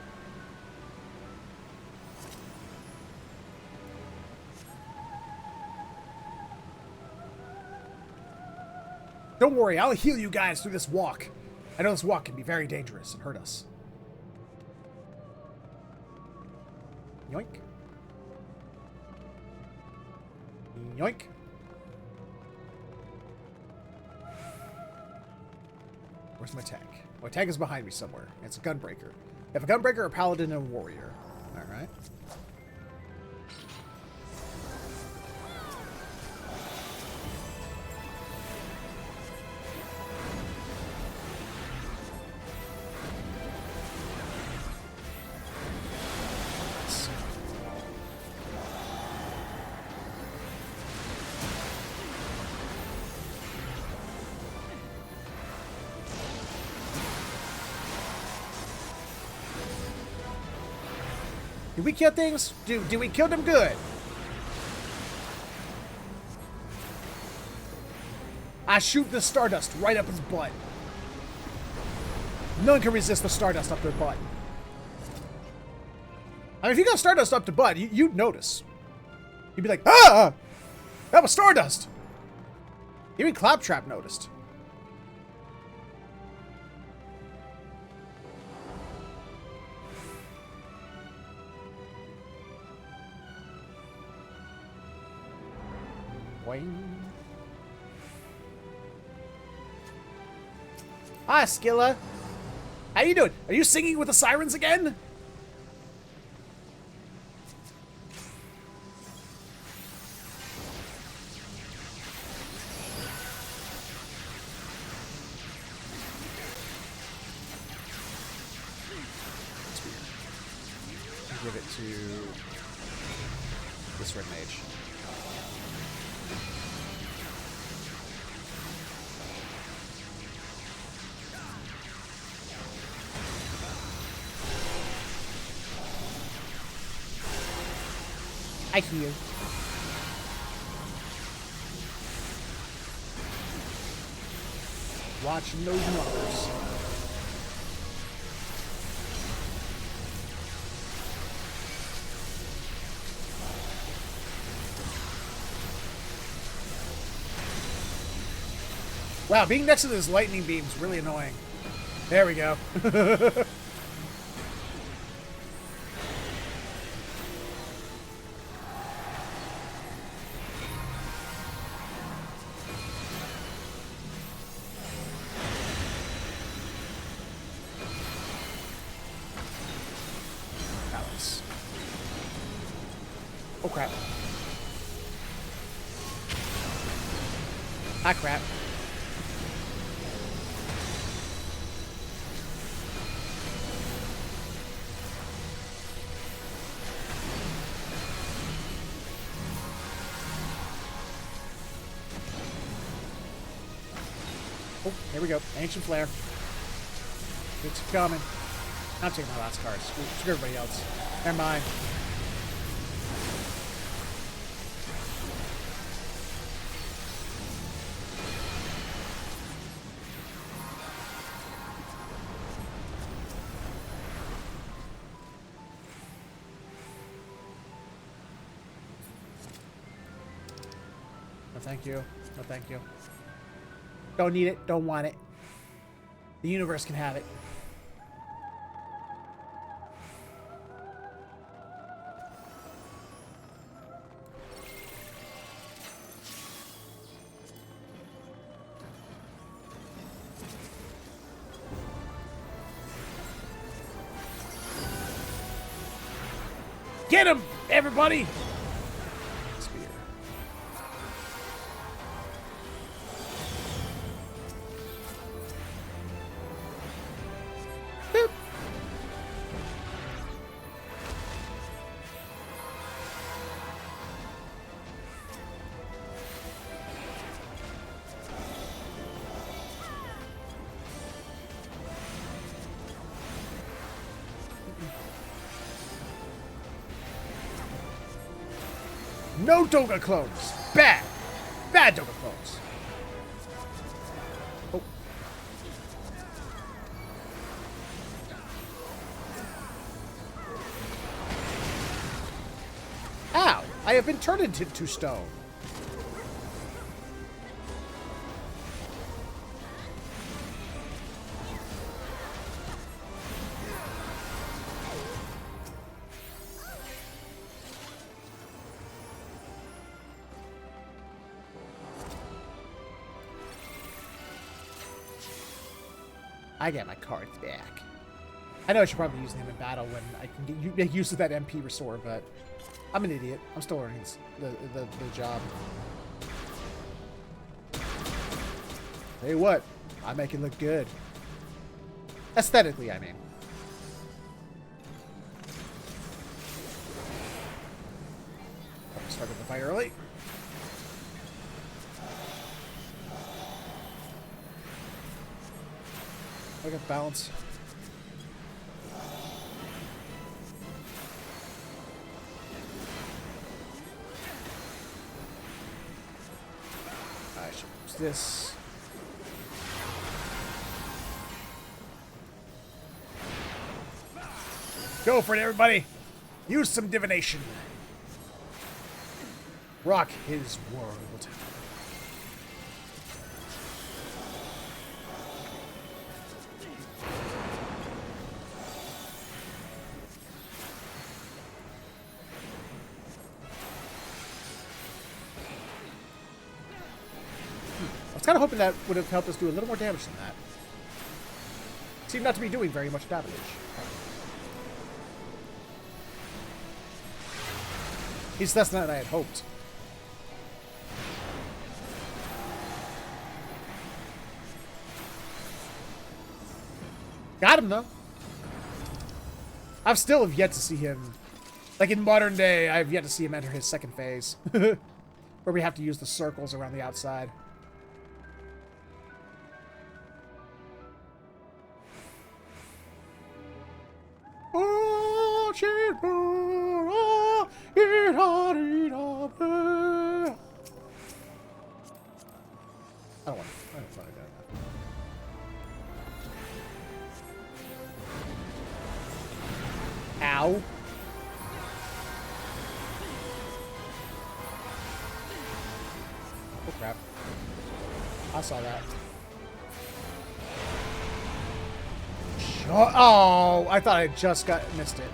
Don't worry, I'll heal you guys through this walk. I know this walk can be very dangerous and hurt us. Yoink. Yoink. Where's my tank? My tank is behind me somewhere. It's a gunbreaker. I have a gunbreaker, a paladin, and a warrior. Alright. Did we kill things? Did we kill them good? I shoot the Stardust right up his butt. No one can resist the Stardust up their butt. I mean, if you got Stardust up the butt, you'd notice. You'd be like, ah! That was Stardust! Even Claptrap noticed. Hi, Skilla. How you doing? Are you singing with the sirens again? Give it to this red mage. I hear. Watching those numbers. Wow, being next to this lightning beam is really annoying. There we go. Oh crap. Ah crap. Oh, here we go. Ancient Flare. It's coming. I'm taking my last card. Screw everybody else. Never mind. No, thank you. No, thank you. Don't need it. Don't want it. The universe can have it. Get him, everybody! Spear. Boop. No Doga clones. Bad. Bad Doga clones. Oh. I have been turned into stone. I get my cards back. I know I should probably use them in battle when I can make use of that MP restore, but I'm an idiot. I'm still learning the job. Hey, what? I make it look good. Aesthetically, I mean. Started the fight early. I got balance. I should use this. Go for it, everybody! Use some divination. Rock his world. I was kind of hoping that would have helped us do a little more damage than that. Seemed not to be doing very much damage. At least that's not what I had hoped. Got him, though. I've still have yet to see him. Like, in modern day, I've yet to see him enter his second phase. Where we have to use the circles around the outside. I don't want to. I don't thought I got enough. Ow. Oh crap. I saw that. Oh, I thought I just missed it.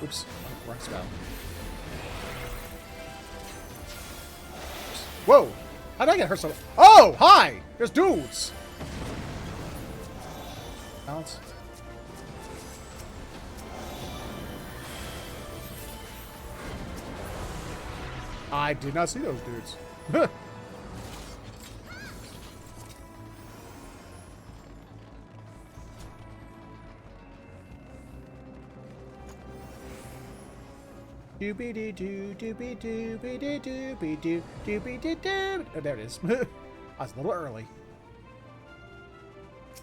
Oops. Oh, wrong spell. Whoa! How did I get hurt so? Oh, hi! There's dudes! Balance. I did not see those dudes. Doobie-doo, doobie-doo, doobie-doo, doobie-doo, doobie-doo. Oh, there it is. I was a little early.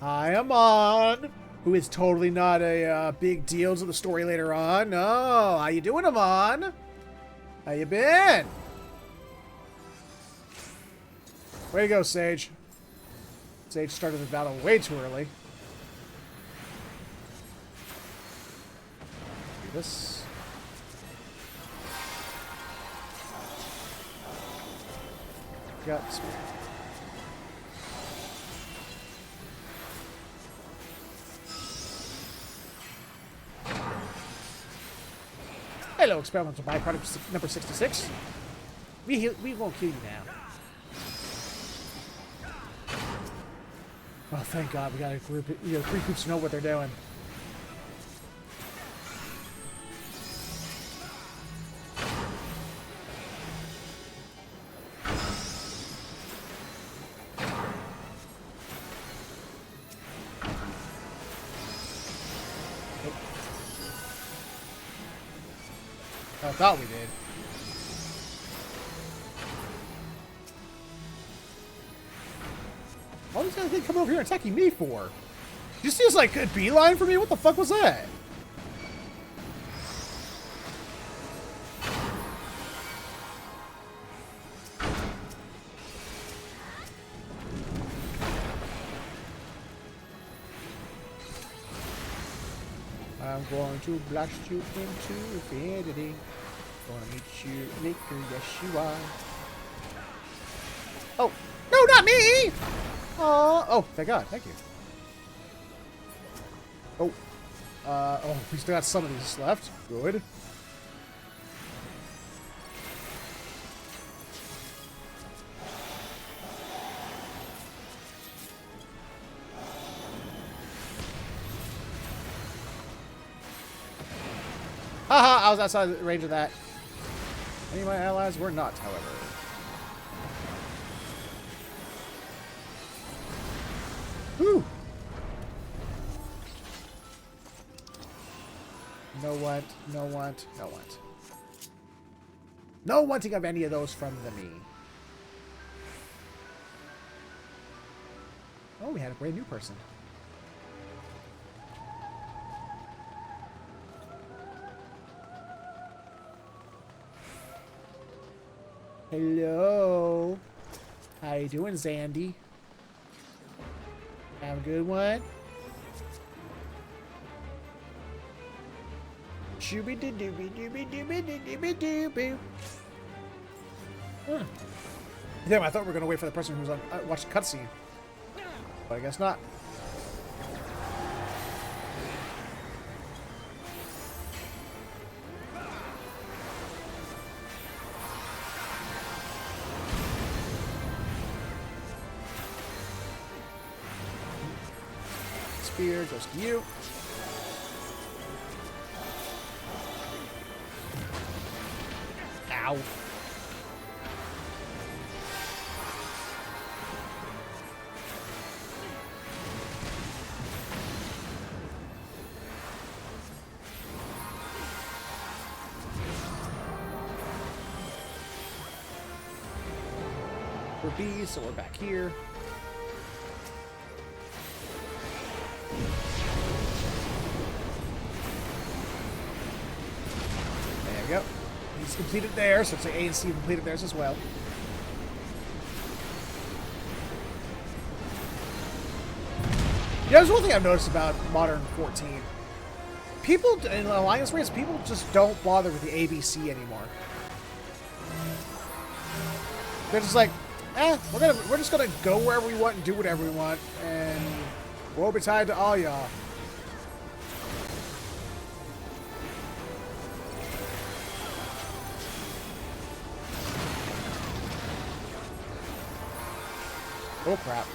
Hi, Amon, who is totally not a big deal to the story later on. No, how you doing, Amon? How you been? Way to go, Sage. Sage started the battle way too early. Do this. Got speed. Hello, experimental byproduct number 66. We won't kill you now. Oh, thank God, we got a group. You know, 3 groups know what they're doing. I thought we did. All these guys didn't come over here attacking me for? You see this like a beeline for me? What the fuck was that? I'm going to blast you into infinity. Gonna meet you, maker, yes you are. Oh, no, not me! Oh, thank God, thank you. Oh, we still got some of these left. Good. Haha, I was outside the range of that. Any of my allies were not, however. Whew. No want, no want, no want. No wanting of any of those from the me. Oh, we had a brand new person. Hello. How you doing, Zandy? Have a good one. Shooby doo dooby dooby dooby dooby dooby. Damn, I thought we were gonna wait for the person who's on watch the cutscene, but I guess not. Spear goes to you. Ow. We're bees, so we're back here. There we go. He's completed there, so it's like A and C completed theirs as well. Yeah, there's one thing I've noticed about Modern 14. People in Alliance raids, people just don't bother with the ABC anymore. They're just like, we're just gonna go wherever we want and do whatever we want, and woe betide to all y'all. Oh crap.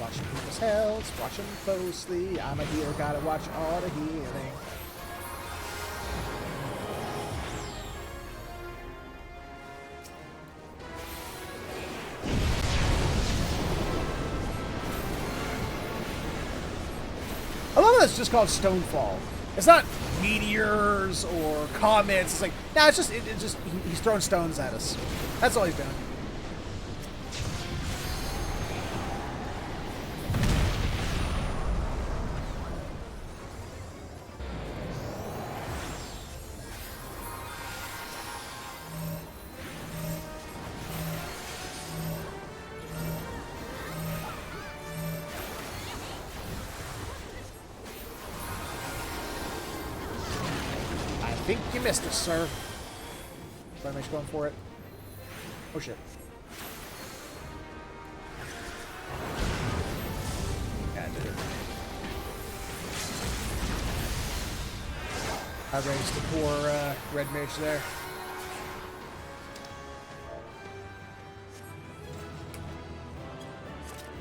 Watching people's health, watching closely. I'm a healer, gotta watch all the healing. I love that it's just called Stonefall. It's not meteors or comets. It's like, nah, it's just, he's throwing stones at us. That's all he's doing. I think you missed us, sir. Flame's going for it. Oh shit. Yeah, I did it. I raised the poor red mage there.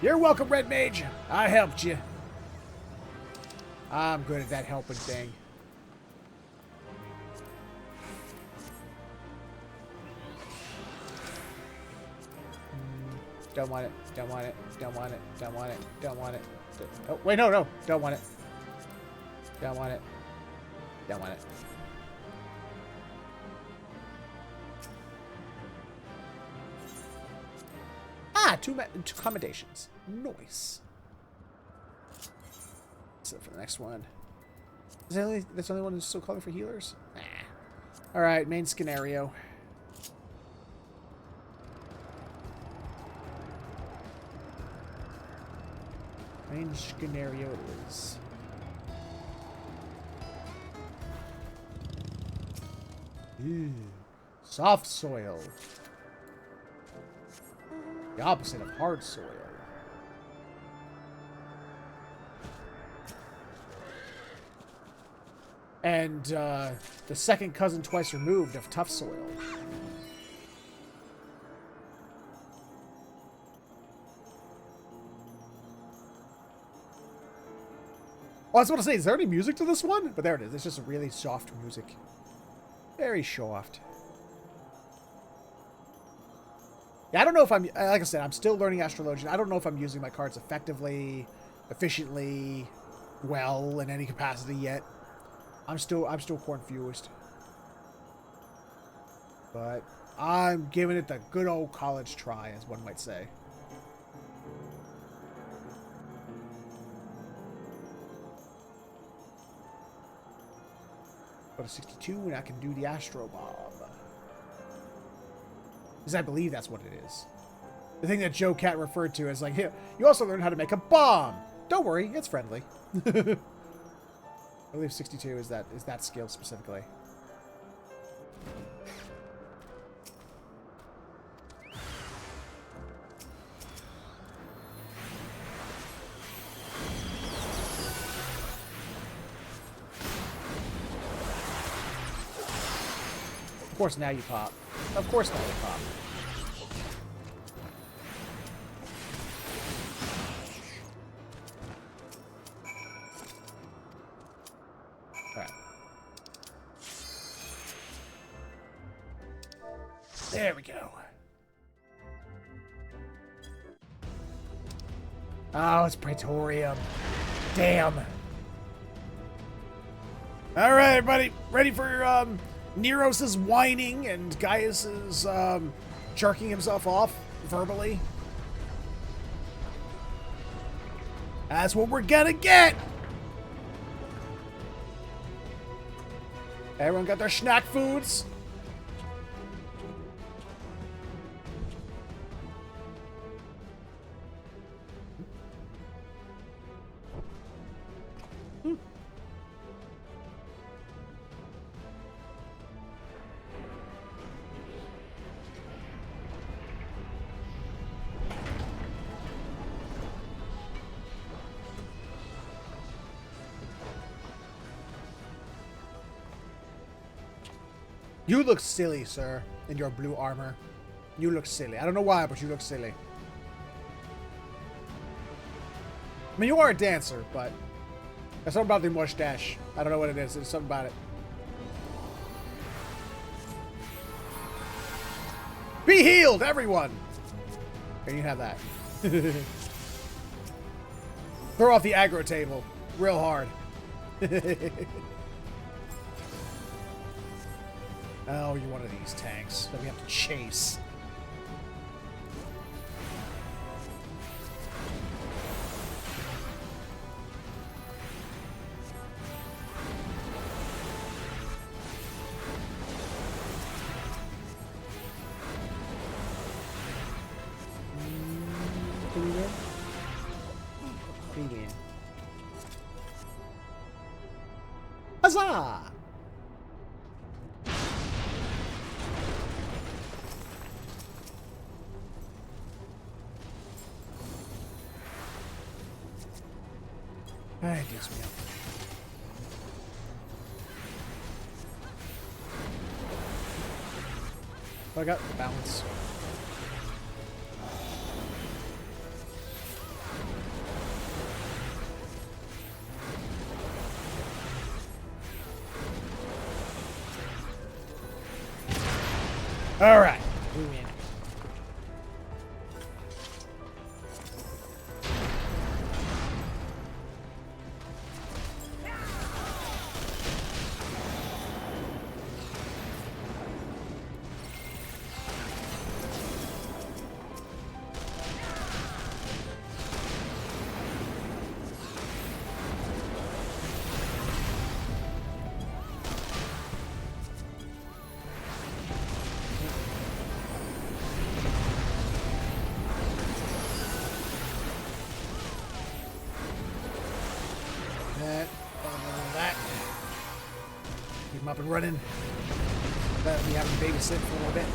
You're welcome, red mage. I helped you. I'm good at that helping thing. Don't want it. Don't want it. Don't want it. Don't want it. Don't want it. Oh, wait, no, no. Don't want it. Don't want it. Don't want it. Ah, two accommodations. Nice. So for the next one. Is that that's the only one who's still calling for healers? Nah. Alright, main scenario. Main scenario it is. Ooh, soft soil. The opposite of hard soil. And the second cousin twice removed of tough soil. Oh, I was about to say, is there any music to this one? But there it is. It's just really soft music. Very soft. Yeah, I don't know if I'm... Like I said, I'm still learning Astrologian. I don't know if I'm using my cards effectively, efficiently, well, in any capacity yet. I'm still confused. But I'm giving it the good old college try, as one might say. Go to 62 and I can do the Astro Bomb. Because I believe that's what it is. The thing that Joe Cat referred to as like, here, you also learn how to make a bomb. Don't worry, it's friendly. I believe 62 is that skill specifically. Of course now you pop. Of course now you pop. There we go. Oh, it's Praetorium. Damn. All right, everybody. Ready for Neros' whining and Gaius's jerking himself off verbally? That's what we're gonna get. Everyone got their snack foods? You look silly, sir, in your blue armor. You look silly. I don't know why, but you look silly. I mean, you are a dancer, but there's something about the mustache. I don't know what it is. There's something about it. Be healed, everyone! Here, you have that. Throw off the aggro table. Real hard. Oh, you're one of these tanks that we have to chase. Can we win? We win. Huzzah! Alright, dukes me up. I got balance. Alright, we win. that. That. Keep them up and running. That'll be having to babysit for a little bit.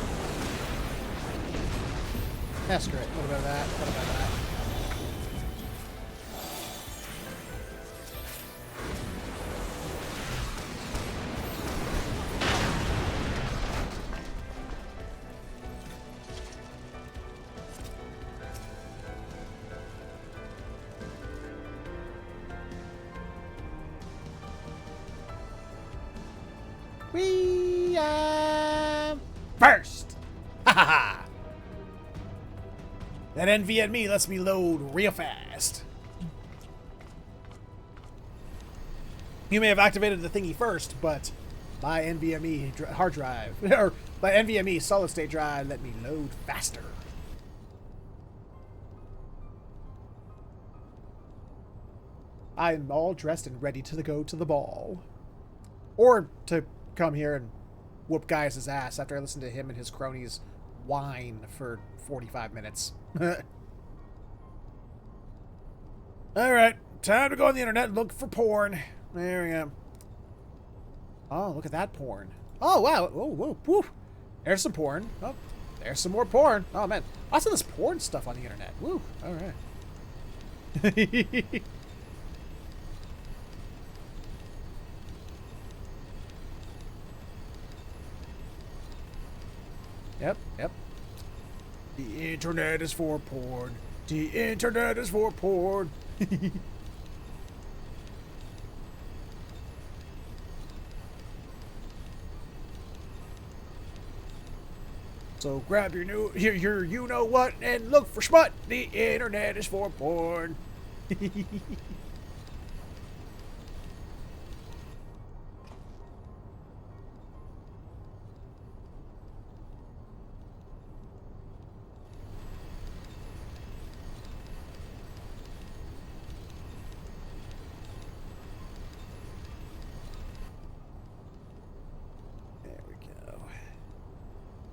That's great. What about that? What about that? We are first! Ha ha ha! That NVMe lets me load real fast. You may have activated the thingy first, but my NVMe hard drive, or my NVMe solid state drive let me load faster. I'm all dressed and ready to go to the ball. Or to come here and whoop Gaius' ass after I listen to him and his cronies whine for 45 minutes. Alright, time to go on the internet and look for porn. There we go. Oh, look at that porn. Oh, wow. Oh, whoa, whoa. There's some porn. Oh, there's some more porn. Oh, man. Lots of this porn stuff on the internet. Woo. Alright. Yep, yep. The internet is for porn. The internet is for porn. So grab your you know what and look for smut. The internet is for porn.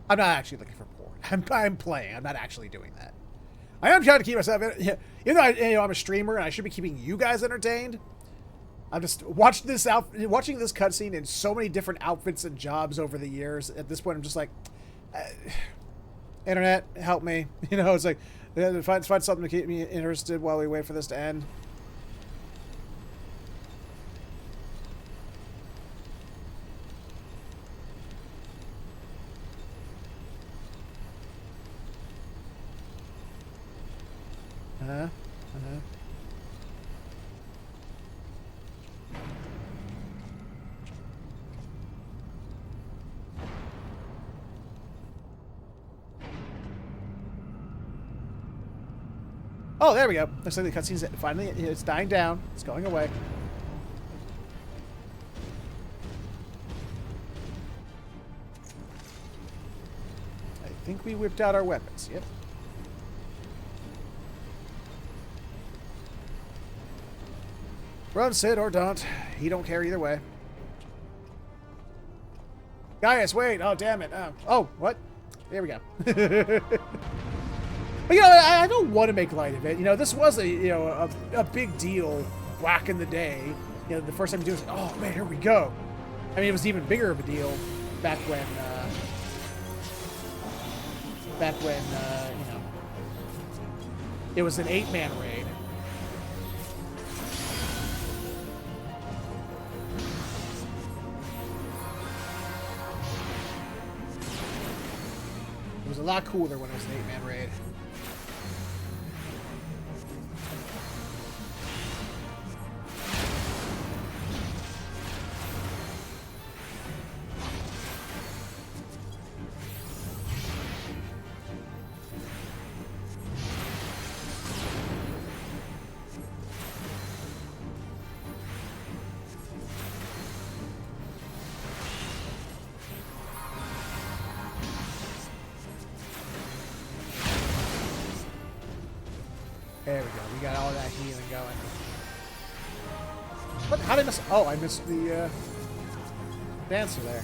I'm not actually looking for porn. I'm playing. I'm not actually doing that. I am trying to keep myself in. Yeah, even though I'm a streamer and I should be keeping you guys entertained. I'm just watching this cutscene in so many different outfits and jobs over the years. At this point, I'm just like, internet, help me. You know, it's like find something to keep me interested while we wait for this to end. Oh, there we go. Looks like the cutscene's finally, it's dying down. It's going away. I think we whipped out our weapons. Yep. Run, Sid, or don't. He don't care either way. Gaius, wait. Oh, damn it. Oh, what? There we go. But, you know, I don't want to make light of it. You know, this was a big deal back in the day. You know, the first time you do it, was like, oh, man, here we go. I mean, it was even bigger of a deal back when, you know, it was an 8-man raid. It was a lot cooler when it was an 8-man raid. There we go. We got all that healing going. What? How did I miss? Oh, I missed the dancer there.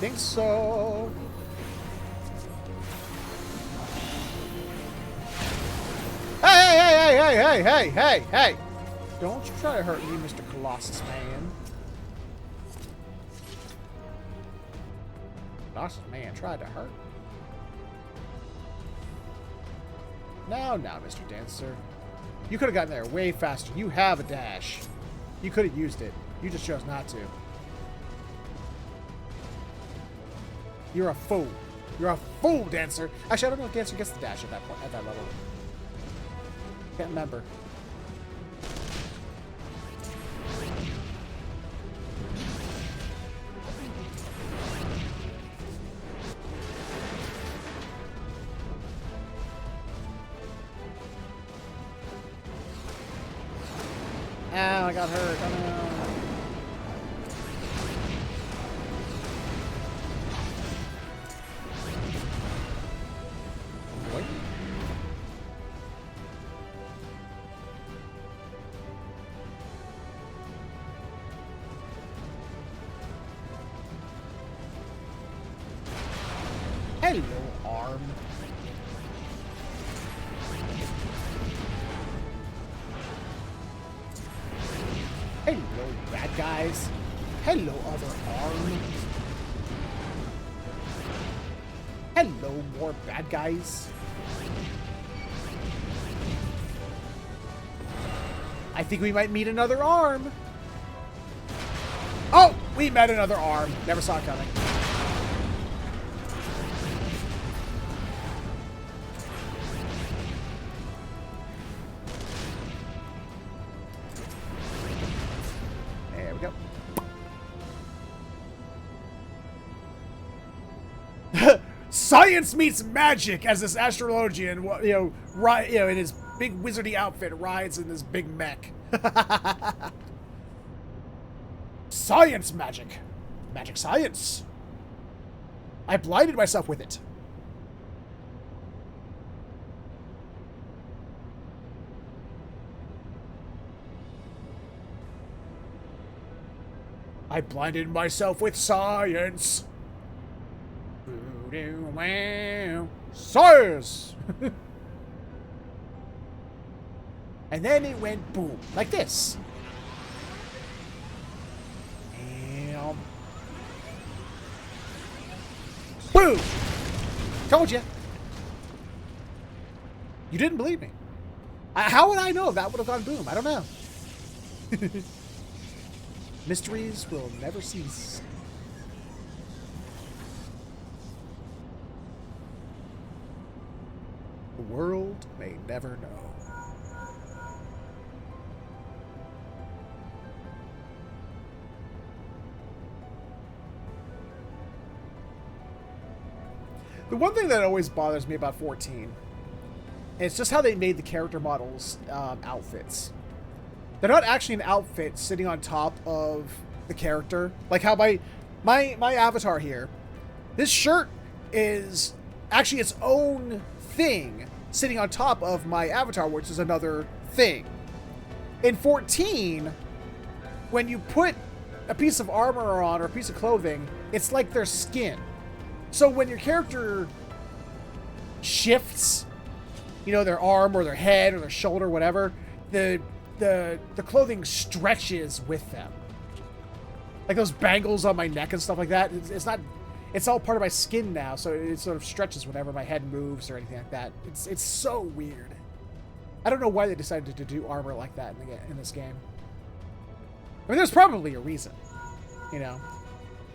think so. Hey! Don't you try to hurt me, Mr. Colossus Man. Colossus Man tried to hurt. Now, Mr. Dancer. You could have gotten there way faster. You have a dash. You could have used it. You just chose not to. You're a fool. You're a fool, Dancer. Actually, I don't know if Dancer gets the dash at that point, at that level. Can't remember. Ow, I got hurt. Oh, no. What? Hello, arm. Hello, bad guys. Hello, other arm. Hello, more bad guys. I think we might meet another arm. Oh, we met another arm. Never saw it coming. There we go. Science meets magic as this astrologian, in his big wizardy outfit, rides in this big mech. Science magic. Magic science. I blinded myself with it. I blinded myself with science. Science! And then it went boom, like this. And boom! Told you. You didn't believe me. How would I know if that would have gone boom? I don't know. Mysteries will never cease. The world may never know. The one thing that always bothers me about 14 is just how they made the character models outfits. They're not actually an outfit sitting on top of the character. Like how my avatar here, this shirt is actually its own thing sitting on top of my avatar, which is another thing. In 14, when you put a piece of armor on or a piece of clothing, it's like their skin. So when your character shifts, their arm or their head or their shoulder, whatever, the clothing stretches with them. Like those bangles on my neck and stuff like that. It's all part of my skin now, so it sort of stretches whenever my head moves or anything like that. It's so weird. I don't know why they decided to do armor like that in this game. I mean, there's probably a reason,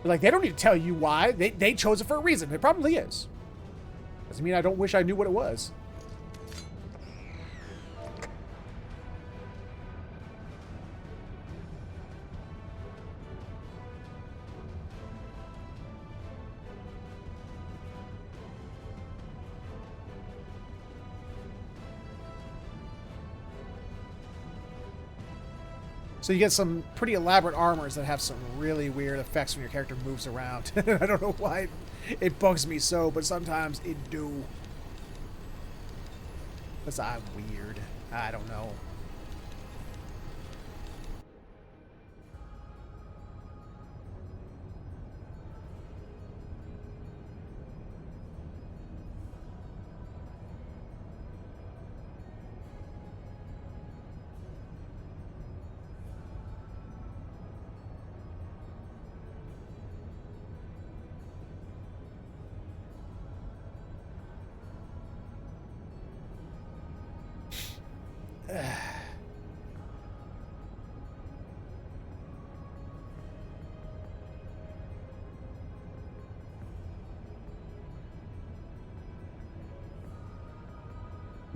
Like, they don't need to tell you why. They chose it for a reason. There probably is. Doesn't mean I don't wish I knew what it was. So you get some pretty elaborate armors that have some really weird effects when your character moves around. I don't know why it bugs me so, but sometimes it do. Because I'm weird. I don't know.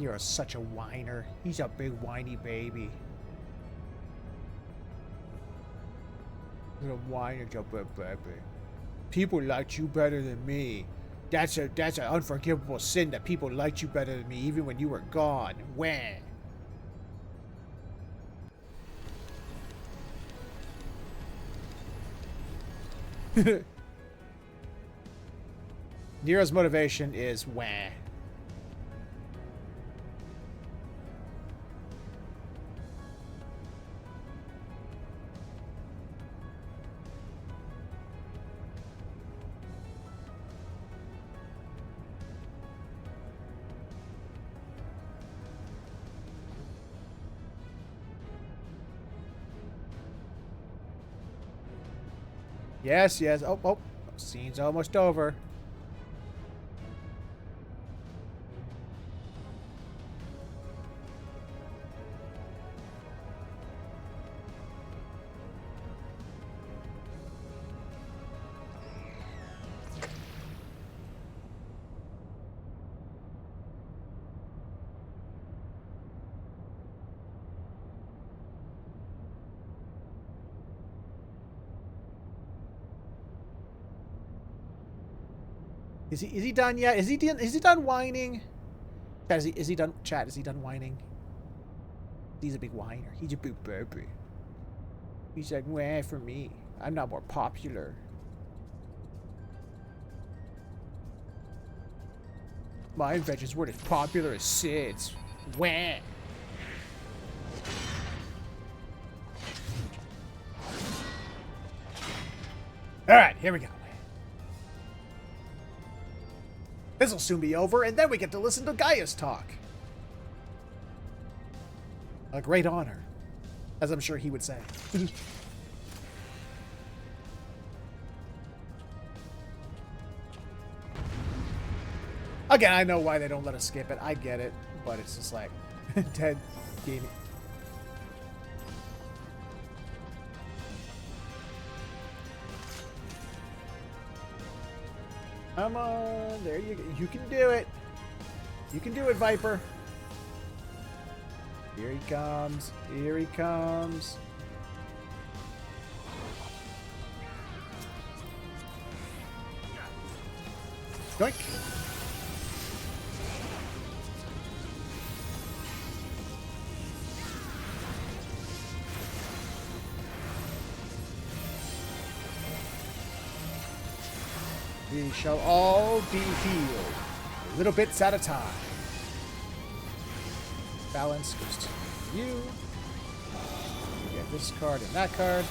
You're such a whiner. He's a big whiny baby. He's a whiner, baby. People liked you better than me. That's an unforgivable sin that people liked you better than me even when you were gone. Wah. Nero's motivation is wah. Yes, yes. Oh, oh. Scene's almost over. Is he done yet? Is he done whining? Chat, is he done? Chat, is he done whining? He's a big whiner. He's a big baby. He's like, wah, for me. I'm not more popular. My inventions weren't as popular as Sid's. Wah. Alright, here we go. This'll soon be over, and then we get to listen to Gaia's talk. A great honor, as I'm sure he would say. Again, I know why they don't let us skip it. I get it, but it's just like, Ted, game. Come on, there you go. You can do it. You can do it, Viper. Here he comes. Here he comes. Doink. We shall all be healed, little bits at a time. Balance goes to you. You get this card and that card.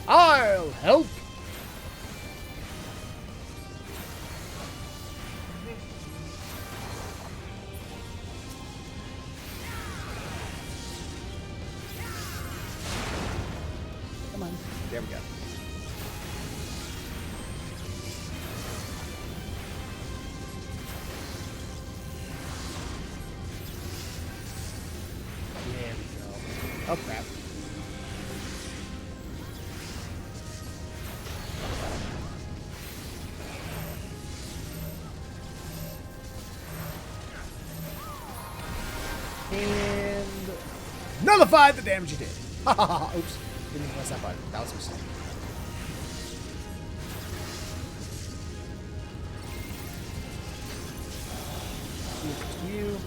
I'll help. There we go. There we go. Oh, crap. And nullify the damage you did. Ha ha ha. Oops. Didn't even press that button. That was a mistake. You.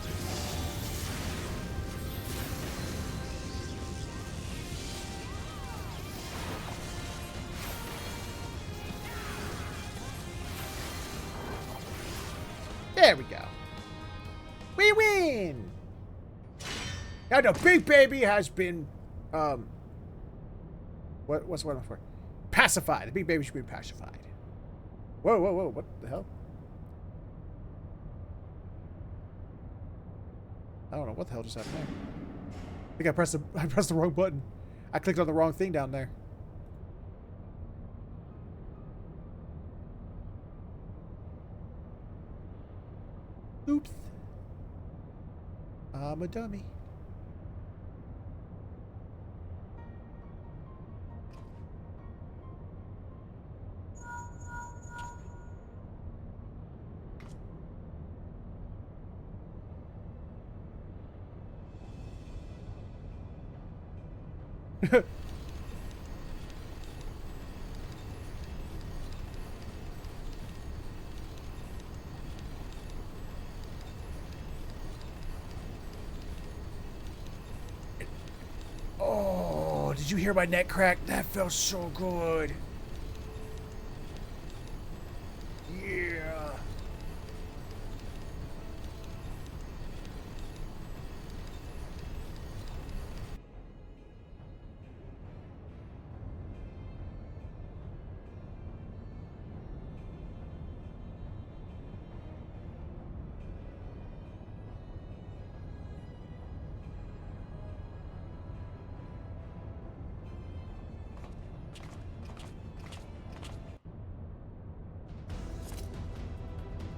There we go. We win! Now the big baby has been, what's the word I'm for? Pacified. The big baby should be pacified. Whoa, whoa, whoa. What the hell? I don't know what the hell just happened there. I think I pressed the wrong button. I clicked on the wrong thing down there. Oops. I'm a dummy. Oh, did you hear my neck crack? That felt so good. Yeah.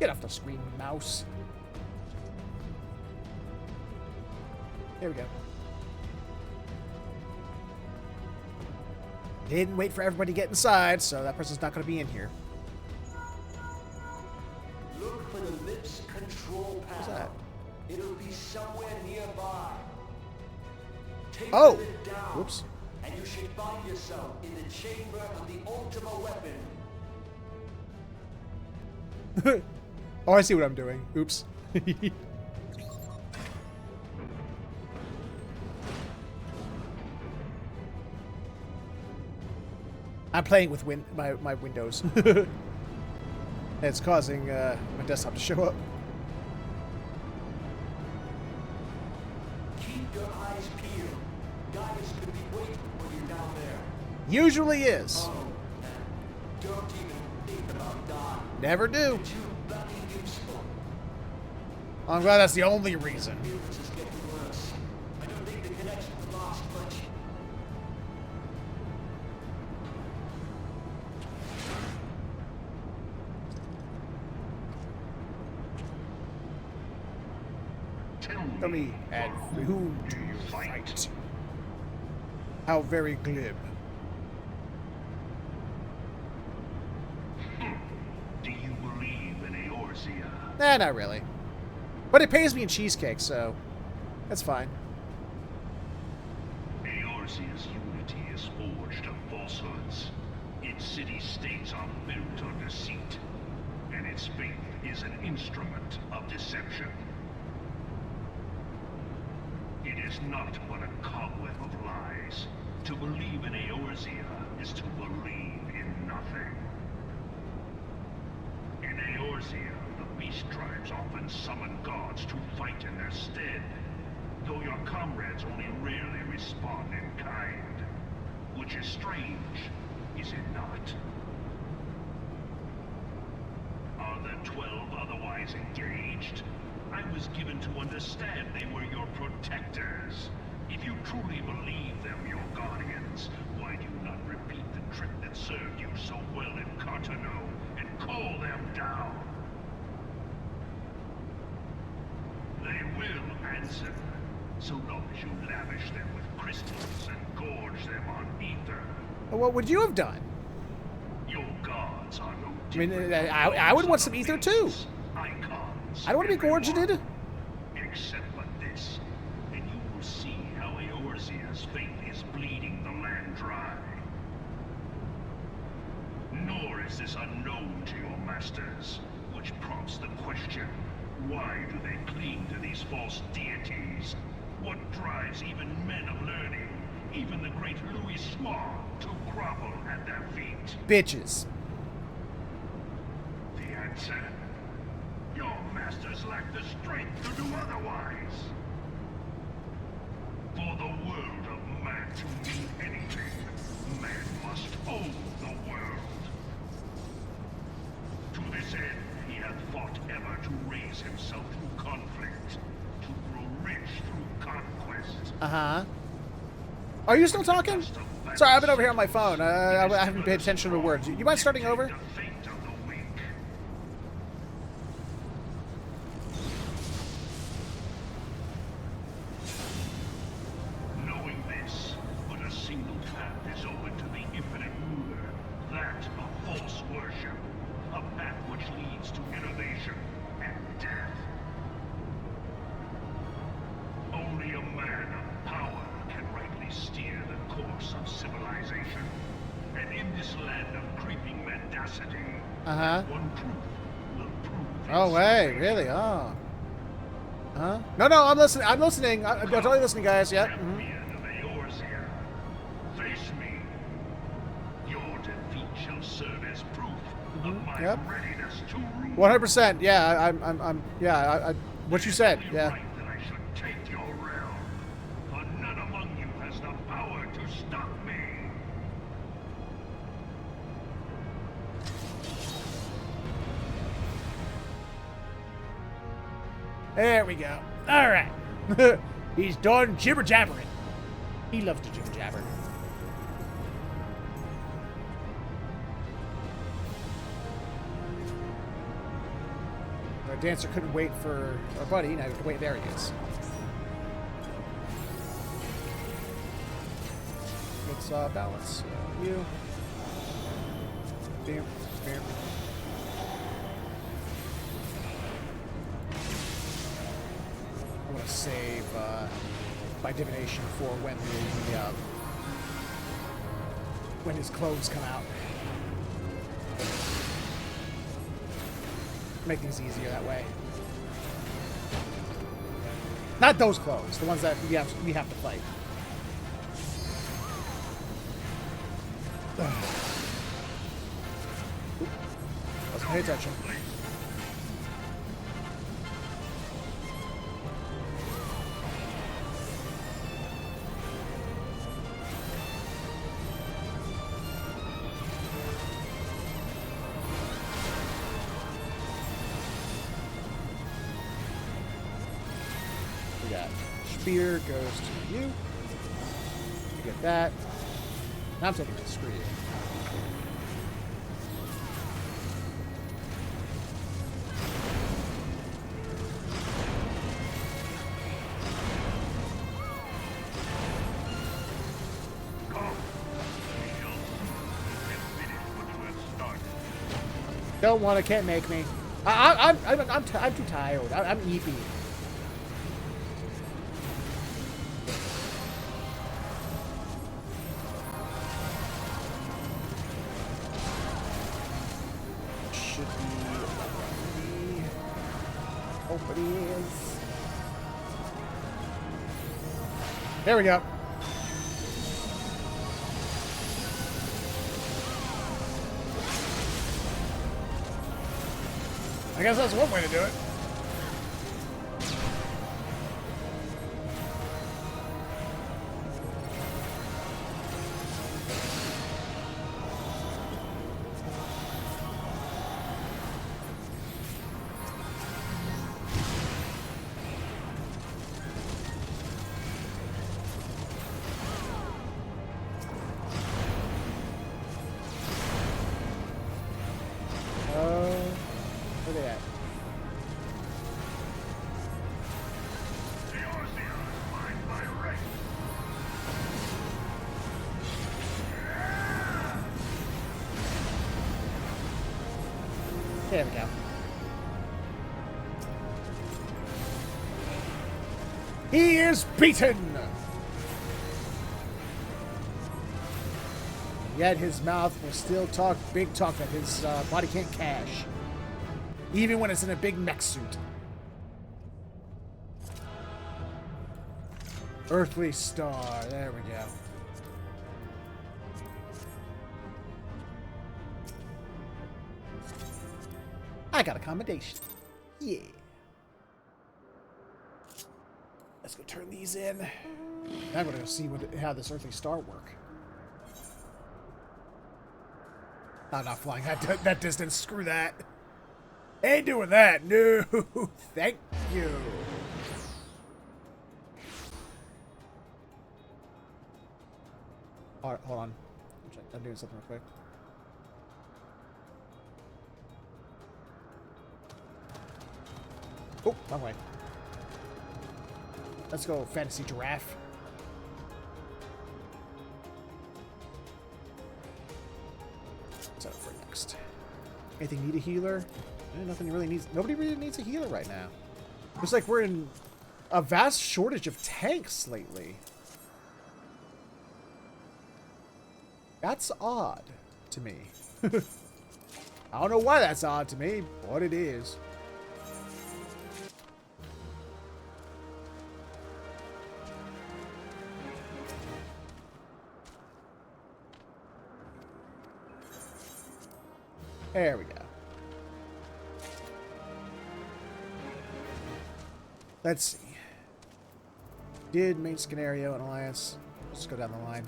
Get off the screen, mouse. There we go. Didn't wait for everybody to get inside, so that person's not going to be in here. Look for the lips control What's panel. that? It'll be somewhere nearby. Take Oh! the lid down, Whoops. and you should find yourself in the chamber of the Ultima weapon. Oh, I see what I'm doing. Oops. I'm playing with my Windows. It's causing my desktop to show up. Keep your eyes peeled. Gaius could be waiting for you down there. Usually is. Oh, and don't even think about dying. Never do. Too bloody useful. I'm glad that's the only reason. Appearance is getting worse. I don't think the connection will last much. Tell me, and whom do you fight? How very glib. Do you believe in Eorzea? Nah, not really. But it pays me in cheesecake, so that's fine. Eorzea's unity is forged of falsehoods. Its city-states are built on deceit. And its faith is an instrument of deception. It is not but a cobweb of lies. To believe in Eorzea is to believe in nothing. In Eorzea, the beast tribes often summon gods to fight in their stead, though your comrades only rarely respond in kind. Which is strange, is it not? Are the 12 otherwise engaged? I was given to understand they were your protectors. If you truly believe them your guardians, why do you not repeat the trick that served you so well in Cartano and call them down? They will answer, so long as you lavish them with crystals and gorge them on ether. Well, what would you have done? Your gods are no I mean, different from I would those want of some the ether too. beasts, icons, I don't want to be gorged. everyone. Except for this, and you will see how Eorzea's faith is bleeding the land dry. Nor is this unknown to your masters, which prompts the question, why do they cling to these false deities? What drives even men of learning, even the great Louis Swan, to grovel at their feet? Bitches. The answer? Your masters lack the strength to do otherwise. For the world of man to mean anything, man must own the world. To this end, he hath fought ever to raise himself through conflict, to grow rich through conquest. Uh-huh. Are you still talking? Sorry, I've been over here on my phone. I haven't paid attention to the words. You mind starting over? The fate of the weak. Knowing this, but a single path is open to the infinite ruler, that of false worship, a path which leads to innovation and death. Only a man of power can rightly steer the course this land of creeping mendacity. Uh-huh. One truth will prove Oh, its wait, fate. really? Oh. Huh? No, I'm listening. I'm listening. I'm totally listening, guys. Yep. Mm-hmm. Champion of Eorzea, face me. Your defeat shall serve as proof of my Yep. readiness to rule. 100%. Yeah, I what you said. It's Yeah. right that I should take your realm, for none among you has the power to stop me. There we go. All right. He's done jibber jabbering. He loves to jibber jabber. Our dancer couldn't wait for our buddy. Now we have to wait. There he is. Let's balance you. Bam, bam. I want to save my divination for when his clothes come out. Make things easier that way. Not those clothes, the ones that we have to fight. Oop. Let's pay attention. We got spear goes to you. You get that. Now I'm taking it. Screw you. Don't want to, can't make me. I'm too tired. I'm eepy. Should be. Hope it is. There we go. I guess that's one way to do it. Where they at? There we go. He is beaten! Yet his mouth will still talk big talk that his body can't cash. Even when it's in a big mech suit. Earthly Star. There we go. I got accommodation. Yeah. Let's go turn these in. Now I'm going to go see how this Earthly Star work. I'm not flying that distance. Screw that. Ain't doing that. No. Thank you. All right, hold on. I'm doing something real quick. Oh, wrong way. Let's go fantasy giraffe. What's up for next? Anything need a healer? Nothing really needs. Nobody really needs a healer right now. Looks like we're in a vast shortage of tanks lately. That's odd. to me. I don't know why that's odd to me, but it is. There we go. Let's see. Did main scenario and alliance. Let's go down the line.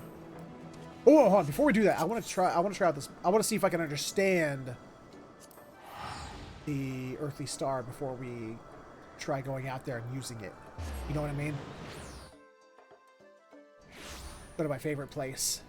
Oh, hold on. Before we do that, I want to try out this. I want to see if I can understand the Earthly Star before we try going out there and using it. You know what I mean? Go to my favorite place.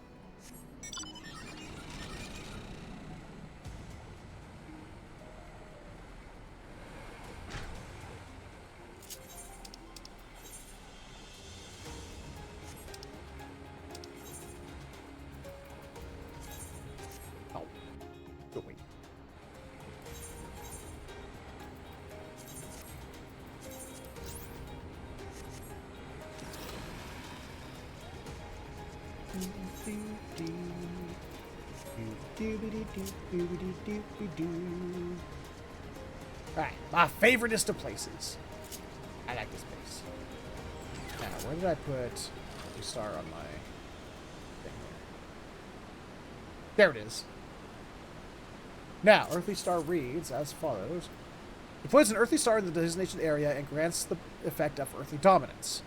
Alright, my favoriteest of places. I like this place. Now, where did I put the star on my thing here? There it is. Now, Earthly Star reads as follows. It puts an Earthly Star in the designation area and grants the effect of Earthly Dominance.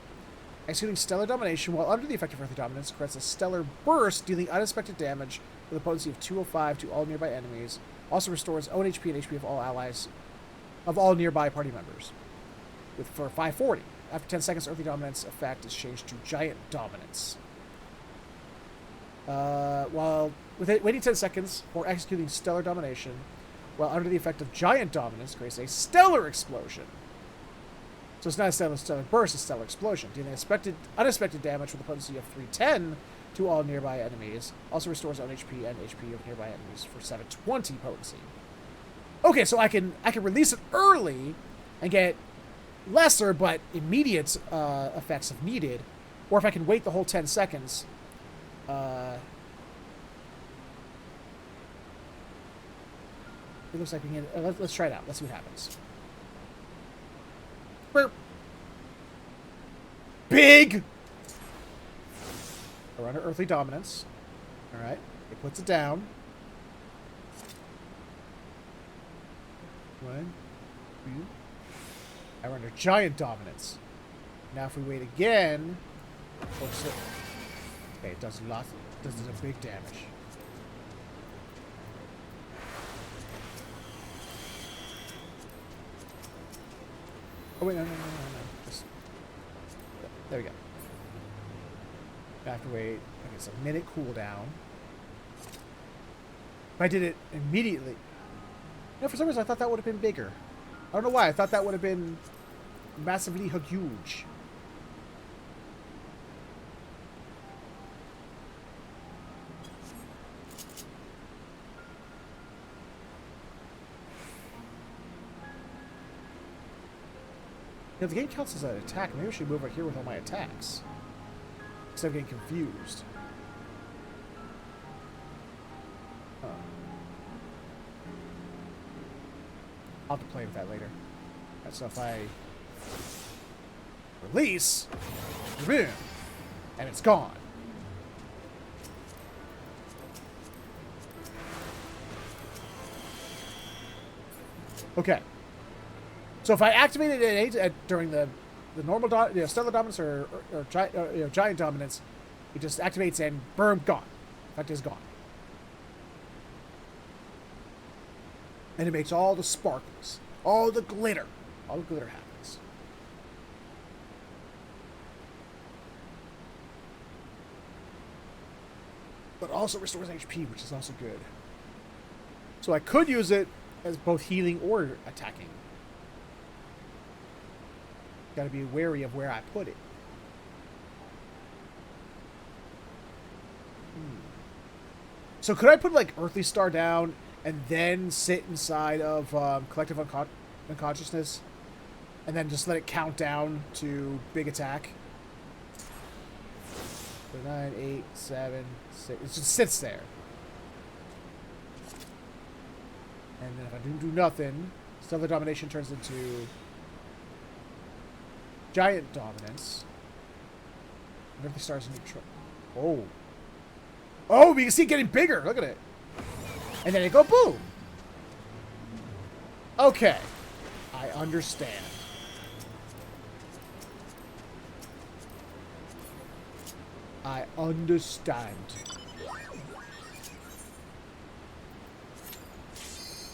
Executing Stellar Domination while under the effect of Earthly Dominance grants a Stellar Burst, dealing unexpected damage with a potency of 205 to all nearby enemies. Also restores own HP and HP of all allies, of all nearby party members, for 540. After 10 seconds, Earthly Dominance effect is changed to Giant Dominance. While waiting 10 seconds for executing Stellar Domination, while under the effect of Giant Dominance, creates a Stellar Explosion. So it's not a stellar burst, it's a stellar explosion, dealing unexpected damage with a potency of 310 to all nearby enemies. Also restores own HP and HP of nearby enemies for 720 potency. Okay, so I can release it early and get lesser but immediate effects if needed, or if I can wait the whole 10 seconds. It looks like we can. Let's try it out. Let's see what happens. Big! We're under Earthly Dominance. Alright. It puts it down. 1, 2. Now we're under Giant Dominance. Now if we wait again... Okay, it does a lot. It does a big damage. Oh wait, no. Just... There we go. I have to wait. Okay, it's a minute cooldown. If I did it immediately... No, for some reason I thought that would have been bigger. I don't know why. I thought that would have been massively huge. If the game counts as an attack, maybe I should move right here with all my attacks. Instead of getting confused. I'll have to play with that later. Right, so if I release, boom, and it's gone. Okay. So if I activated it during the normal Stellar Dominance or Giant Dominance, it just activates and boom, gone. Effect is gone. And it makes all the sparkles, all the glitter happens. But also restores HP, which is also good. So I could use it as both healing or attacking. Got to be wary of where I put it. So could I put like Earthly Star down and then sit inside of Collective Unconsciousness and then just let it count down to big attack? So 9, 8, 7, 6. It just sits there. And then if I do nothing, Stellar Domination turns into Giant Dominance. What if the stars neutral? Oh. Oh, we can see it getting bigger. Look at it. And then it go boom. Okay. I understand. I understand.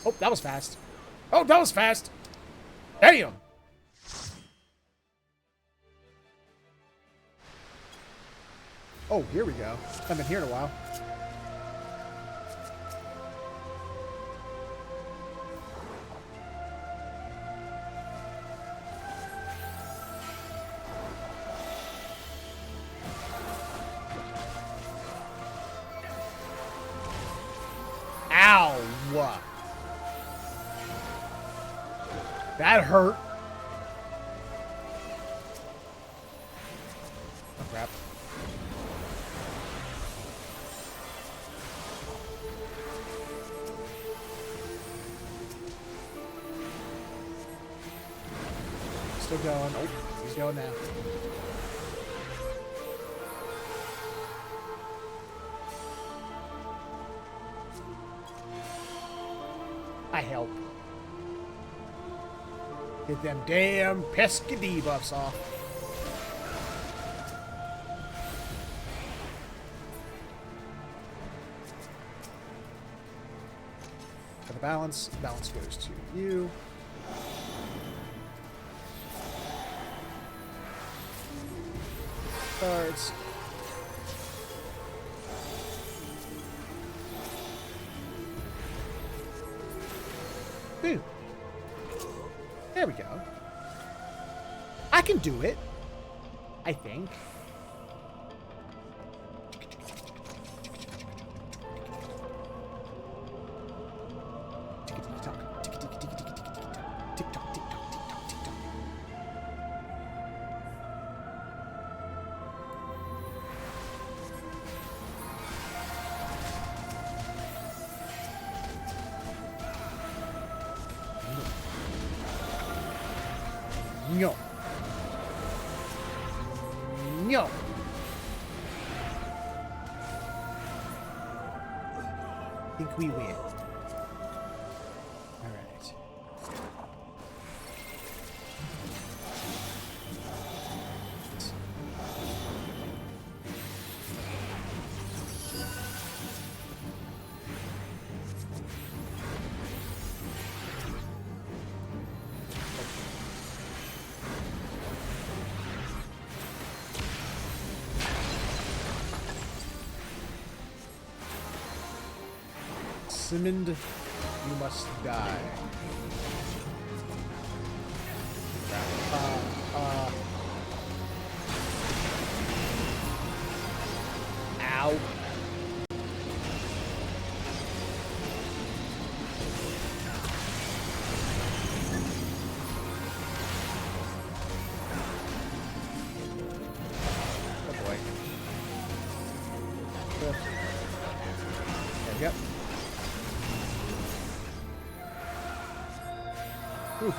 Oh, that was fast. Oh, that was fast. Damn. Oh, here we go. I've been here in a while. Ow! That hurt. Oh, crap. Still going. Oh, he's going now. I help. Get them damn pesky debuffs off. For the balance goes to you. Cards. Boom. There we go. I can do it. I think. No. No. I think we win. All right. Summoned, you must die. Ow. Oh boy. There we go. Ooh, boy.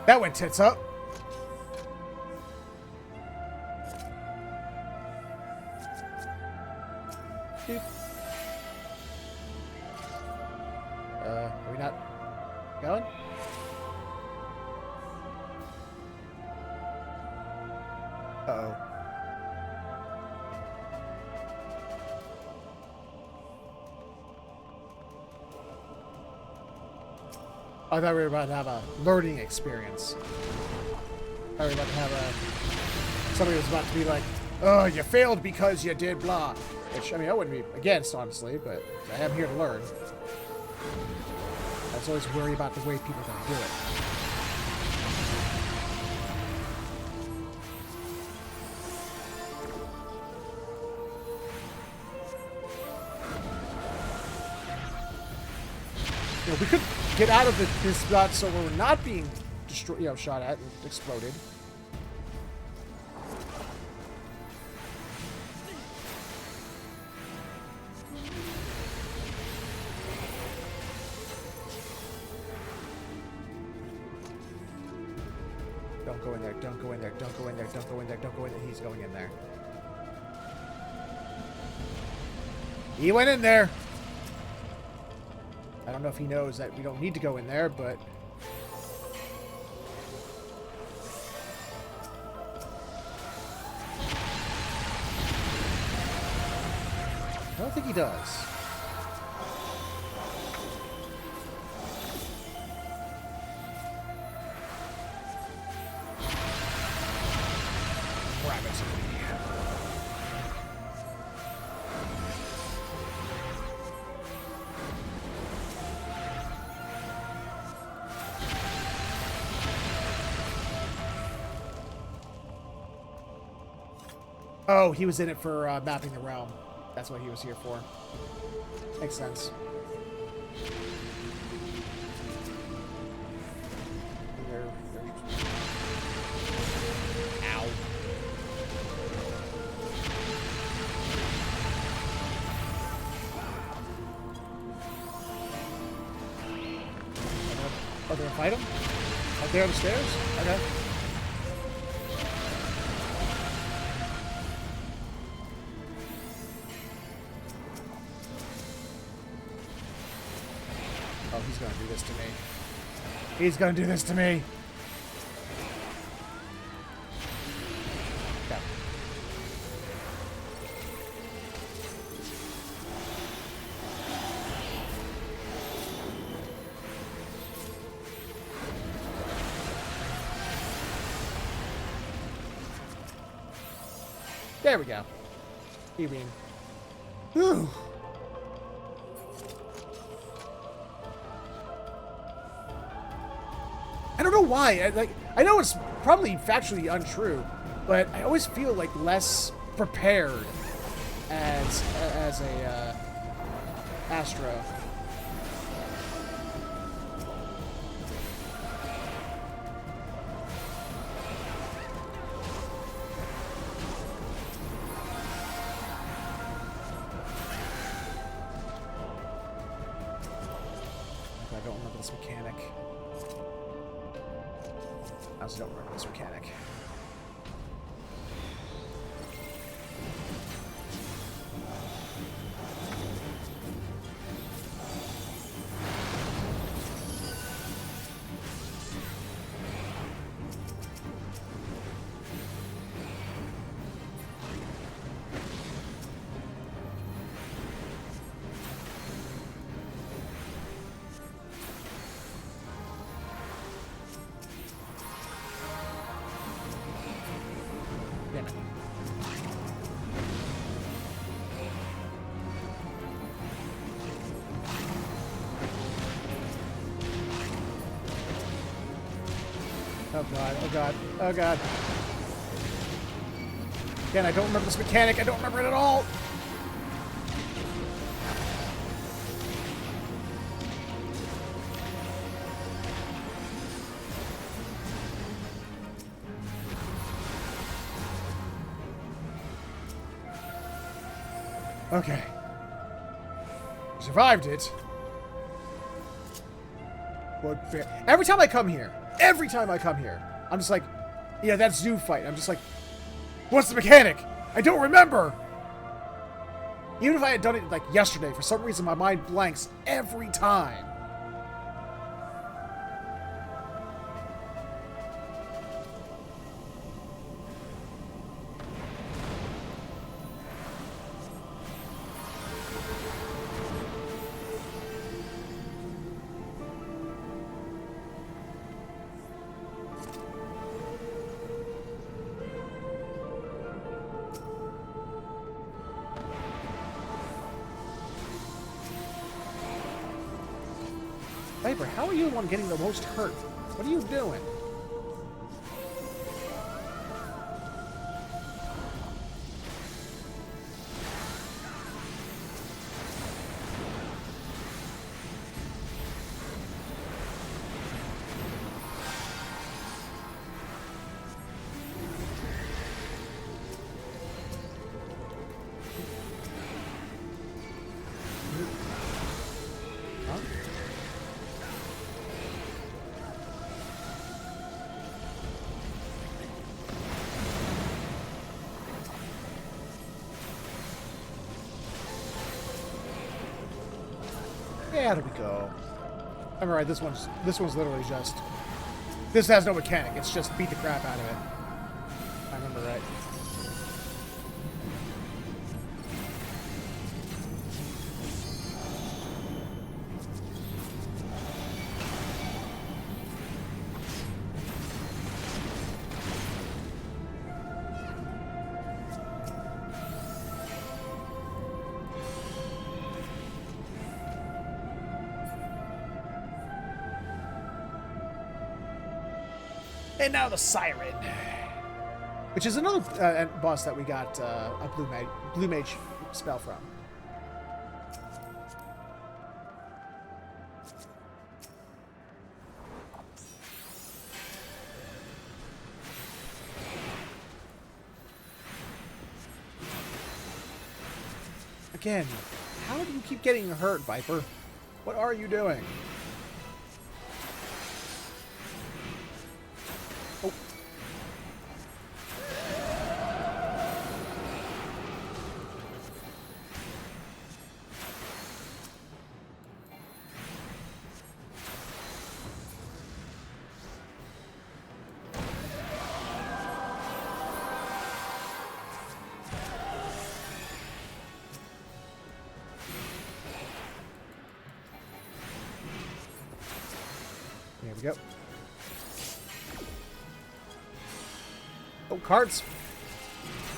That went tits up. Doop. Are we not going? Uh-oh. I thought we were about to have a learning experience. I thought we were about to have somebody was about to be like, oh, you failed because you did blah. Which, I mean, I wouldn't be against, honestly, but I am here to learn. I was always worried about the way people are going to do it. You know, we could get out of this spot so we're not being destroyed, you know, shot at and exploded. Don't go in there. Don't go in there. Don't go in there. Don't go in there. Don't go in there. He's going in there. He went in there. I don't know if he knows that we don't need to go in there, but... I don't think he does. Oh, he was in it for mapping the realm. That's what he was here for. Makes sense. Ow. Are they gonna fight him? Out there on the stairs? Okay. Oh, he's gonna do this to me. He's gonna do this to me. Okay. There we go. Evening. Whew. I don't know why. I know it's probably factually untrue, but I always feel like less prepared as a Astro. I don't remember this mechanic. I also don't remember this mechanic. Damn it. Oh god, oh god, oh god. Again, I don't remember this mechanic, I don't remember it at all! Okay. Survived it. But every time I come here, I'm just like, yeah, that's zoo fight. I'm just like, what's the mechanic? I don't remember. Even if I had done it like yesterday, for some reason my mind blanks every time. Viper, how are you the one getting the most hurt? What are you doing? Yeah, there we go. I'm right. This one's literally just. This has no mechanic. It's just beat the crap out of it. If I remember right. And now the Siren, which is another boss that we got a blue mage spell from. Again, how do you keep getting hurt, Viper? What are you doing? Oh. There we go. Oh, cards.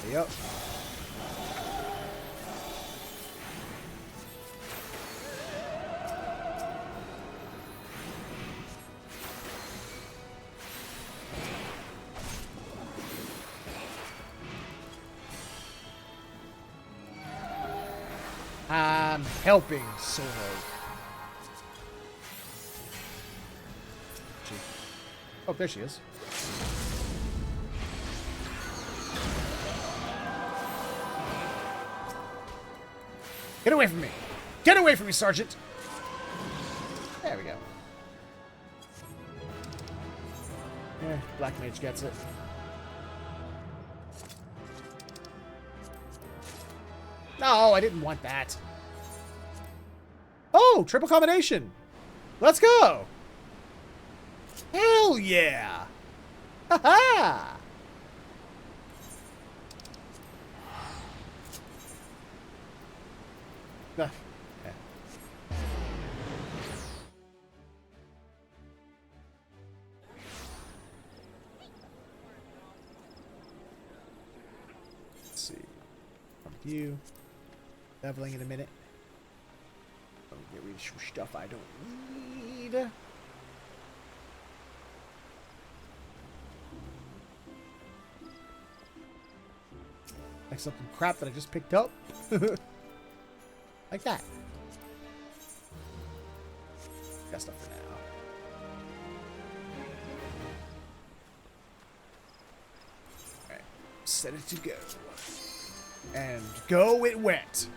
There you go. I'm helping, sort of. Oh, there she is. Get away from me! Get away from me, Sergeant! There we go. Black Mage gets it. No, I didn't want that. Oh, triple combination! Let's go! Hell yeah! Ha ha! Yeah. Let's see. Come with you. Leveling in a minute. Oh, get rid of some stuff I don't need. Like something crap that I just picked up. Like that. Got stuff for now. Alright. Set it to go. And go it went.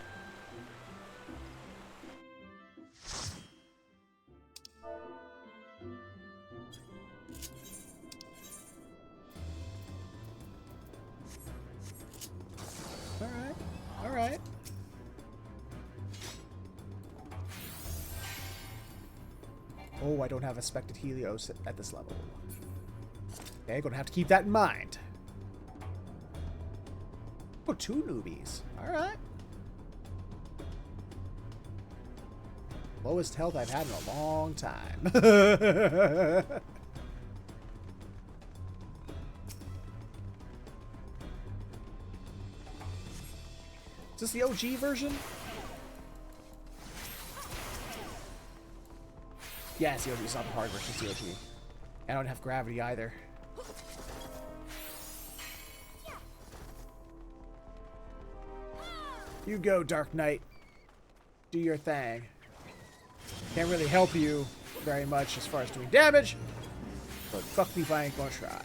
Alright. Alright. Oh, I don't have expected Helios at this level. Okay, gonna have to keep that in mind. Oh, 2 newbies. Alright. Lowest health I've had in a long time. Is this the OG version? Yeah, it's the OG. It's not the hard version. It's the OG. I don't have gravity either. You go, Dark Knight. Do your thing. Can't really help you very much as far as doing damage, but fuck me if I ain't gonna try.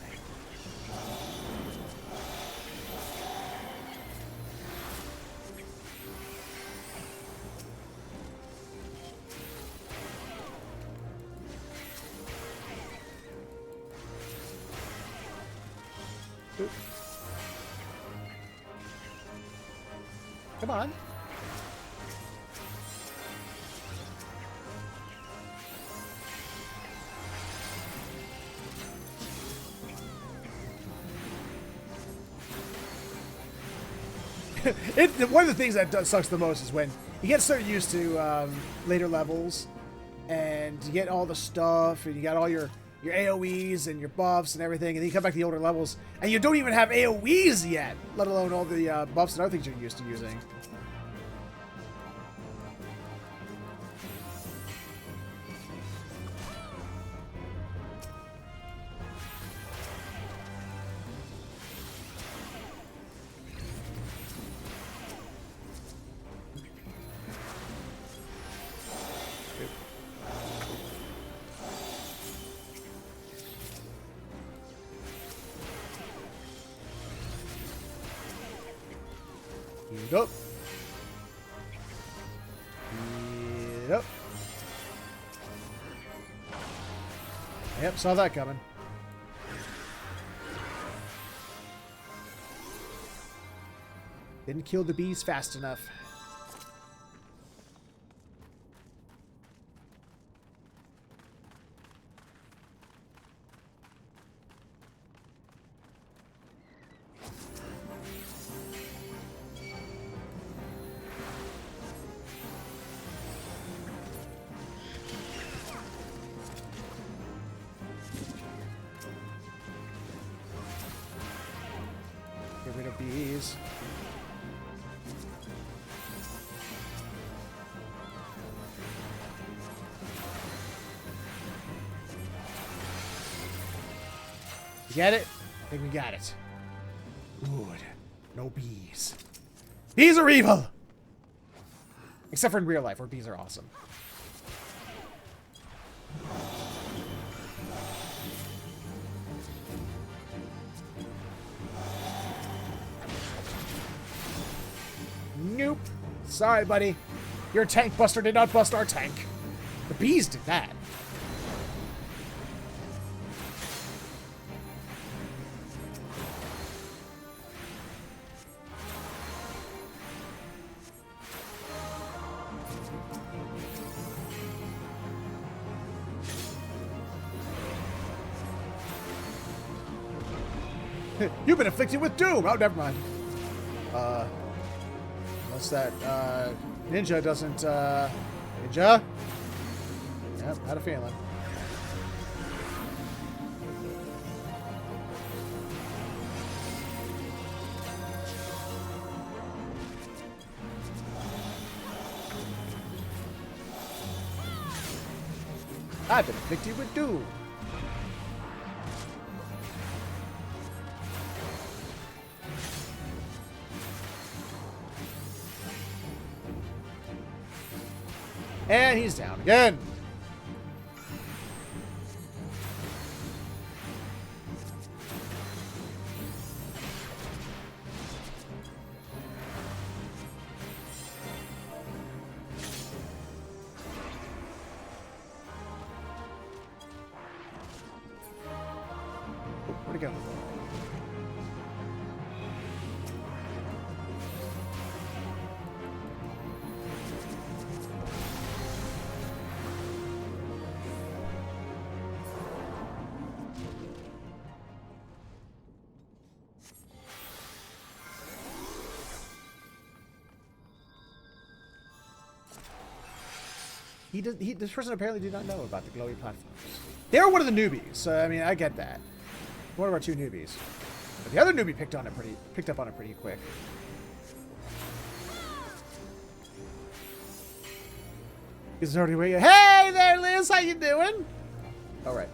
Oop. Come on. One of the things that sucks the most is when you get so used to later levels, and you get all the stuff, and you got all your AoEs and your buffs and everything, and then you come back to the older levels, and you don't even have AoEs yet, let alone all the buffs and other things you're used to using. Yep. Yep. Yep, saw that coming. Didn't kill the bees fast enough. Get rid of bees. You get it? I think we got it. Good. No bees. Bees are evil! Except for in real life, where bees are awesome. Nope. Sorry, buddy. Your tank buster did not bust our tank. The bees did that. You've been afflicted with doom. Oh, never mind. Unless that ninja doesn't. Ninja? Yep, had a feeling. I've been afflicted with doom. And he's down again. Where'd he go? This person apparently did not know about the glowy platforms. They were one of the newbies, so I mean, I get that. One of our two newbies, but the other newbie picked up on it pretty quick. He's already waiting. Hey there, Liz, how you doing? All right.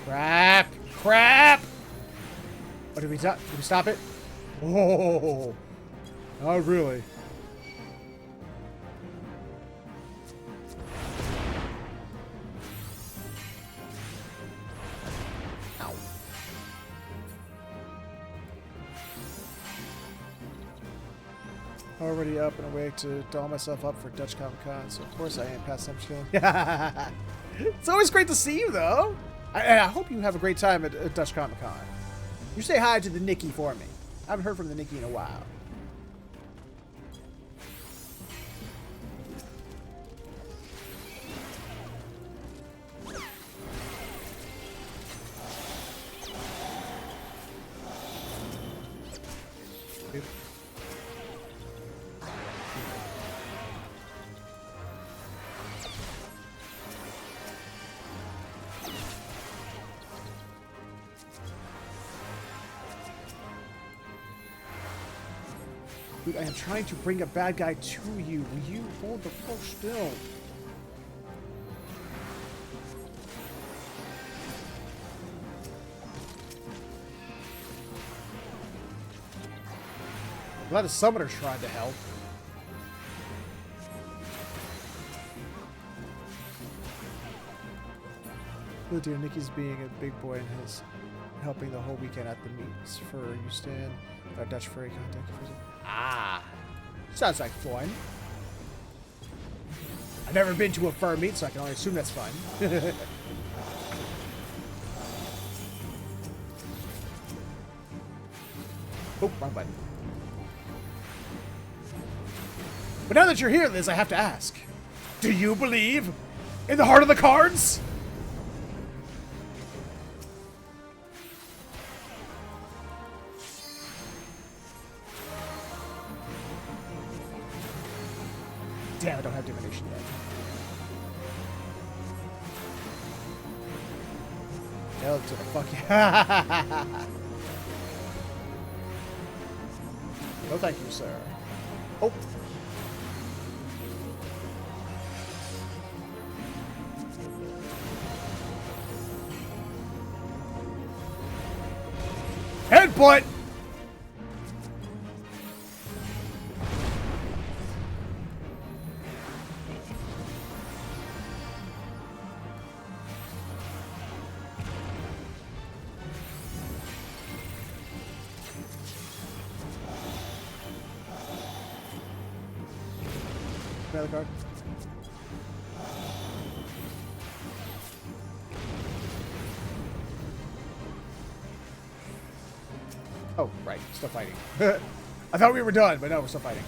Crap! Crap! Oh, did we stop it? Oh, not really. Ow. Already up and awake to doll myself up for Dutch Comic Con, so of course I am past time chilling. It's always great to see you, though. I hope you have a great time at Dutch Comic Con. You say hi to the Nikki for me. I haven't heard from the Nikki in a while. Dude, I am trying to bring a bad guy to you. Will you hold the fuck still? I'm glad the summoner's trying to help. Oh dear, Nikki's being a big boy and has helping the whole weekend at the meets for you stand. Our Dutch furry contact. Ah, sounds like fun. I've never been to a fur meet, so I can only assume that's fun. Oh, wrong button. But now that you're here, Liz, I have to ask. Do you believe in the heart of the cards? Damn, I don't have divination yet. Hell to the fuck yeah. No thank you, sir. Oh. Headbutt! Another card. Oh, right. Still fighting. I thought we were done, but no, we're still fighting.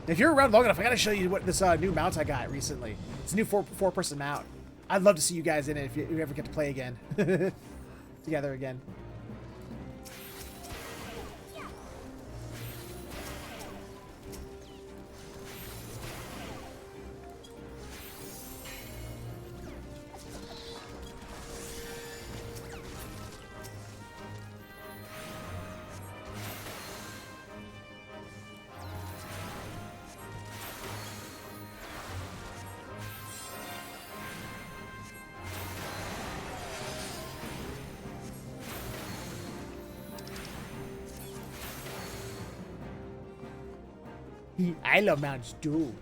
If you're around long enough, I gotta show you what this new mount I got recently. It's a new four-person mount. I'd love to see you guys in it if you ever get to play again. Together again. I love mounts too.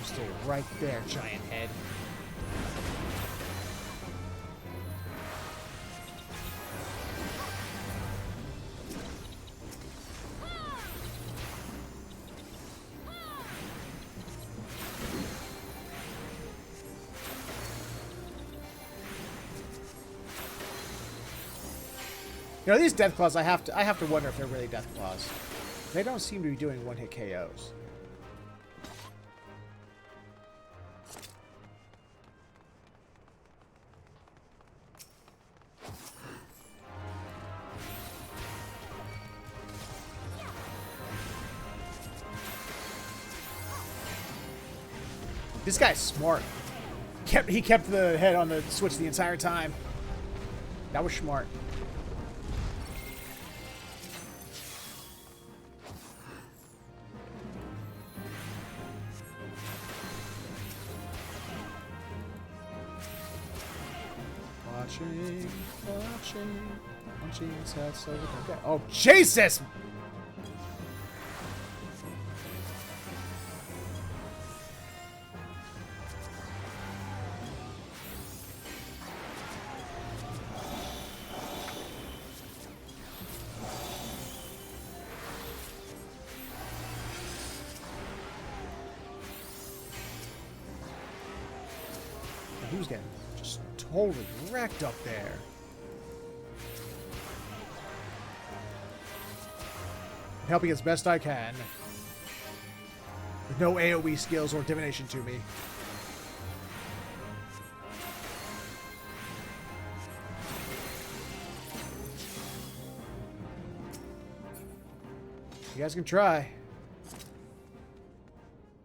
Stay right there, giant head. You know, these death claws, I have to wonder if they're really death claws. They don't seem to be doing one-hit KOs. This guy's smart. He kept the head on the switch the entire time. That was smart. Watching his head so okay. Oh, Jesus! was getting just totally wrecked up there. Helping as best I can. With no AoE skills or divination to me. You guys can try.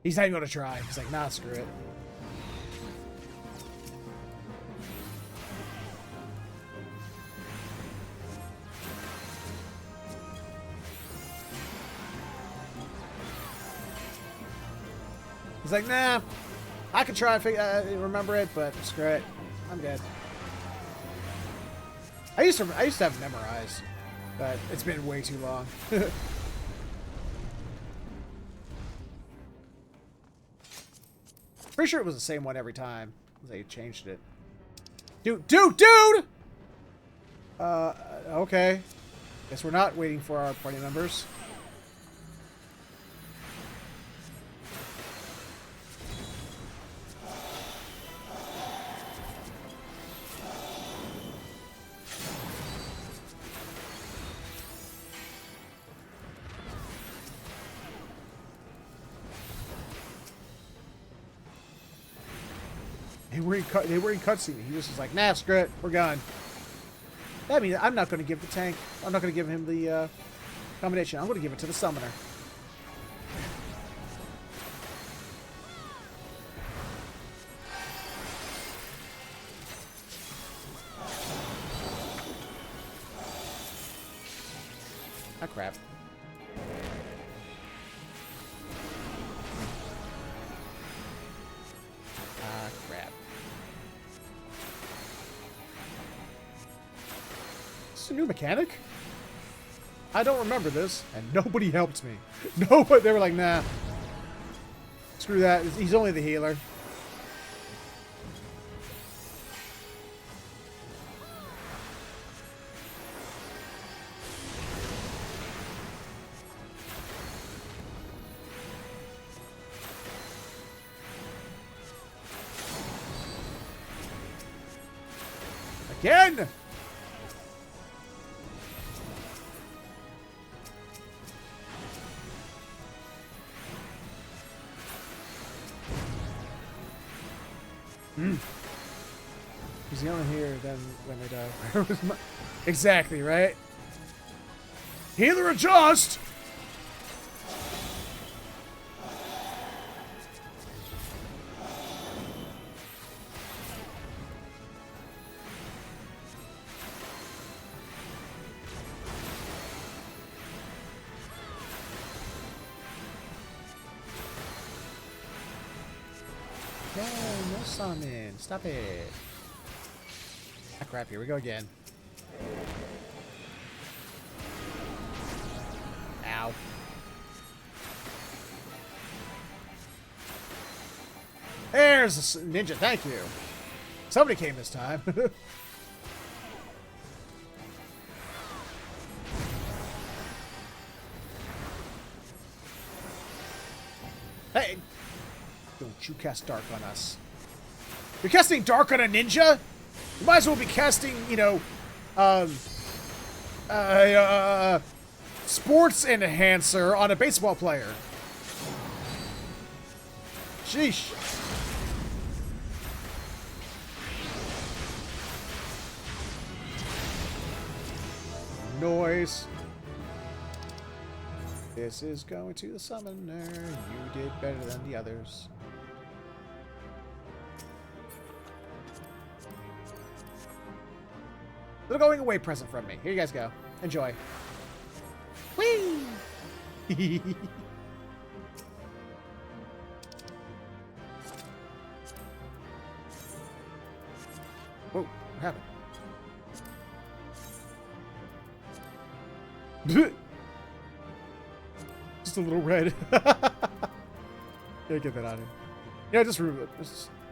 He's not even gonna try. He's like, nah, screw it. He's like, nah, I could try and remember it, but screw it. I'm good. I used to have it memorized, but it's been way too long. Pretty sure it was the same one every time. They changed it. Dude! Okay. Guess we're not waiting for our party members. They were in cutscene. He just was like, nah, screw it. We're gone. That means I'm not going to give the tank. I'm not going to give him the combination. I'm going to give it to the summoner. Ah, crap. Ah, crap. Is this a new mechanic? I don't remember this, and nobody helped me. Nobody. They were like, nah. Screw that. He's only the healer. Again! He's the only here then when they die. Exactly, right? Healer adjust! No, no summon. Stop it. Ah, crap. Here we go again. Ow. There's a ninja. Thank you. Somebody came this time. Hey! Don't you cast dark on us. You're casting dark on a ninja? You might as well be casting, you know, sports enhancer on a baseball player. Sheesh. Noise. This is going to the summoner. You did better than the others. Little going away present from me. Here you guys go. Enjoy. Whee! Whoa, what happened? Just a little red. Yeah, get that out of here. Yeah, just remove it.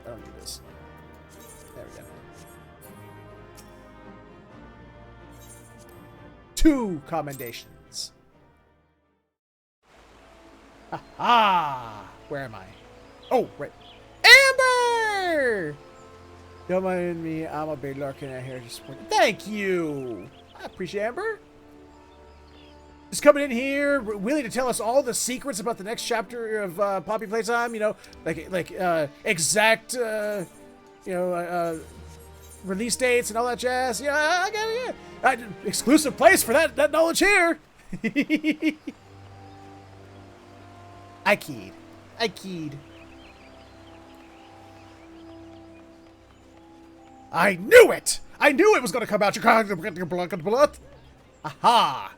I don't need this. There we go. 2 commendations. Ah, where am I? Oh, right. Amber! Don't mind me. I'm a big lurking out here. Just thank you. I appreciate Amber. Just coming in here, willing to tell us all the secrets about the next chapter of Poppy Playtime. You know, like exact, release dates and all that jazz. Yeah, I got it. Yeah, exclusive place for that knowledge here. I keyed. I knew it! I knew it was going to come out. Aha!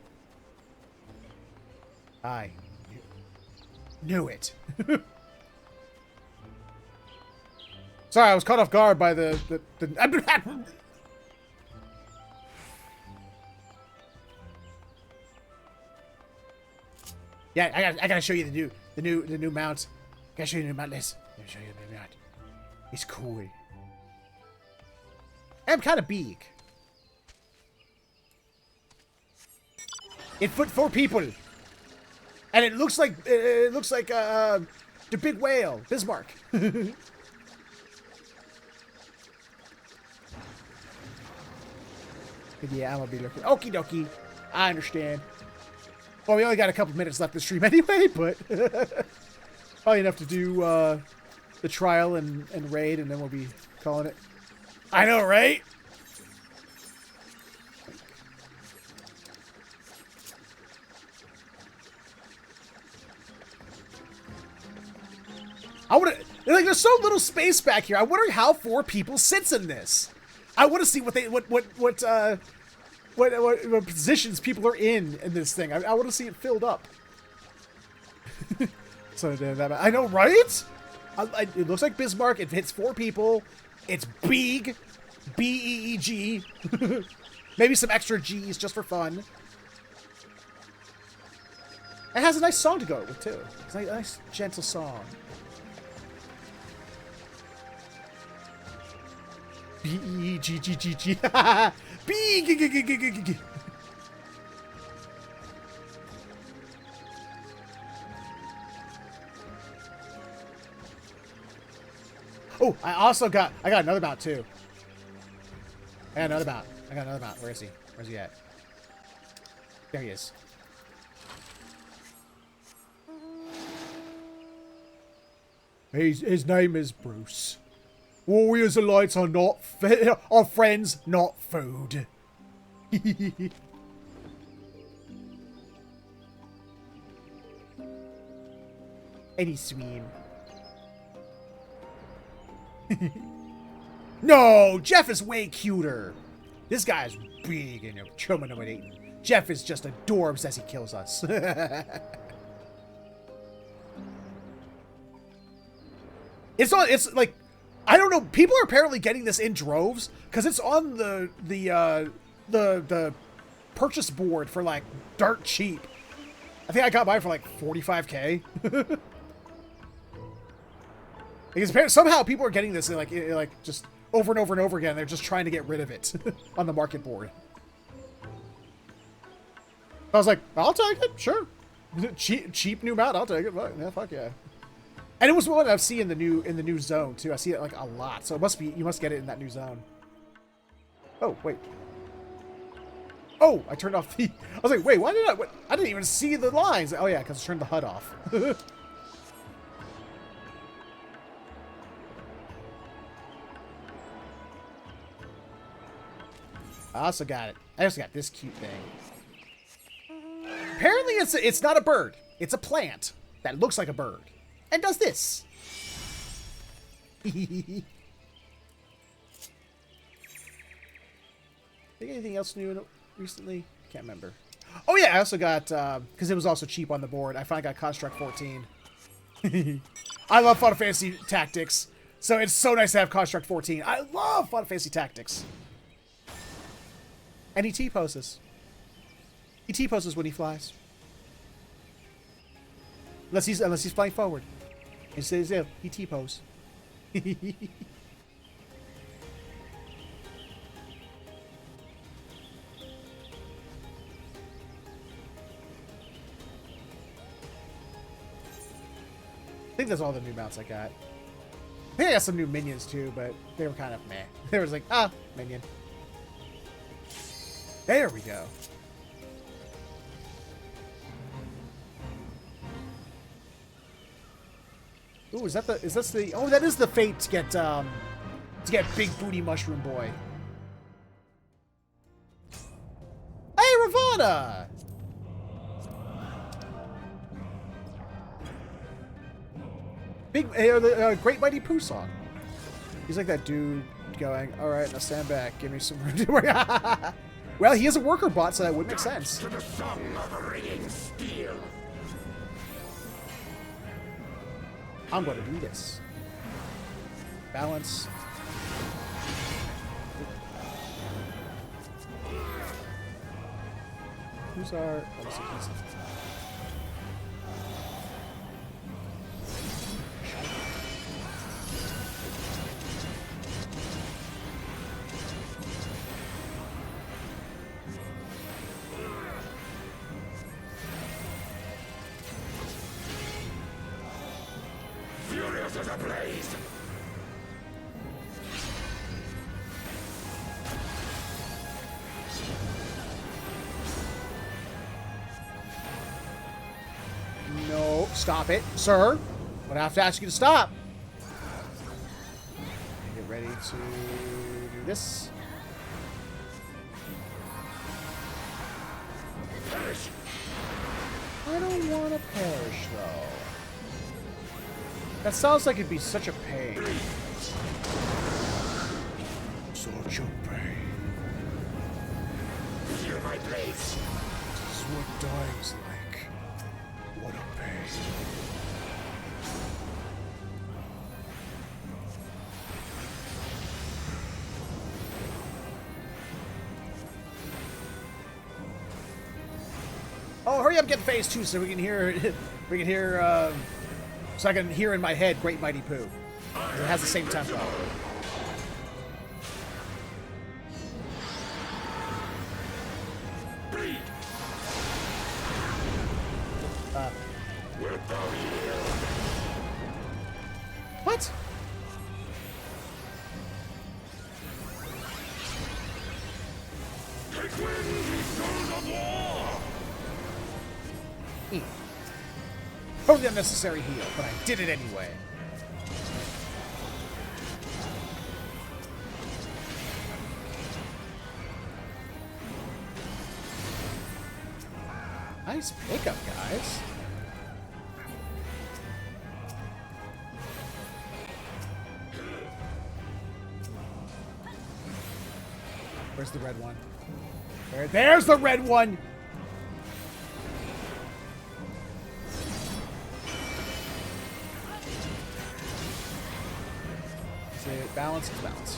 I knew it. Sorry, I was caught off guard by the Yeah, I gotta show you the new mount. I gotta show you the new mount list. Let me show you the new mount. It's cool. I'm kind of big. It fit 4 people, and it looks like the big whale, Bismarck. Yeah, I'm gonna be looking. Okie dokie, I understand. Well, we only got a couple minutes left to stream anyway, but probably enough to do the trial and raid, and then we'll be calling it. I know, right? I want to, like, there's so little space back here. I'm wondering how 4 people sits in this. I want to see what positions people are in this thing. I want to see it filled up. So I know, right? It looks like Bismarck. It hits 4 people. It's big, B-E-E-G. Maybe some extra G's just for fun. It has a nice song to go with too. It's a nice, gentle song. B-E-E-G-G-G-G. B-G-G-G-G-G-G. Oh, I got another mount too. I got another mount. Where is he? Where's he at? There he is. His name is Bruce. Warriors and lights are are friends, not food. Any swim. No, Jeff is way cuter. This guy's big and intimidating. Jeff is just adorbs as he kills us. It's like, I don't know. People are apparently getting this in droves because it's on the purchase board for like dirt cheap. I think I got mine for like 45K. Because somehow people are getting this like just over and over and over again. They're just trying to get rid of it on the market board. I was like, I'll take it, sure. Cheap new mount, I'll take it. Yeah, fuck yeah. And it was one I've seen in the new zone too. I see it like a lot, so it must be, you must get it in that new zone. Oh wait. Oh, I turned off the. I was like, wait, why did I didn't even see the lines. Oh yeah, because I turned the HUD off. I also got this cute thing. Apparently it's not a bird. It's a plant that looks like a bird and does this. Think anything else new recently? Can't remember. Oh yeah, I also got, because it was also cheap on the board, I finally got Construct 14. I love Final Fantasy Tactics, so it's so nice to have Construct 14. I love Final Fantasy Tactics. And he T-poses. He T-poses when he flies. Unless he's flying forward. And stays there, he T-pose. I think that's all the new mounts I got. think I got some new minions too, but they were kind of meh. They was like, ah, minion. There we go. Ooh, is this the, oh, that is the fate to get Big Booty Mushroom Boy. Hey, Ravana! The Great Mighty Pooh song. He's like that dude going, all right, now stand back, give me some room to work. Well, he is a worker bot, so that would make sense. To the song of ringing steel. I'm going to do this. Balance. Who's our... Oh, this is Furious as a blaze. No, stop it, sir. I'm gonna have to ask you to stop. Get ready to do this. Perish. I don't want to perish, though. That sounds like it'd be such a pain. Such a pain. Feel my blades. This is what dying's like. What a pain. Oh, hurry up, get phase 2 so we can hear, so I can hear in my head Great Mighty Pooh. It has the same tempo. Bleed. Wilt thou yield? What? Take wind, ye souls of war! Totally unnecessary heal, but I did it anyway. Nice pickup, guys. Where's the red one? There's the red one! Balance is balance.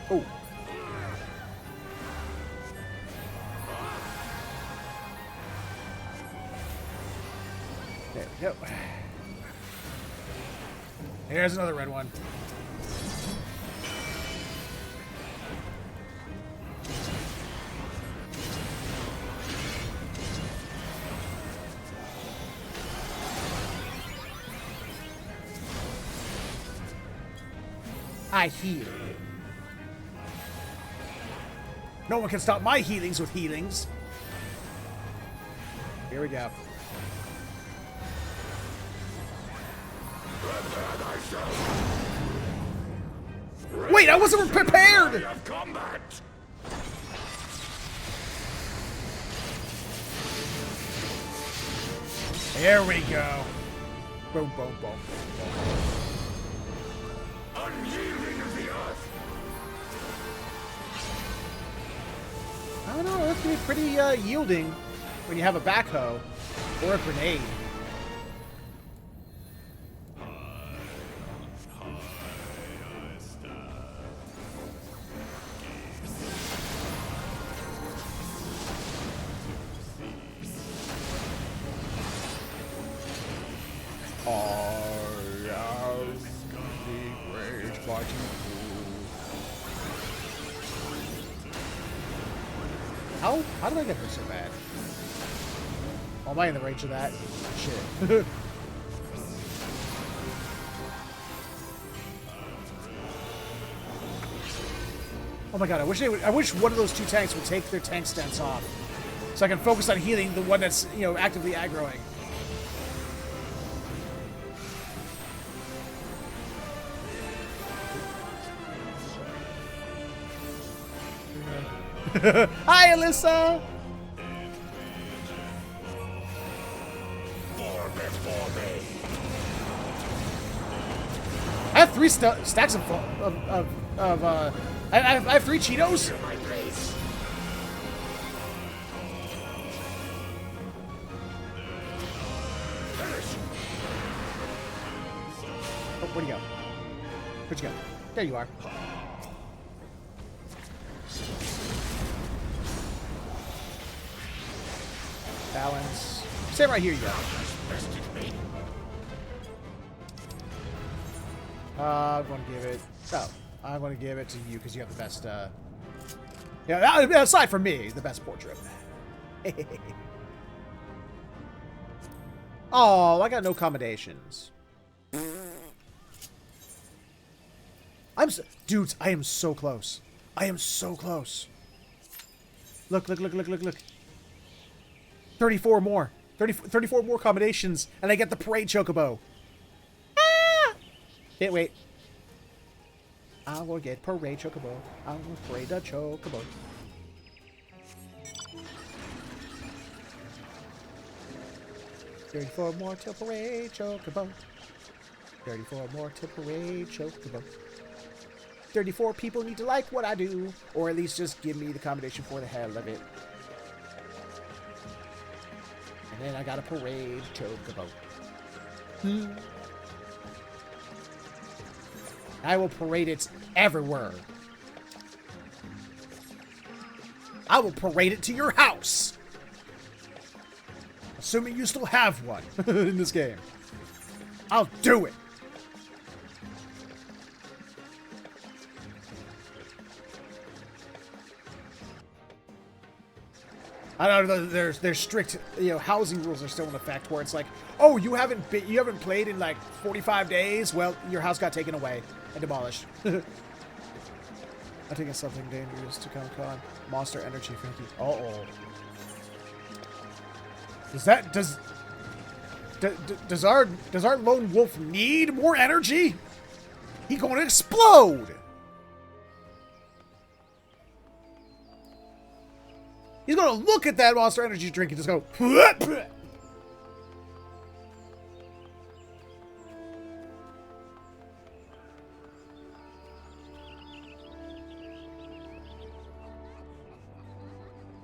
Oh. There we go. Here's another red one. I heal. No one can stop my healings with healings. Here we go. Wait, I wasn't prepared! Of combat! There we go. Boom, boom, boom. Unyielding of the earth! I don't know, it can be pretty yielding when you have a backhoe or a grenade. How did I get hurt so bad? Oh, am I in the range of that? Shit. Oh my god, I wish one of those two tanks would take their tank stance off. So I can focus on healing the one that's, you know, actively aggroing. Hi, Alyssa! I have 3 stacks I have 3 Cheetos. Oh, where'd you go? Where'd you go? There you are. Balance. Stay right here, you go. I'm going to give it... Oh. I'm going to give it to you because you have the best... Yeah, aside from me, the best portrait. Oh, I got no accommodations. Dudes, I am so close. I am so close. Look, look, look, look, look, look. 34 more. 34 more accommodations, and I get the parade chocobo. Ah! Can't wait. I will get parade chocobo. I will parade the chocobo. $34 more till parade chocobo. 34 more till parade chocobo. 34 people need to like what I do, or at least just give me the combination for the hell of it. And then I got a parade chocobo. I will parade it everywhere. I will parade it to your house. Assuming you still have one in this game. I'll do it. I don't know. There's strict, you know, housing rules are still in effect where it's like, oh, you haven't played in like 45 days. Well, your house got taken away and demolished. I think it's something dangerous to come on. Monster Energy, Frankie. Uh-oh. Does our lone wolf need more energy? He gonna explode. He's gonna look at that Monster Energy drink and just go.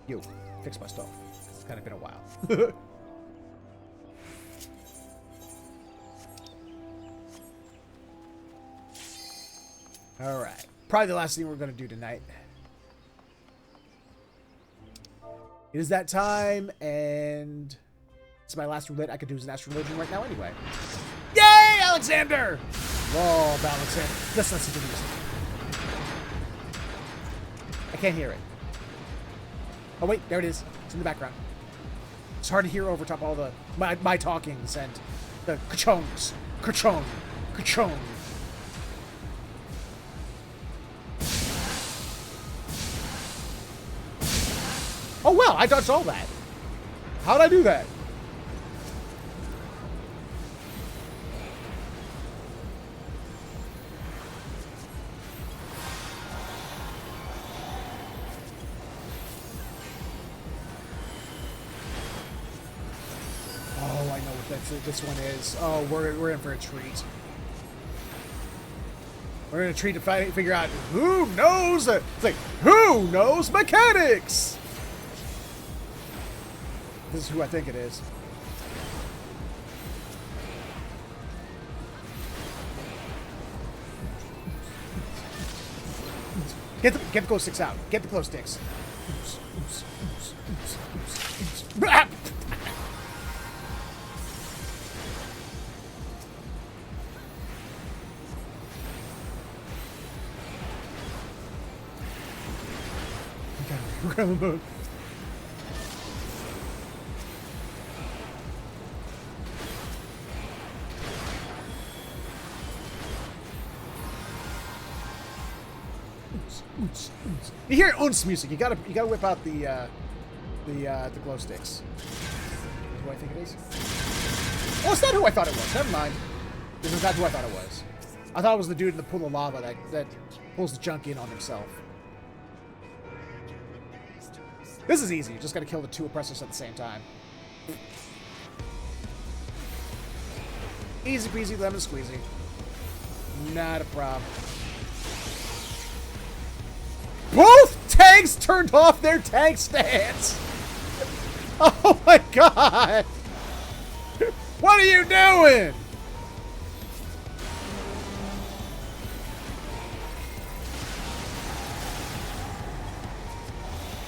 Yo, fix my stuff. It's kind of been a while. All right, probably the last thing we're gonna do tonight. It is that time, and it's my last roulette I could do as an Astral Religion right now anyway. Yay, Alexander! Whoa, Alexander. Let's listen to the music. I can't hear it. Oh, wait, there it is. It's in the background. It's hard to hear over top all the my talkings and the ka-chongs. Ka-chong. Ka-chong. Oh, well, I dodged all that. How'd I do that? Oh, I know what this one is. Oh, we're in for a treat. We're in a treat to figure out who knows. It's like, who knows mechanics? This is who I think it is. Get the glow sticks out. Get the glow sticks. Okay, we're gonna move. You hear uns music. You gotta whip out the glow sticks. Who I think it is? Oh, it's not who I thought it was. Never mind. This is not who I thought it was. I thought it was the dude in the pool of lava that pulls the junk in on himself. This is easy. You just gotta kill the two oppressors at the same time. Easy peasy lemon squeezy. Not a problem. Both tanks turned off their tank stance. Oh my god. What are you doing?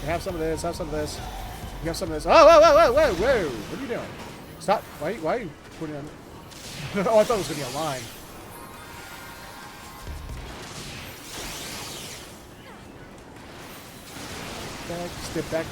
Have some of this, have some of this. You have some of this. Oh, whoa, whoa, whoa, whoa, whoa. What are you doing? Stop. Why are you putting on... Oh, I thought it was going to be a line. Back, step back.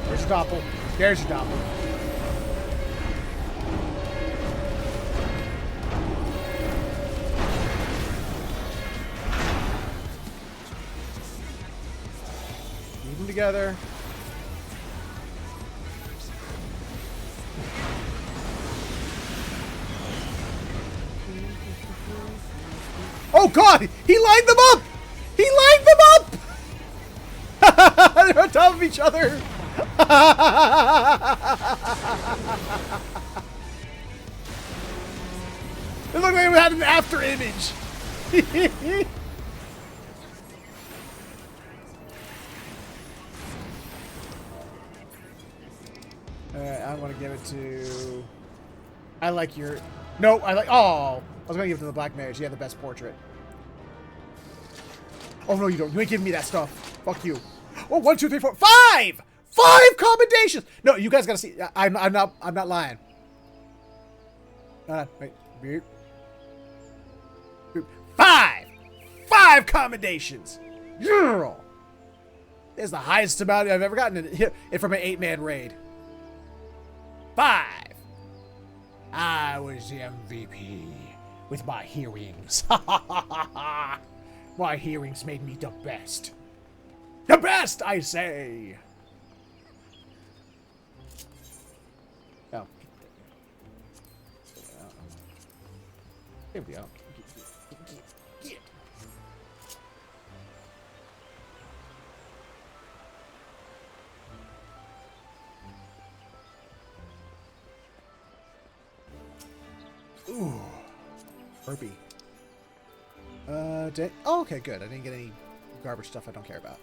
There's your doppel. There's your doppel. Leave them together. Oh god! He lined them up! He lined them up! They're on top of each other! It looked like we had an after image. Alright, I want to give it to... I like your... No, I like... Oh! I was going to give it to the Black Mage. He had the best portrait. Oh, no, you don't. You ain't giving me that stuff. Fuck you. Oh, 1, 2, 3, 4, 5! 5 commendations! No, you guys gotta see. I'm not lying. Wait. Beep. Beep. 5 commendations! Yeah! This is the highest amount I've ever gotten it from an 8-man raid. 5! I was the MVP with my hearings. My hearings made me the best. The best, I say! Oh. Here we go. Ooh. Burpee. Oh, okay, good. I didn't get any garbage stuff I don't care about.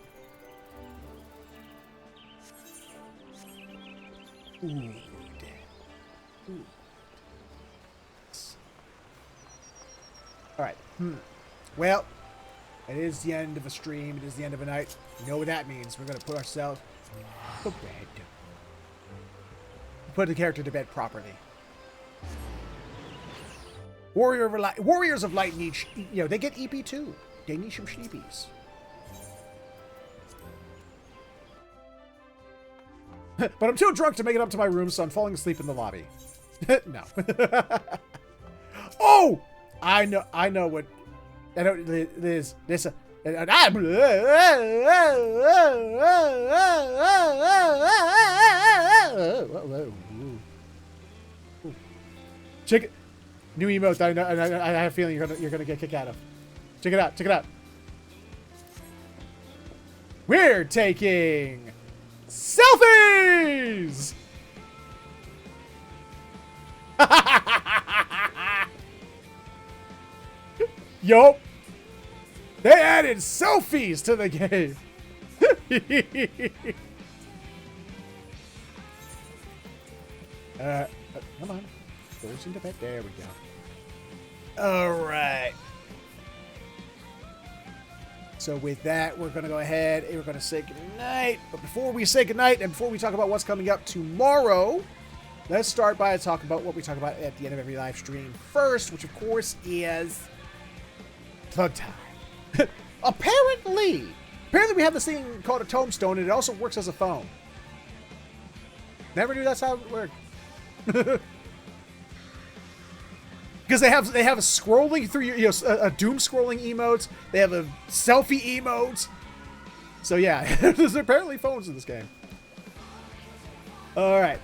Ooh. Ooh. Alright. Well, it is the end of a stream. It is the end of a night. You know what that means. We're going to put ourselves to bed. Put the character to bed properly. Warriors of Light need, they get EP too. They need some sleepies. But I'm too drunk to make it up to my room, so I'm falling asleep in the lobby. No. Oh! I know what... I know this... Check it. New emote. I have a feeling you're gonna get kicked out of. Check it out. Check it out. We're taking selfies. Yup. They added selfies to the game. Come on. Goes into bed. There we go. All right. So with that, we're going to go ahead and we're going to say goodnight. But before we say goodnight and before we talk about what's coming up tomorrow, let's start by talking about what we talk about at the end of every live stream first, which of course is plug time. Apparently we have this thing called a tombstone, and it also works as a phone. Never knew that's how it worked. Because they have a scrolling through your, a doom scrolling emotes. They have a selfie emote. So yeah, there's apparently phones in this game. All right,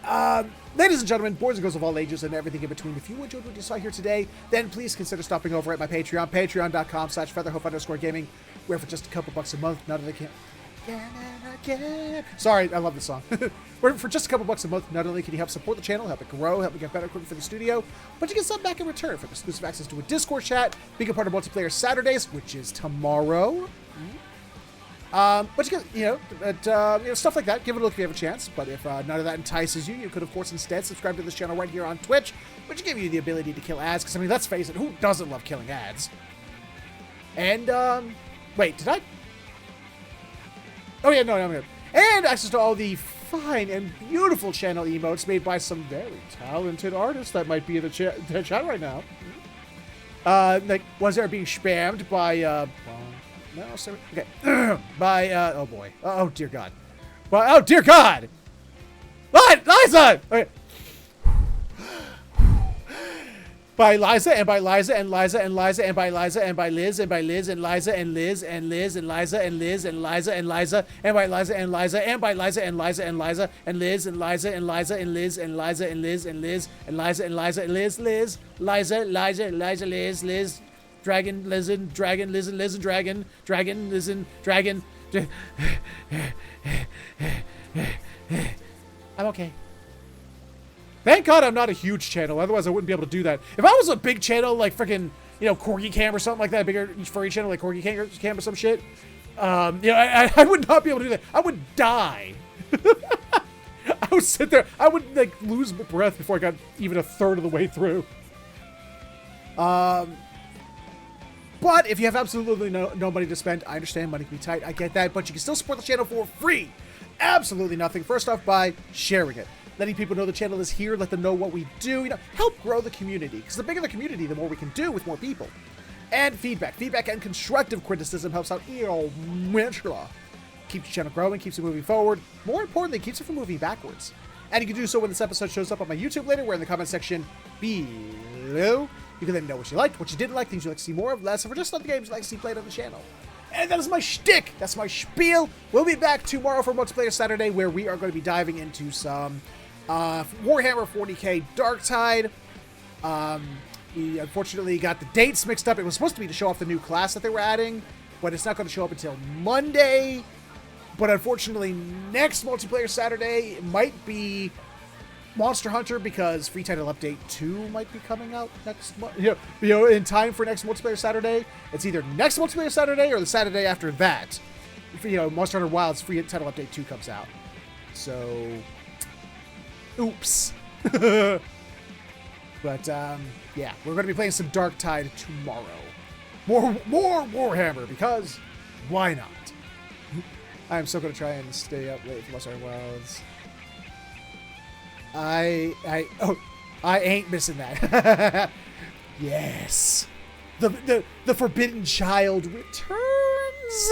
ladies and gentlemen, boys and girls of all ages and everything in between. If you enjoyed what you saw here today, then please consider stopping over at my Patreon, patreon.com/featherhoof_gaming, where for just a couple bucks a month, not only can. Sorry, I love this song. Where for just a couple bucks a month, not only can you help support the channel, help it grow, help me get better equipment for the studio, but you get something back in return for exclusive access to a Discord chat, being a part of Multiplayer Saturdays, which is tomorrow. But you get, stuff like that. Give it a look if you have a chance. But if none of that entices you, you could, of course, instead subscribe to this channel right here on Twitch, which give you the ability to kill ads. Because, I mean, let's face it, who doesn't love killing ads? And, wait, did I? Oh, yeah, no, I'm good. And access to all the fine and beautiful channel emotes made by some very talented artists that might be in the chat right now. Like, ones that are being spammed by, no, sorry. Okay. By, oh boy. Oh, dear God. Oh, dear God! Liza! Okay. By Liza, and by Liza, and Liza, and Liza, and by Liza, and by Liz, and by Liz, and Liza, and Liz, and Liz, and Liza, and Liz, and Liza, and Liza, and by Liza, and Liza, and by Liza, and Liza, and Liza, and Liz, and Liza, and Liza, and Liz, and Liza, and Liz, and Liz, and Liza, and Liza, and Liz, Liz, Liza, Liz, Dragon, Liz, Dragon, Liz, and Liz, and Dragon, Dragon, Liz, and Dragon. I'm okay. Thank God I'm not a huge channel, otherwise I wouldn't be able to do that. If I was a big channel, like freaking, Corgi Cam or something like that, a bigger furry channel like Corgi Cam or some shit, I would not be able to do that. I would die. I would sit there, I would, like, lose my breath before I got even a third of the way through. But if you have absolutely no money to spend, I understand money can be tight, I get that, but you can still support the channel for free. Absolutely nothing. First off, by sharing it. Letting people know the channel is here, let them know what we do, help grow the community. Because the bigger the community, the more we can do with more people. And feedback. Feedback and constructive criticism helps out immensely. Keeps the channel growing, keeps it moving forward. More importantly, keeps it from moving backwards. And you can do so when this episode shows up on my YouTube later, where in the comment section below, you can let me know what you liked, what you didn't like, things you'd like to see more of, less, or just not the games you'd like to see played on the channel. And that is my shtick. That's my spiel. We'll be back tomorrow for Multiplayer Saturday, where we are going to be diving into some Warhammer 40k Darktide. We unfortunately got the dates mixed up. It was supposed to be to show off the new class that they were adding, but it's not going to show up until Monday. But unfortunately, next Multiplayer Saturday might be Monster Hunter, because Free Title Update 2 might be coming out next month. In time for next Multiplayer Saturday. It's either next Multiplayer Saturday or the Saturday after that. Monster Hunter Wilds Free Title Update 2 comes out. So, oops. But, yeah, we're going to be playing some Darktide tomorrow. More Warhammer, because why not? I'm still going to try and stay up late for Monster Hunter Wilds. I ain't missing that. Yes. The Forbidden Child returns.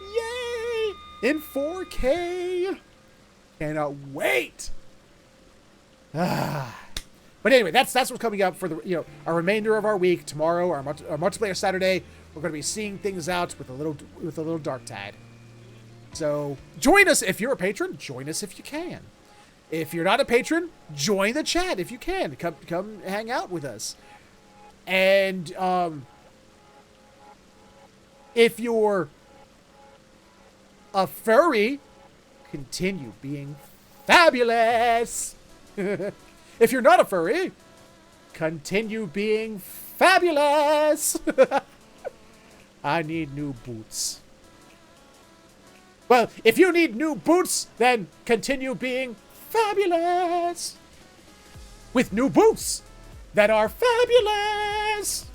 Yay! In 4K. Cannot wait. But anyway, that's what's coming up for the our remainder of our week. Tomorrow, our Multiplayer Saturday, we're going to be seeing things out with a little Darktide. So join us if you're a patron. Join us if you can. If you're not a patron, join the chat if you can. Come hang out with us. And if you're a furry, continue being fabulous. If you're not a furry, continue being fabulous. I need new boots. Well, if you need new boots, then continue being fabulous. With new boots that are fabulous.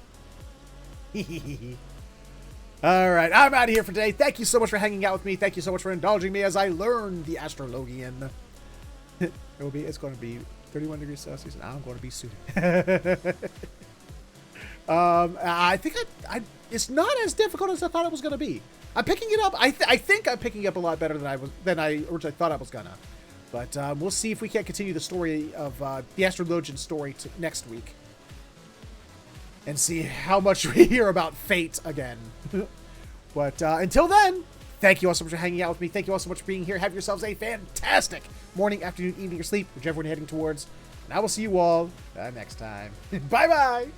All right, I'm out of here for today. Thank you so much for hanging out with me. Thank you so much for indulging me as I learn the Astrologian. It's going to be 31 degrees Celsius, and I'm going to be suited. I think it's not as difficult as I thought it was going to be. I'm picking it up. I think I'm picking up a lot better than I originally thought I was gonna. But we'll see if we can't continue the story of the Astrologian story next week. And see how much we hear about fate again. But until then, thank you all so much for hanging out with me. Thank you all so much for being here. Have yourselves a fantastic morning, afternoon, evening, or sleep, whichever one you're heading towards. And I will see you all next time. Bye-bye!